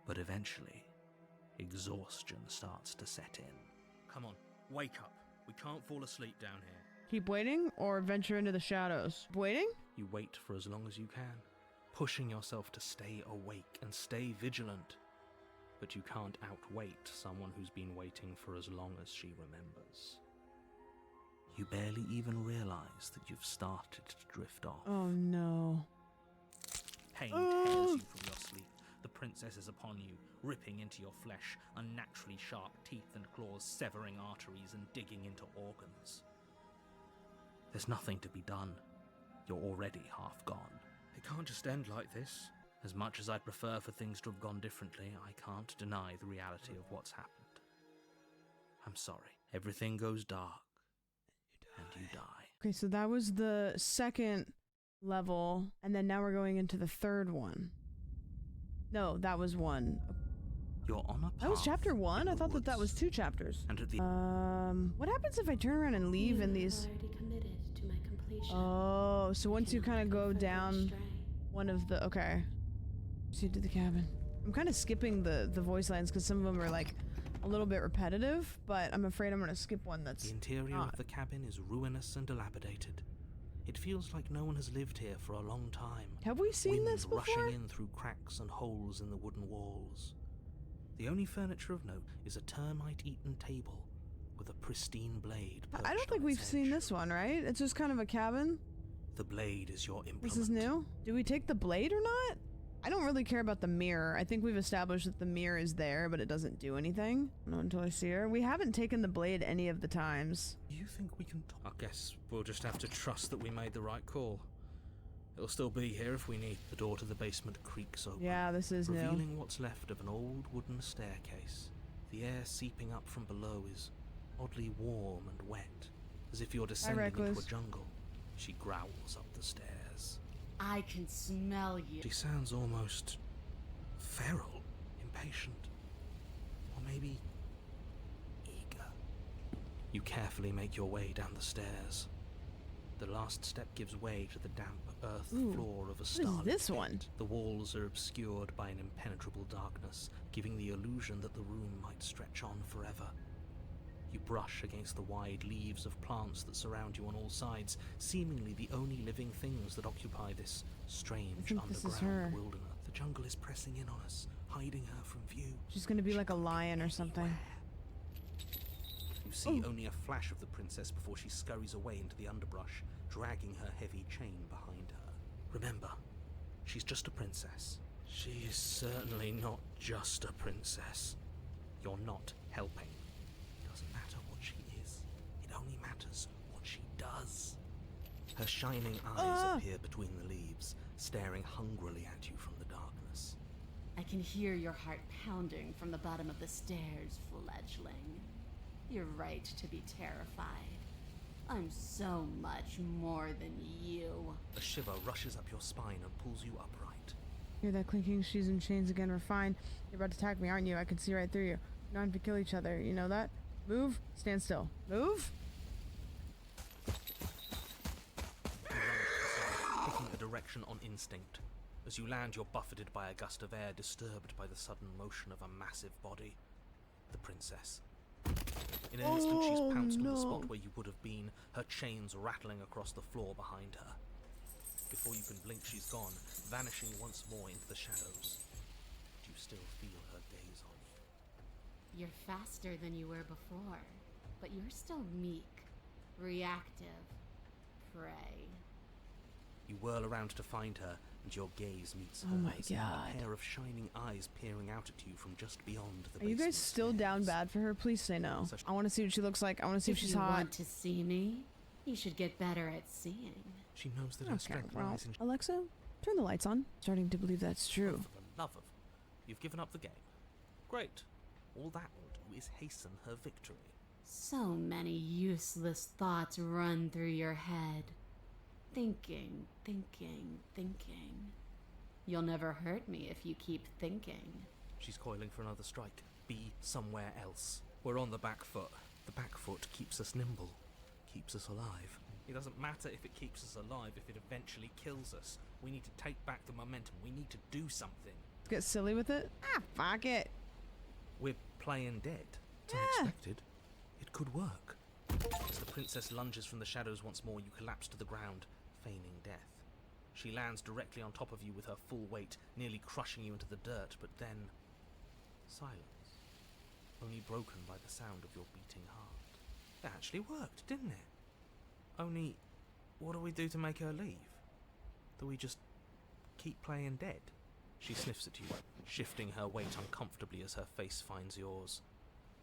But eventually, exhaustion starts to set in. Come on, wake up. We can't fall asleep down here. Keep waiting or venture into the shadows? Waiting? You wait for as long as you can, pushing yourself to stay awake and stay vigilant. But you can't outwait someone who's been waiting for as long as she remembers. You barely even realize that you've started to drift off. Oh no. Pain tears you from your sleep. The princess is upon you, ripping into your flesh, unnaturally sharp teeth and claws severing arteries and digging into organs. There's nothing to be done. You're already half gone. It can't just end like this. As much as I'd prefer for things to have gone differently, I can't deny the reality of what's happened. I'm sorry. Everything goes dark. And you die. Okay, so that was the second level, and then now we're going into the third one. No, that was one. You're on a path. That was chapter one? in I the thought that was woods, two chapters. And at the What happens if I turn around and leave You in have these? already committed to my completion. Oh, so once you kind of go down Stray. one of the... Okay. Proceed to the cabin. I'm kind of skipping the voice lines because some of them are like a little bit repetitive, but I'm afraid I'm going to skip one The that's interior not. of the cabin is ruinous and dilapidated. It feels like no one has lived here for a long time. Have we seen Wind this before? rushing in through cracks and holes in the wooden walls. The only furniture of note is a termite-eaten table with a pristine blade perched I don't on think we've its seen edge. this one, right? It's just kind of a cabin. The blade is your implement. This is new. Do we take the blade or not? I don't really care about the mirror. I think we've established that the mirror is there, but it doesn't do anything. Not until I see her. We haven't taken the blade any of the times. You think we can I guess we'll just have to trust that we made the right call. It'll still be here if we need. The door to the basement creaks open. Yeah, this is new. Revealing what's left of an old wooden staircase. The air seeping up from below is oddly warm and wet, as if you're descending into Recluse. a jungle. She growls up the stairs. I can smell you. She sounds almost feral, impatient, or maybe eager. You carefully make your way down the stairs. The last step gives way to the damp earth Ooh, floor of a is starlit this pit. one? The walls are obscured by an impenetrable darkness, giving the illusion that the room might stretch on forever. You brush against the wide leaves of plants that surround you on all sides, seemingly the only living things that occupy this strange this is underground her. wilderness. The jungle is pressing in on us, hiding her from view. She's gonna be like a lion or something. You see only a flash of the princess before she scurries away into the underbrush, dragging her heavy chain behind her. Remember, she's just a princess. She is certainly not just a princess. You're not helping. It doesn't matter what she is. It only matters what she does. Her shining eyes appear between the leaves, staring hungrily at you from the darkness. I can hear your heart pounding from the bottom of the stairs, fledgling. You're right to be terrified. I'm so much more than you. A shiver rushes up your spine and pulls you upright. Hear that clinking shoes and chains again. We're fine. You're about to attack me, aren't you? I can see right through you. We don't have to kill each other. You know that? Move. Stand still. Move. Picking a direction on instinct. As you land, you're buffeted by a gust of air, disturbed by the sudden motion of a massive body. The princess. In an instant, she's pounced on the spot where you would have been, her chains rattling across the floor behind her. Before you can blink, she's gone, vanishing once more into the shadows. But you still feel her gaze on you. You're faster than you were before, but you're still meek, reactive, prey. You whirl around to find her, and your gaze meets hers. Oh my God. A pair of shining eyes peering out at you from just beyond the Are you guys basement still down stairs. bad for her? Please say no. I want to see what she looks like. I want to see if she's you hot. want to see me, you should get better at seeing. She knows that her Okay, strength well, lies in... Alexa, turn the lights on. Starting to believe that's true. For the love of... You've given up the game. Great. All that will do is hasten her victory. So many useless thoughts run through your head. Thinking, thinking, thinking. You'll never hurt me if you keep thinking. She's coiling for another strike. Be somewhere else. We're on the back foot. The back foot keeps us nimble. Keeps us alive. It doesn't matter if it keeps us alive, if it eventually kills us. We need to take back the momentum. We need to do something. Get silly with it. Fuck it. We're playing dead. It's Yeah. unexpected. It could work. As the princess lunges from the shadows once more, you collapse to the ground, feigning death. She lands directly on top of you with her full weight, nearly crushing you into the dirt, but then... silence. Only broken by the sound of your beating heart. It actually worked, didn't it? Only, what do we do to make her leave? Do we just keep playing dead? She sniffs at you, shifting her weight uncomfortably as her face finds yours.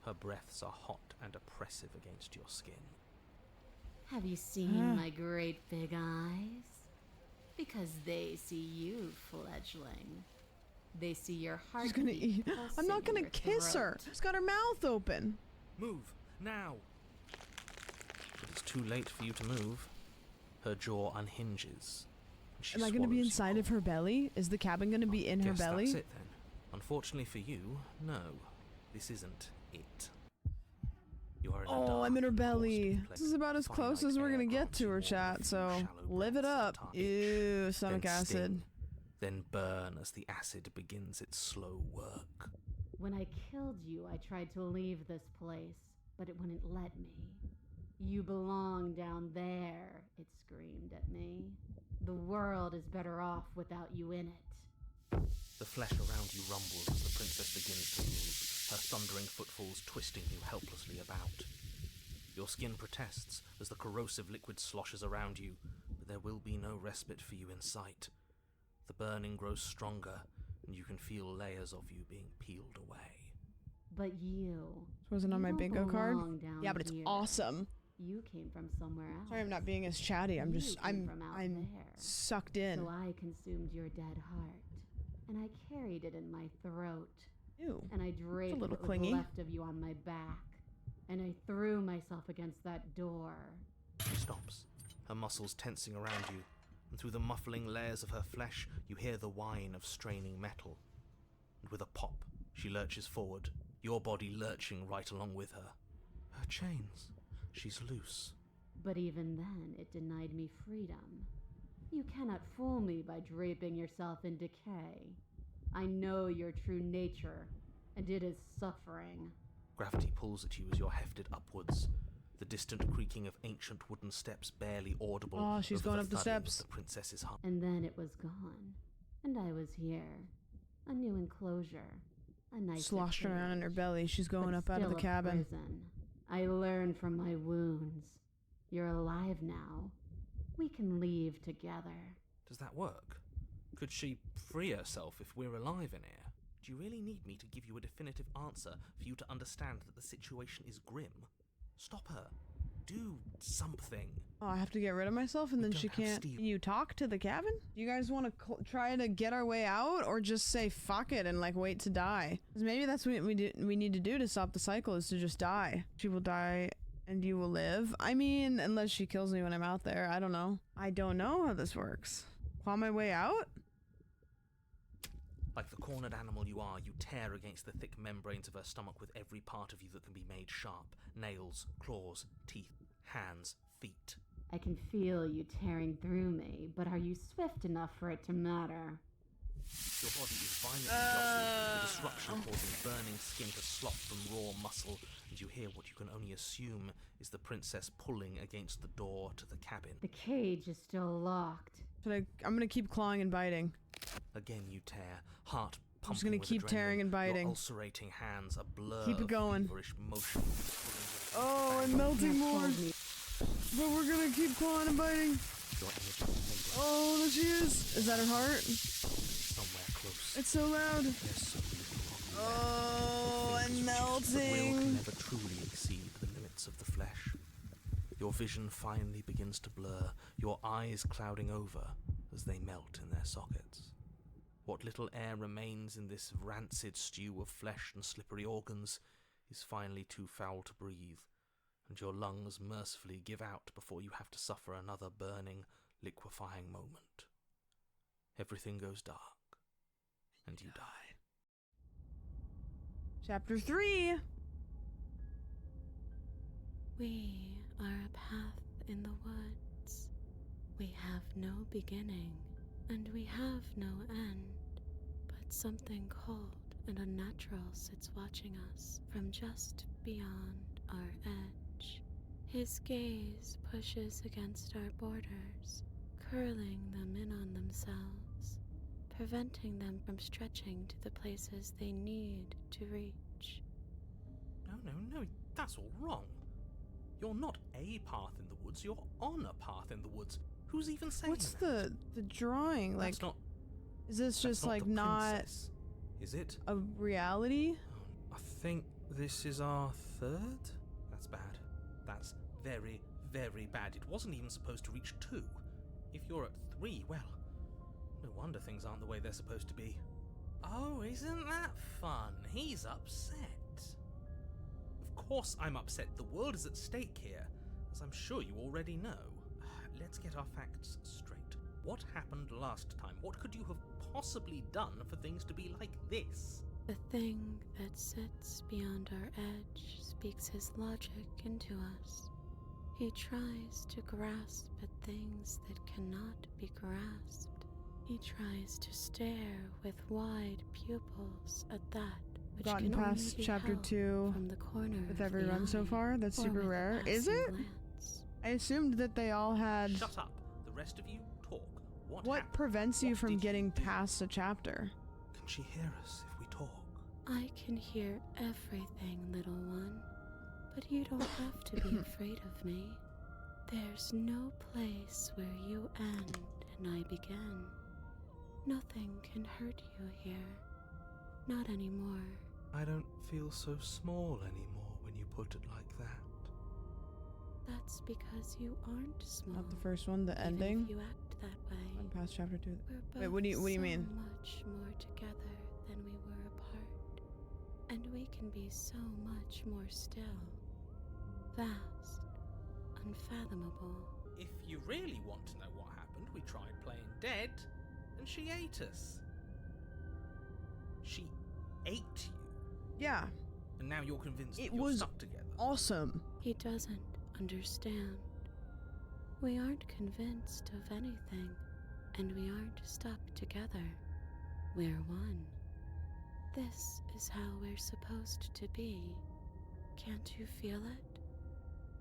Her breaths are hot and oppressive against your skin. Have you seen my great big eyes? Because they see you, fledgling. They see your heart. She's gonna eat. I'm not gonna kiss her. She's got her mouth open. Move, now! But it's too late for you to move. Her jaw unhinges. And she Am I gonna be swallows you inside of whole. her belly? Is the cabin gonna be in her Guess belly? that's it then. Unfortunately for you, no. This isn't it. You are in a Oh, dark, I'm in her belly. caustic This is about as close finite as we're air gonna get grants to you her, all chat, with so shallow live it breaths up. at a time. Ew, stomach Then acid. sting, then burn as the acid begins its slow work. When I killed you, I tried to leave this place, but it wouldn't let me. You belong down there, it screamed at me. The world is better off without you in it. The flesh around you rumbles as the princess begins to move, her thundering footfalls twisting you helplessly about. Your skin protests as the corrosive liquid sloshes around you, but there will be no respite for you in sight. The burning grows stronger, and you can feel layers of you being peeled away. But you. This wasn't on you my don't bingo card. belong down Yeah, but it's here. awesome. You came from somewhere else. Sorry, I'm not being as chatty. I'm You just, came from out I'm there. sucked in. So I consumed your dead heart, and I carried it in my throat, Ew. and I draped little what was clingy. left of you on my back, and I threw myself against that door. She stops, her muscles tensing around you, and through the muffling layers of her flesh, you hear the whine of straining metal. And with a pop, she lurches forward, your body lurching right along with her. Her chains. She's loose. But even then, it denied me freedom. You cannot fool me by draping yourself in decay. I know your true nature, and it is suffering. Gravity pulls at you as you're hefted upwards. The distant creaking of ancient wooden steps barely audible. Oh, she's over going the up the thudding steps. of the princess's heart. And then it was gone. And I was here. A new enclosure. A nice Sloshing around in her belly. She's going but up out of the still a cabin. prison. I learned from my wounds. You're alive now. We can leave together. Does that work? Could she free herself if we're alive in here? Do you really need me to give you a definitive answer for you to understand that the situation is grim? Stop her. Do something. Oh, I have to get rid of myself and We then don't she have can't. Steve. Can you talk to the cabin? Do you guys want to try to get our way out or just say fuck it and like wait to die? 'Cause maybe that's what we need to do to stop the cycle is to just die. She will die and you will live. I mean, unless she kills me when I'm out there. I don't know. I don't know how this works. Claw my way out? Like the cornered animal you are, you tear against the thick membranes of her stomach with every part of you that can be made sharp. Nails, claws, teeth, hands, feet. I can feel you tearing through me, but are you swift enough for it to matter? Your body is violently jostled, the disruption causing burning skin to slop from raw muscle, and you hear what you can only assume is the princess pulling against the door to the cabin. The cage is still locked. I'm gonna keep clawing and biting. Again you tear, heart pumping I'm just gonna with keep adrenaline, tearing and biting. Your ulcerating hands a blur Keep it of going. feverish motion. Oh, I'm melting more. Hold me. But we're gonna keep clawing and biting. Your energy fading. Oh, there she is. Is that her heart? Somewhere close. It's so loud. There's so little of you left. Oh, The things I'm which the will can melting. never truly exceed the limits of the flesh. Your vision finally begins to blur, your eyes clouding over as they melt in their sockets. What little air remains in this rancid stew of flesh and slippery organs is finally too foul to breathe, and your lungs mercifully give out before you have to suffer another burning, liquefying moment. Everything goes dark, and you die. Chapter 3. We are a path in the woods. We have no beginning, and we have no end. But something cold and unnatural sits watching us from just beyond our edge. His gaze pushes against our borders, curling them in on themselves, preventing them from stretching to the places they need to reach. No, that's all wrong. You're not a path in the woods, you're on a path in the woods. Who's even saying What's that? the drawing? Like, That's not, is this that's just not like the not princess, is it? a reality? I think this is our third? That's bad. That's very, very bad. It wasn't even supposed to reach 2. If you're at 3, well, no wonder things aren't the way they're supposed to be. Oh, isn't that fun? He's upset. Of course I'm upset. The world is at stake here, as I'm sure you already know. Let's get our facts straight. What happened last time? What could you have possibly done for things to be like this? The thing that sits beyond our edge speaks his logic into us. He tries to grasp at things that cannot be grasped. He tries to stare with wide pupils at that which Gotten can past only be chapter held 2 from the corner with of every the run so eye, far. That's or super with a rare. Is passing it? glance. I assumed that they all had. Shut up. The rest of you talk. What What prevents you What from did you getting do? past a chapter? Can she hear us if we talk? I can hear everything, little one, but you don't have to be afraid of me. There's no place where you end and I begin. Nothing can hurt you here. Not anymore. I don't feel so small anymore when you put it like that. That's because you aren't small. Not the first one, the even ending. If you act that way. On past chapter 2. We're both Wait, what do you mean? so much more together than we were apart. And we can be so much more still. Vast. Unfathomable. If you really want to know what happened, we tried playing dead, and she ate us. She ate you, Yeah, and now you're convinced It that you're was stuck together. awesome. He doesn't understand. We aren't convinced of anything, and we aren't stuck together. We're one. This is how we're supposed to be. Can't you feel it?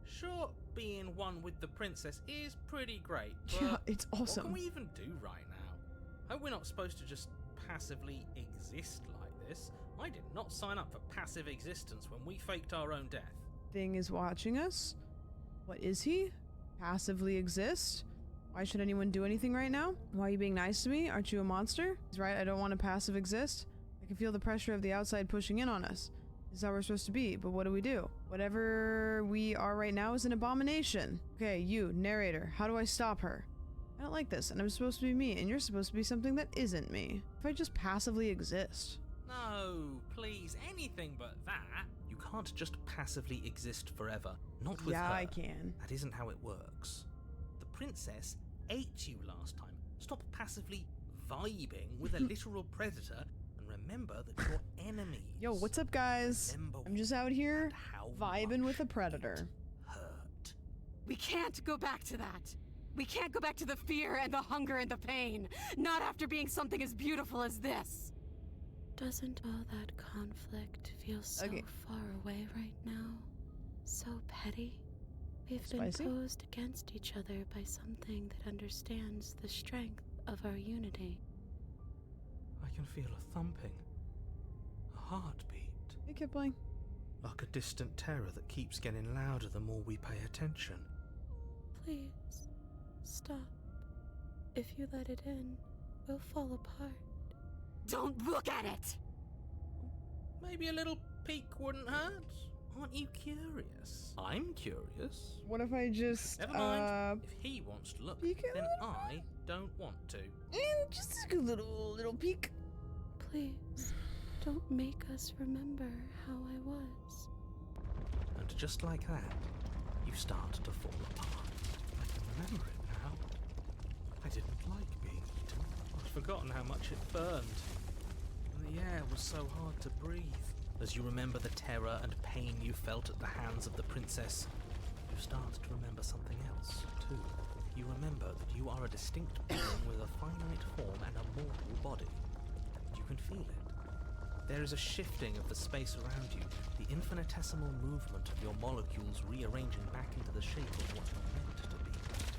Sure, being one with the princess is pretty great, but Yeah, it's awesome. what can we even do right now? Hope we're not supposed to just passively exist like this. I did not sign up for passive existence when we faked our own death. Thing is watching us? What is he? Passively exist? Why should anyone do anything right now? Why are you being nice to me? Aren't you a monster? He's right, I don't want to passive exist. I can feel the pressure of the outside pushing in on us. This is how we're supposed to be, but what do? Whatever we are right now is an abomination. Okay, you, narrator, how do I stop her? I don't like this, and I'm supposed to be me, and you're supposed to be something that isn't me. If I just passively exist. No, please, anything but that. You can't just passively exist forever. Not with her. Yeah, I can. That isn't how it works. The princess ate you last time. Stop passively vibing with a literal predator and remember that your enemies. Yo, what's up, guys? I'm just out here vibing with a predator. Hurt. We can't go back to that. We can't go back to the fear and the hunger and the pain. Not after being something as beautiful as this. Doesn't all that conflict feel so far away right now? So petty? We've been posed against each other by something that understands the strength of our unity. I can feel a thumping. A heartbeat. Hey, Kipling. Like a distant terror that keeps getting louder the more we pay attention. Please, stop. If you let it in, we'll fall apart. Don't look at it! Maybe a little peek wouldn't hurt. Aren't you curious? I'm curious. What if I just, Never mind. If he wants to look, peek a then little? I don't want to. Just a little peek. Please, don't make us remember how I was. And just like that, you start to fall apart. I can remember it now. I didn't like being eaten. I'd forgotten how much it burned. And the air was so hard to breathe. As you remember the terror and pain you felt at the hands of the princess, you start to remember something else, too. You remember that you are a distinct being with a finite form and a mortal body. And you can feel it. There is a shifting of the space around you, the infinitesimal movement of your molecules rearranging back into the shape of what you're meant to be.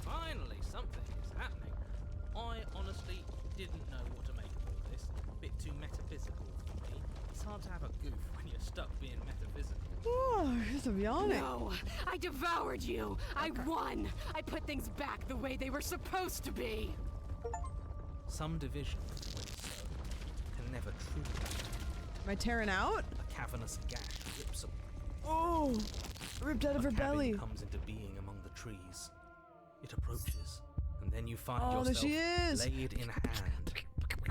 Finally, something is happening. I honestly didn't know what to make of all this. A bit too metaphysical for me. It's hard to have a goof when you're stuck being metaphysical. Oh, just a yawning. No, I devoured you. I won. I put things back the way they were supposed to be. Some division, when so, can never truly be defeated. Am I tearing out? A cavernous gash rips Oh, ripped out of her belly. comes into being among the trees. It approaches, and then you find Oh, there yourself she is. laid in hand.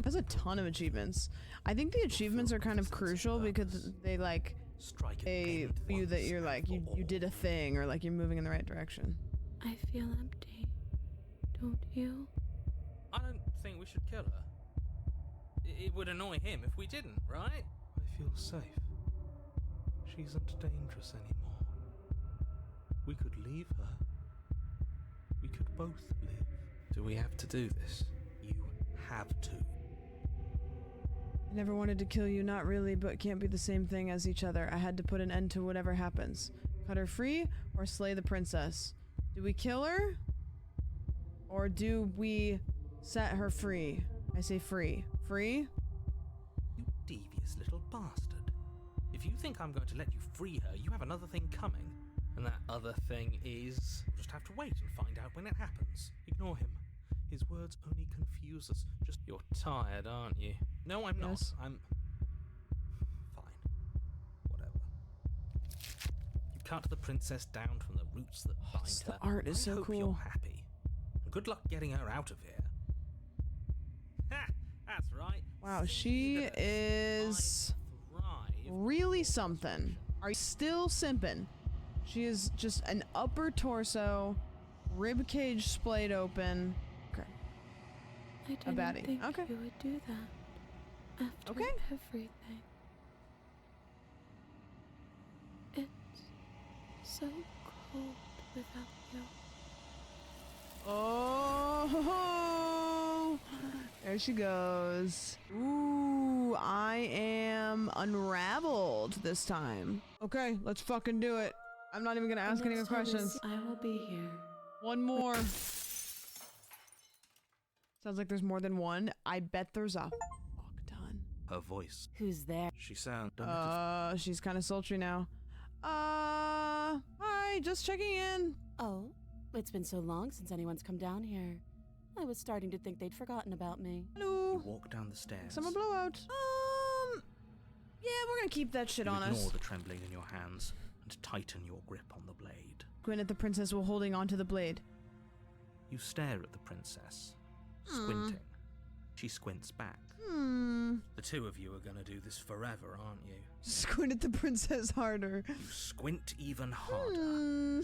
That's a ton of achievements. I think the achievements are kind of crucial because they like they you that you're like you did a thing or like you're moving in the right direction. I feel empty. Don't you? I don't think we should kill her. It would annoy him if we didn't, right? I feel safe. She isn't dangerous anymore. We could leave her. We could both live. Do we have to do this? You have to. I never wanted to kill you, not really, but can't be the same thing as each other. I had to put an end to whatever happens. Cut her free or slay the princess? Do we kill her? Or do we set her free? I say free. Free? You devious little bastard. If you think I'm going to let you free her, you have another thing coming. And that other thing is... We'll just have to wait and find out when it happens. Ignore him. His words only confuse us. Just... You're tired, aren't you? No, I'm Yes. not. I'm... Fine. Whatever. You cut the princess down from the roots that bind The her. art is I so hope cool. you're happy. And good luck getting her out of here. Ha! That's right. Wow, See she that is I thrive. really something. Are you still simping? She is just an upper torso, rib cage splayed open. Okay. I didn't baddie. think Okay. you would do that. After Okay. everything. It's so cold without you. Oh, there she goes. Ooh, Ooh, I am unraveled this time. Okay, let's fucking do it. I'm not even gonna ask any more questions. I will be here. One more. Sounds like there's more than one. I bet there's a fuck ton. Her voice. Who's there? She sounds. She's kind of sultry now. Hi, just checking in. Oh, it's been so long since anyone's come down here. I was starting to think they'd forgotten about me. Hello. You walk down the stairs. Summer blowout. Yeah, we're gonna keep that shit You on ignore us. the trembling in your hands and tighten your grip on the blade. Grin at the princess while holding onto the blade. You stare at the princess, squinting. She squints back. The two of you are gonna do this forever, aren't you? Squint at the princess harder. You squint even harder. Hmm.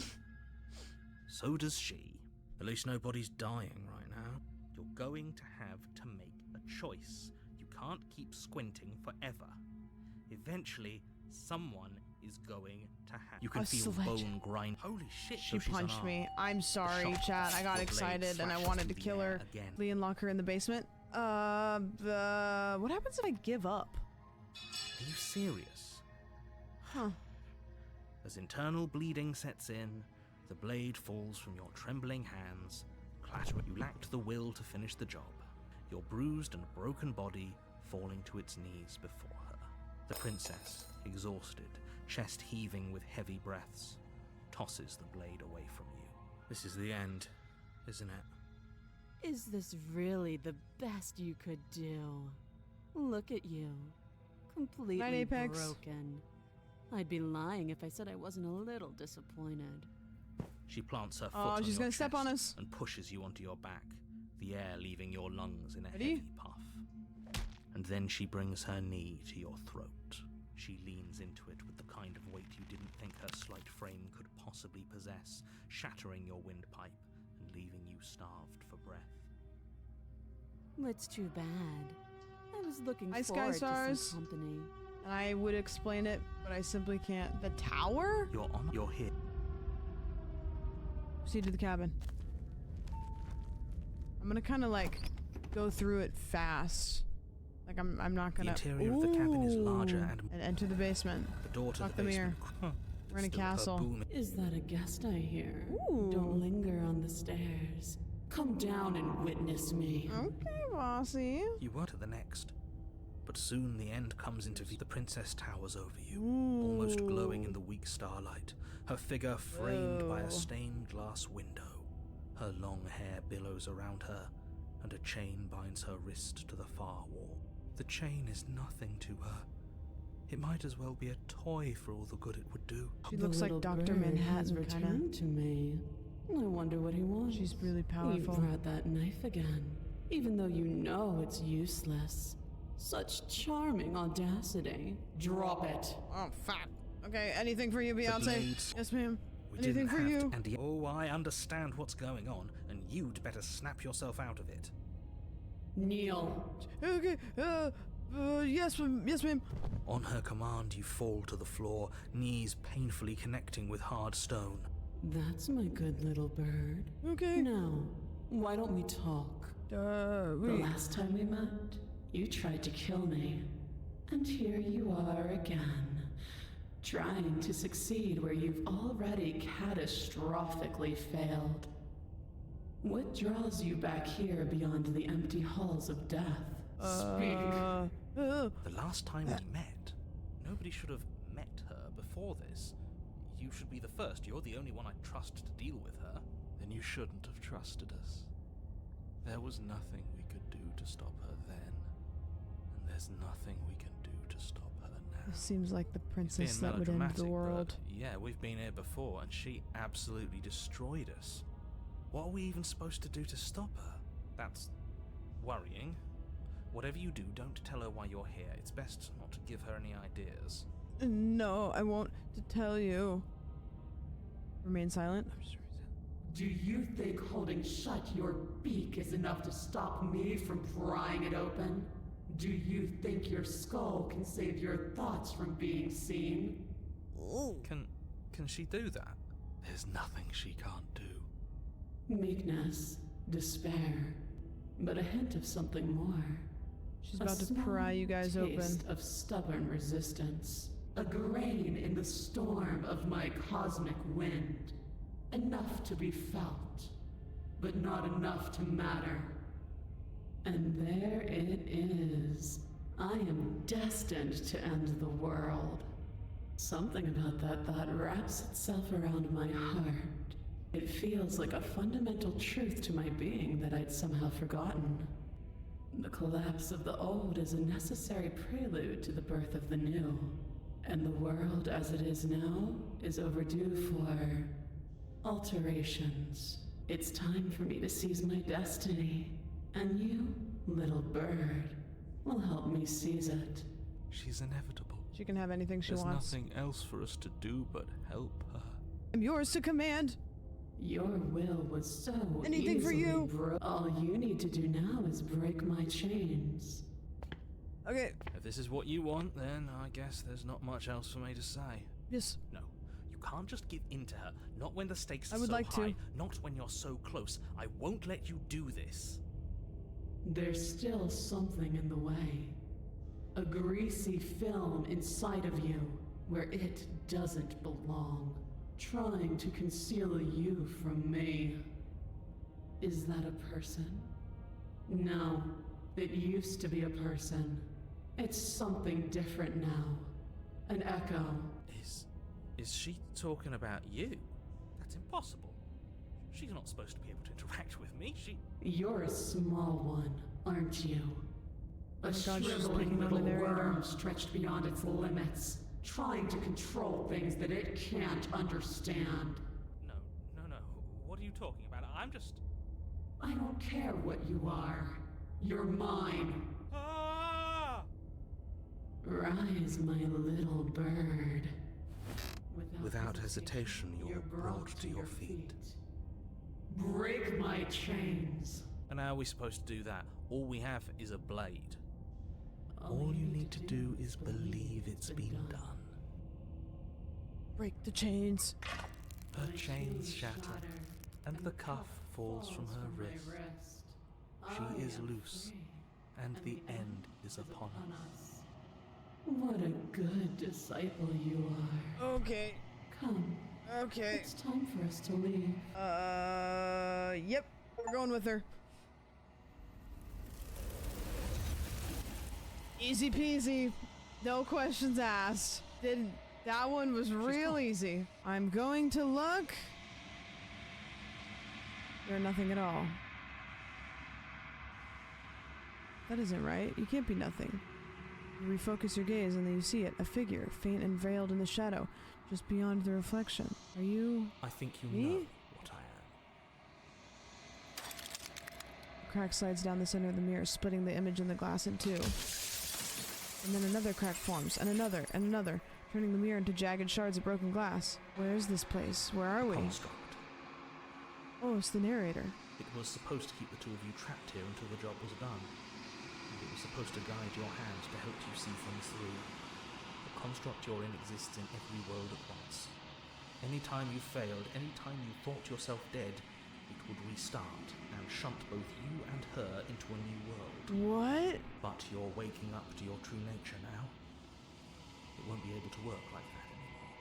So does she. At least nobody's dying right now. You're going to have to make a choice. You can't keep squinting forever. Eventually, someone is going to have. You can A feel sledge. bone grind. Holy shit! She so she's punched unarmed. me. I'm sorry, shot chat. I got your blade excited and I slashes wanted to through the kill air her. again. Lee and lock her in the basement. What happens if I give up? Are you serious? Huh. As internal bleeding sets in, the blade falls from your trembling hands, clattering. You lacked the will to finish the job, your bruised and broken body falling to its knees before her. The princess, exhausted, chest heaving with heavy breaths, tosses the blade away from you. This is the end, isn't it? Is this really the best you could do? Look at you. Completely Night, Apex. broken. I'd be lying if I said I wasn't a little disappointed. She plants her foot Oh, on she's your gonna step on chest us. and pushes you onto your back, the air leaving your lungs in a Ready? heavy puff. And then she brings her knee to your throat. She leans into it with the kind of weight you didn't think her slight frame could possibly possess, shattering your windpipe and leaving you starved for breath. It's too bad. I was looking Hi, Sky forward to Stars. some company. And I would explain it, but I simply can't. The tower? You're here. Proceed to the cabin. I'm gonna kind of like go through it fast. Like I'm not The gonna. interior of the cabin is larger Ooh. and enter the basement. the door to Lock the the mirror. basement. We're in a Still her castle. booming. Is that a guest I hear? Ooh. Don't linger on the stairs. Come down and witness me. Okay, bossy. You were to the next. But soon the end comes into view. The princess towers over you, Ooh. almost glowing in the weak starlight, her figure framed by Whoa. a stained glass window. Her long hair billows around her, and a chain binds her wrist to the far wall. The chain is nothing to her. It might as well be a toy for all the good it would do. She The looks like little Dr. bird has Manhattan, returned kind to me. I wonder what he wants. She's really He powerful. brought that knife again, even though you know it's useless. Such charming audacity. Drop it. Oh, fuck. Okay, anything for you, The Beyonce? blades- Yes, ma'am. We Anything didn't for have you? to, and yet, oh, I understand what's going on, and you'd better snap yourself out of it. Kneel. Okay, yes, ma'am. Yes, ma'am. On her command, you fall to the floor, knees painfully connecting with hard stone. That's my good little bird. Okay. Now, why don't we talk? The last time we met, you tried to kill me. And here you are again, trying to succeed where you've already catastrophically failed. What draws you back here beyond the empty halls of death? Speak. The last time we met, nobody should have met her before this. You should be the first. You're the only one I trust to deal with her. Then you shouldn't have trusted us. There was nothing we could do to stop her then. And there's nothing we can do to stop her now. This seems like the Being princess that would end melodramatic, the world. but yeah, we've been here before, and she absolutely destroyed us. What are we even supposed to do to stop her? That's worrying. Whatever you do, don't tell her why you're here. It's best not to give her any ideas. No, I won't to tell you. Remain silent. Do you think holding shut your beak is enough to stop me from prying it open? Do you think your skull can save your thoughts from being seen? Can she do that? There's nothing she can't do. Meekness, despair, but a hint of something more. She's about to pry you guys open. Of stubborn resistance. A grain in the storm of my cosmic wind. Enough to be felt, but not enough to matter. And there it is. I am destined to end the world. Something about that thought wraps itself around my heart. It feels like a fundamental truth to my being that I'd somehow forgotten. The collapse of the old is a necessary prelude to the birth of the new. And the world as it is now is overdue for alterations. It's time for me to seize my destiny. And you, little bird, will help me seize it. She's inevitable. She can have anything she There's wants. nothing else for us to do but help her. I'm yours to command. Your will was so Anything for you. All you need to do now is break my chains. Okay. If this is what you want, then I guess there's not much else for me to say. Yes. No, you can't just give in to her. Not when the stakes are I would so like to. high. Not when you're so close. I won't let you do this. There's still something in the way. A greasy film inside of you where it doesn't belong. Trying to conceal you from me. Is that a person? No, it used to be a person. It's something different now. An echo. Is she talking about you? That's impossible. She's not supposed to be able to interact with me. You're a small one, aren't you? A God, she's shriveling speaking on little the narrator. worm stretched beyond its limits, trying to control things that it can't understand. No. What are you talking about? I'm just... I don't care what you are. You're mine. Ah! Rise, my little bird. Without hesitation, you're brought to your feet. Break my chains. And how are we supposed to do that? All we have is a blade. All you need to do is believe it's been done. Break the chains. Her chains shatter, and the cuff falls from her wrist. She is loose, and the end is upon us. What a good disciple you are. Okay. Come. Okay. It's time for us to leave. Yep. We're going with her. Easy peasy. No questions asked. That one was real easy. I'm going to look. You're nothing at all. That isn't right. You can't be nothing. You refocus your gaze and then you see it. A figure, faint and veiled in the shadow, just beyond the reflection. Are you... I think you Me? know what I am. A crack slides down the center of the mirror, splitting the image in the glass in two. And then another crack forms, and another, turning the mirror into jagged shards of broken glass. Where is this place? Where are we? Construct. Oh, it's the narrator. It was supposed to keep the two of you trapped here until the job was done. And it was supposed to guide your hand to help you see things through. The construct you're in exists in every world at once. Any time you failed, any time you thought yourself dead, it would restart and shunt both you and her into a new world. What? But you're waking up to your true nature now. It won't be able to work like that anymore.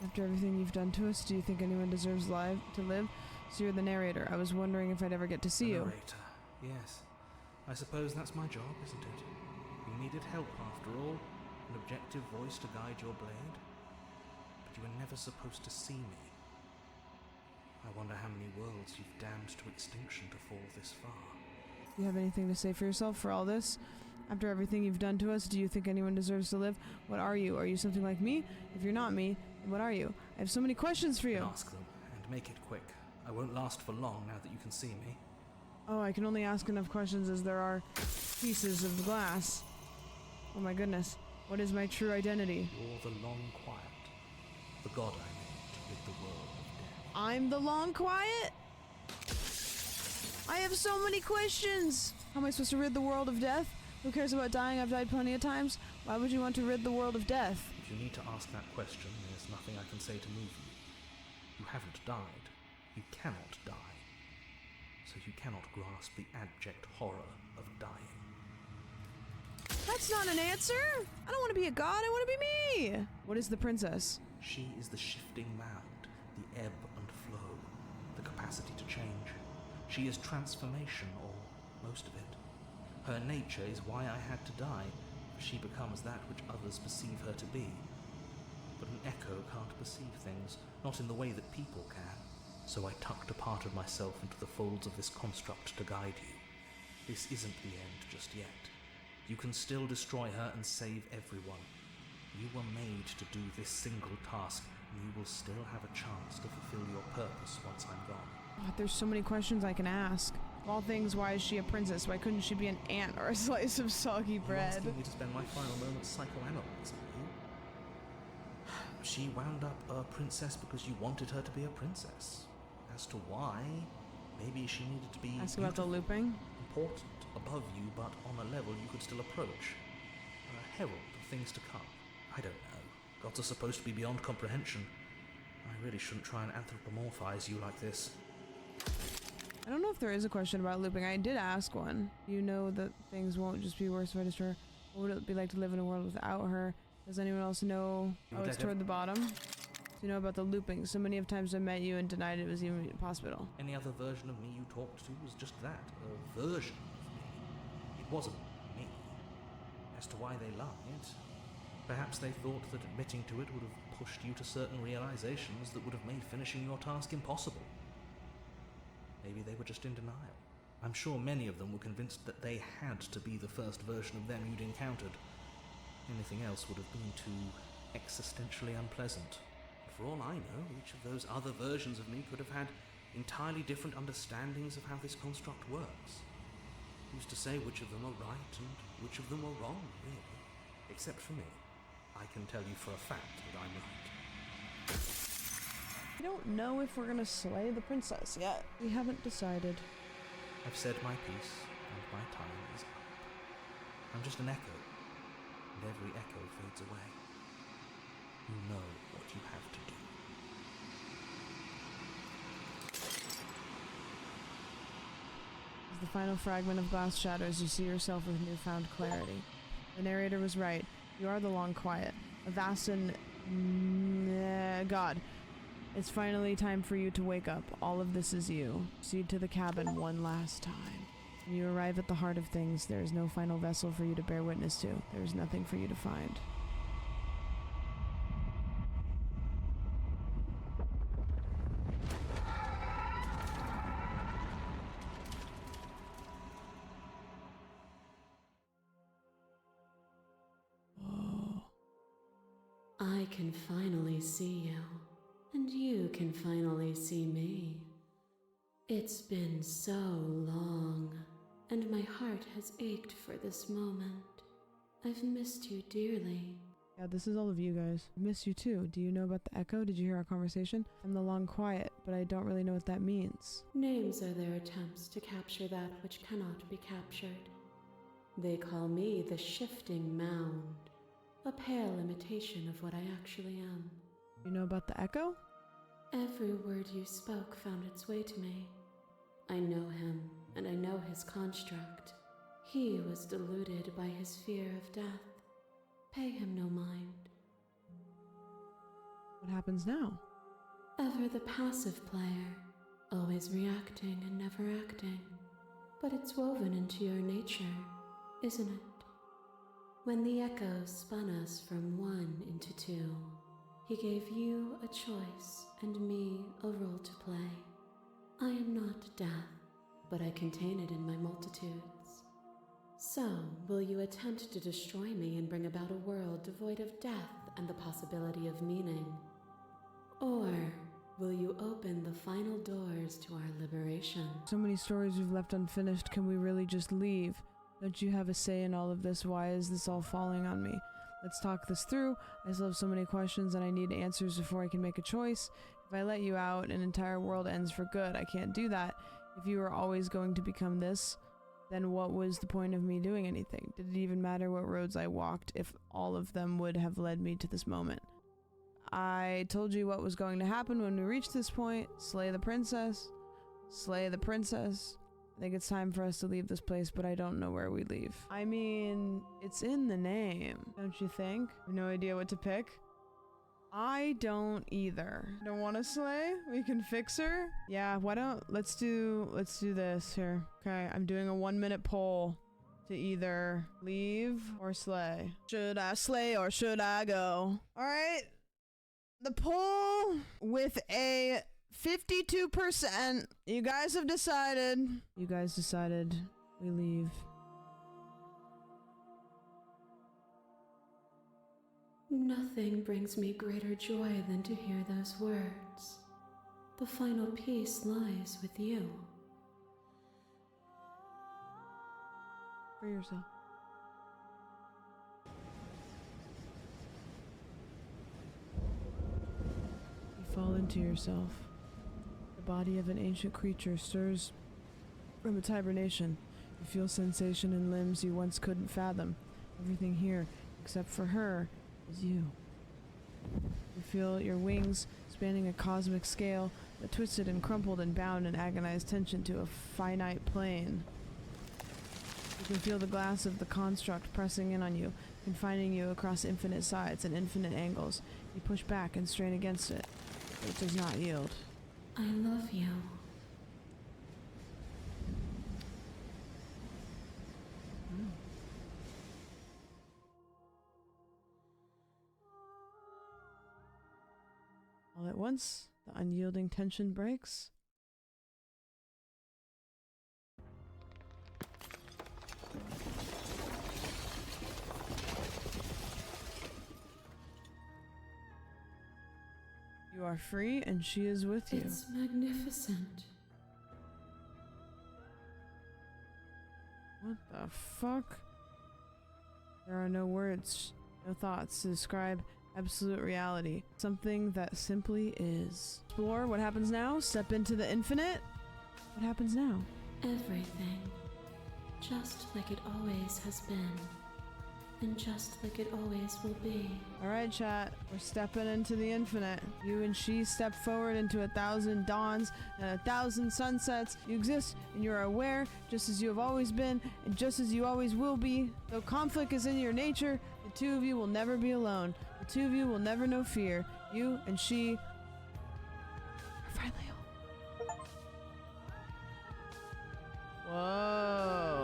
After everything you've done to us, do you think anyone deserves to live? So you're the narrator. I was wondering if I'd ever get to see you. Narrator. Yes. I suppose that's my job, isn't it? You needed help after all. An objective voice to guide your blade. But you were never supposed to see me. I wonder how many worlds you've damned to extinction to fall this far. Do you have anything to say for yourself for all this? After everything you've done to us, do you think anyone deserves to live? What are you? Are you something like me? If you're not me, then what are you? I have so many questions for you. Ask them, and make it quick. I won't last for long now that you can see me. Oh, I can only ask enough questions as there are pieces of glass. Oh my goodness. What is my true identity? You're the Long Quiet. The god I made to rid the world of death. I'm the Long Quiet? I have so many questions! How am I supposed to rid the world of death? Who cares about dying? I've died plenty of times. Why would you want to rid the world of death? If you need to ask that question, there's nothing I can say to move you. You haven't died. You cannot die. so you cannot grasp the abject horror of dying. That's not an answer! I don't want to be a god, I want to be me! What is the princess? She is the shifting mound, the ebb and flow, the capacity to change. She is transformation, or most of it. Her nature is why I had to die, for she becomes that which others perceive her to be. But an echo can't perceive things, not in the way that people can. So I tucked a part of myself into the folds of this construct to guide you. This isn't the end just yet. You can still destroy her and save everyone. You were made to do this single task, and you will still have a chance to fulfill your purpose once I'm gone. God, there's so many questions I can ask. Of all things, why is she a princess? Why couldn't she be an ant or a slice of soggy bread? You're asking me to spend my final moments psychoanalyzing you? She wound up a princess because you wanted her to be a princess. As to why, maybe she needed to be Ask about the looping? important, above you, but on a level you could still approach. A herald of things to come. I don't know. Gods are supposed to be beyond comprehension. I really shouldn't try and anthropomorphize you like this. I don't know if there is a question about looping. I did ask one. You know that things won't just be worse if I destroy her. What would it be like to live in a world without her? Does anyone else know? Oh, it's toward the bottom. So you know about the looping. So many of times I met you and denied it was even possible. Any other version of me you talked to was just that, a version of me. It wasn't me. As to why they lied, perhaps they thought that admitting to it would have pushed you to certain realizations that would have made finishing your task impossible. Maybe they were just in denial. I'm sure many of them were convinced that they had to be the first version of them you'd encountered. Anything else would have been too existentially unpleasant. For all I know, each of those other versions of me could have had entirely different understandings of how this construct works. Who's to say which of them are right and which of them are wrong, really? Except for me. I can tell you for a fact that I'm right. I don't know if we're gonna slay the princess yet. We haven't decided. I've said my piece, and my time is up. I'm just an echo, and every echo fades away. You know what you have to do. As the final fragment of glass shatters, you see yourself with newfound clarity. The narrator was right. You are the long quiet. A vast and... God. It's finally time for you to wake up. All of this is you. Proceed to the cabin one last time. When you arrive at the heart of things, there is no final vessel for you to bear witness to. There is nothing for you to find. I can finally see you, and you can finally see me. It's been so long, and my heart has ached for this moment. I've missed you dearly. Yeah, this is all of you guys. I miss you too. Do you know about the echo? Did you hear our conversation? I'm the long quiet, but I don't really know what that means. Names are their attempts to capture that which cannot be captured. They call me the shifting mound, a pale imitation of what I actually am. You know about the echo? Every word you spoke found its way to me. I know him, and I know his construct. He was deluded by his fear of death. Pay him no mind. What happens now? Ever the passive player, always reacting and never acting. But it's woven into your nature, isn't it? When the echo spun us from one into two, he gave you a choice and me a role to play. I am not death, but I contain it in my multitudes. So, will you attempt to destroy me and bring about a world devoid of death and the possibility of meaning? Or will you open the final doors to our liberation? So many stories we've left unfinished. Can we really just leave? Don't you have a say in all of this? Why is this all falling on me? Let's talk this through. I still have so many questions and I need answers before I can make a choice. If I let you out, an entire world ends for good. I can't do that. If you were always going to become this, then what was the point of me doing anything? Did it even matter what roads I walked if all of them would have led me to this moment? I told you what was going to happen when we reached this point. Slay the princess. slay the princess. I think it's time for us to leave this place, but I don't know where we leave. I mean, it's in the name, don't you think? I have no idea what to pick. I don't either. Don't want to slay? We can fix her? Yeah, why don't, let's do this here. Okay, I'm doing a 1-minute poll to either leave or slay. Should I slay or should I go? All right, the poll with a 52%. You guys have decided. You guys decided we leave. Nothing brings me greater joy than to hear those words. The final piece lies with you. For yourself. You fall into yourself. The body of an ancient creature stirs from its hibernation. You feel sensation in limbs you once couldn't fathom. Everything here, except for her, is you. You feel your wings spanning a cosmic scale, but twisted and crumpled and bound in agonized tension to a finite plane. You can feel the glass of the construct pressing in on you, confining you across infinite sides and infinite angles. You push back and strain against it, but it does not yield. I love you. All at once, the unyielding tension breaks. You are free and she is with you. It's magnificent. What the fuck? There are no words, no thoughts to describe absolute reality. Something that simply is. Explore what happens now. Step into the infinite. What happens now? Everything. Just like it always has been. And just like it always will be. Alright, chat. We're stepping into the infinite. You and she step forward into 1,000 dawns and 1,000 sunsets. You exist and you are aware, just as you have always been, and just as you always will be. Though conflict is in your nature, the two of you will never be alone. The two of you will never know fear. You and she are finally home. Whoa.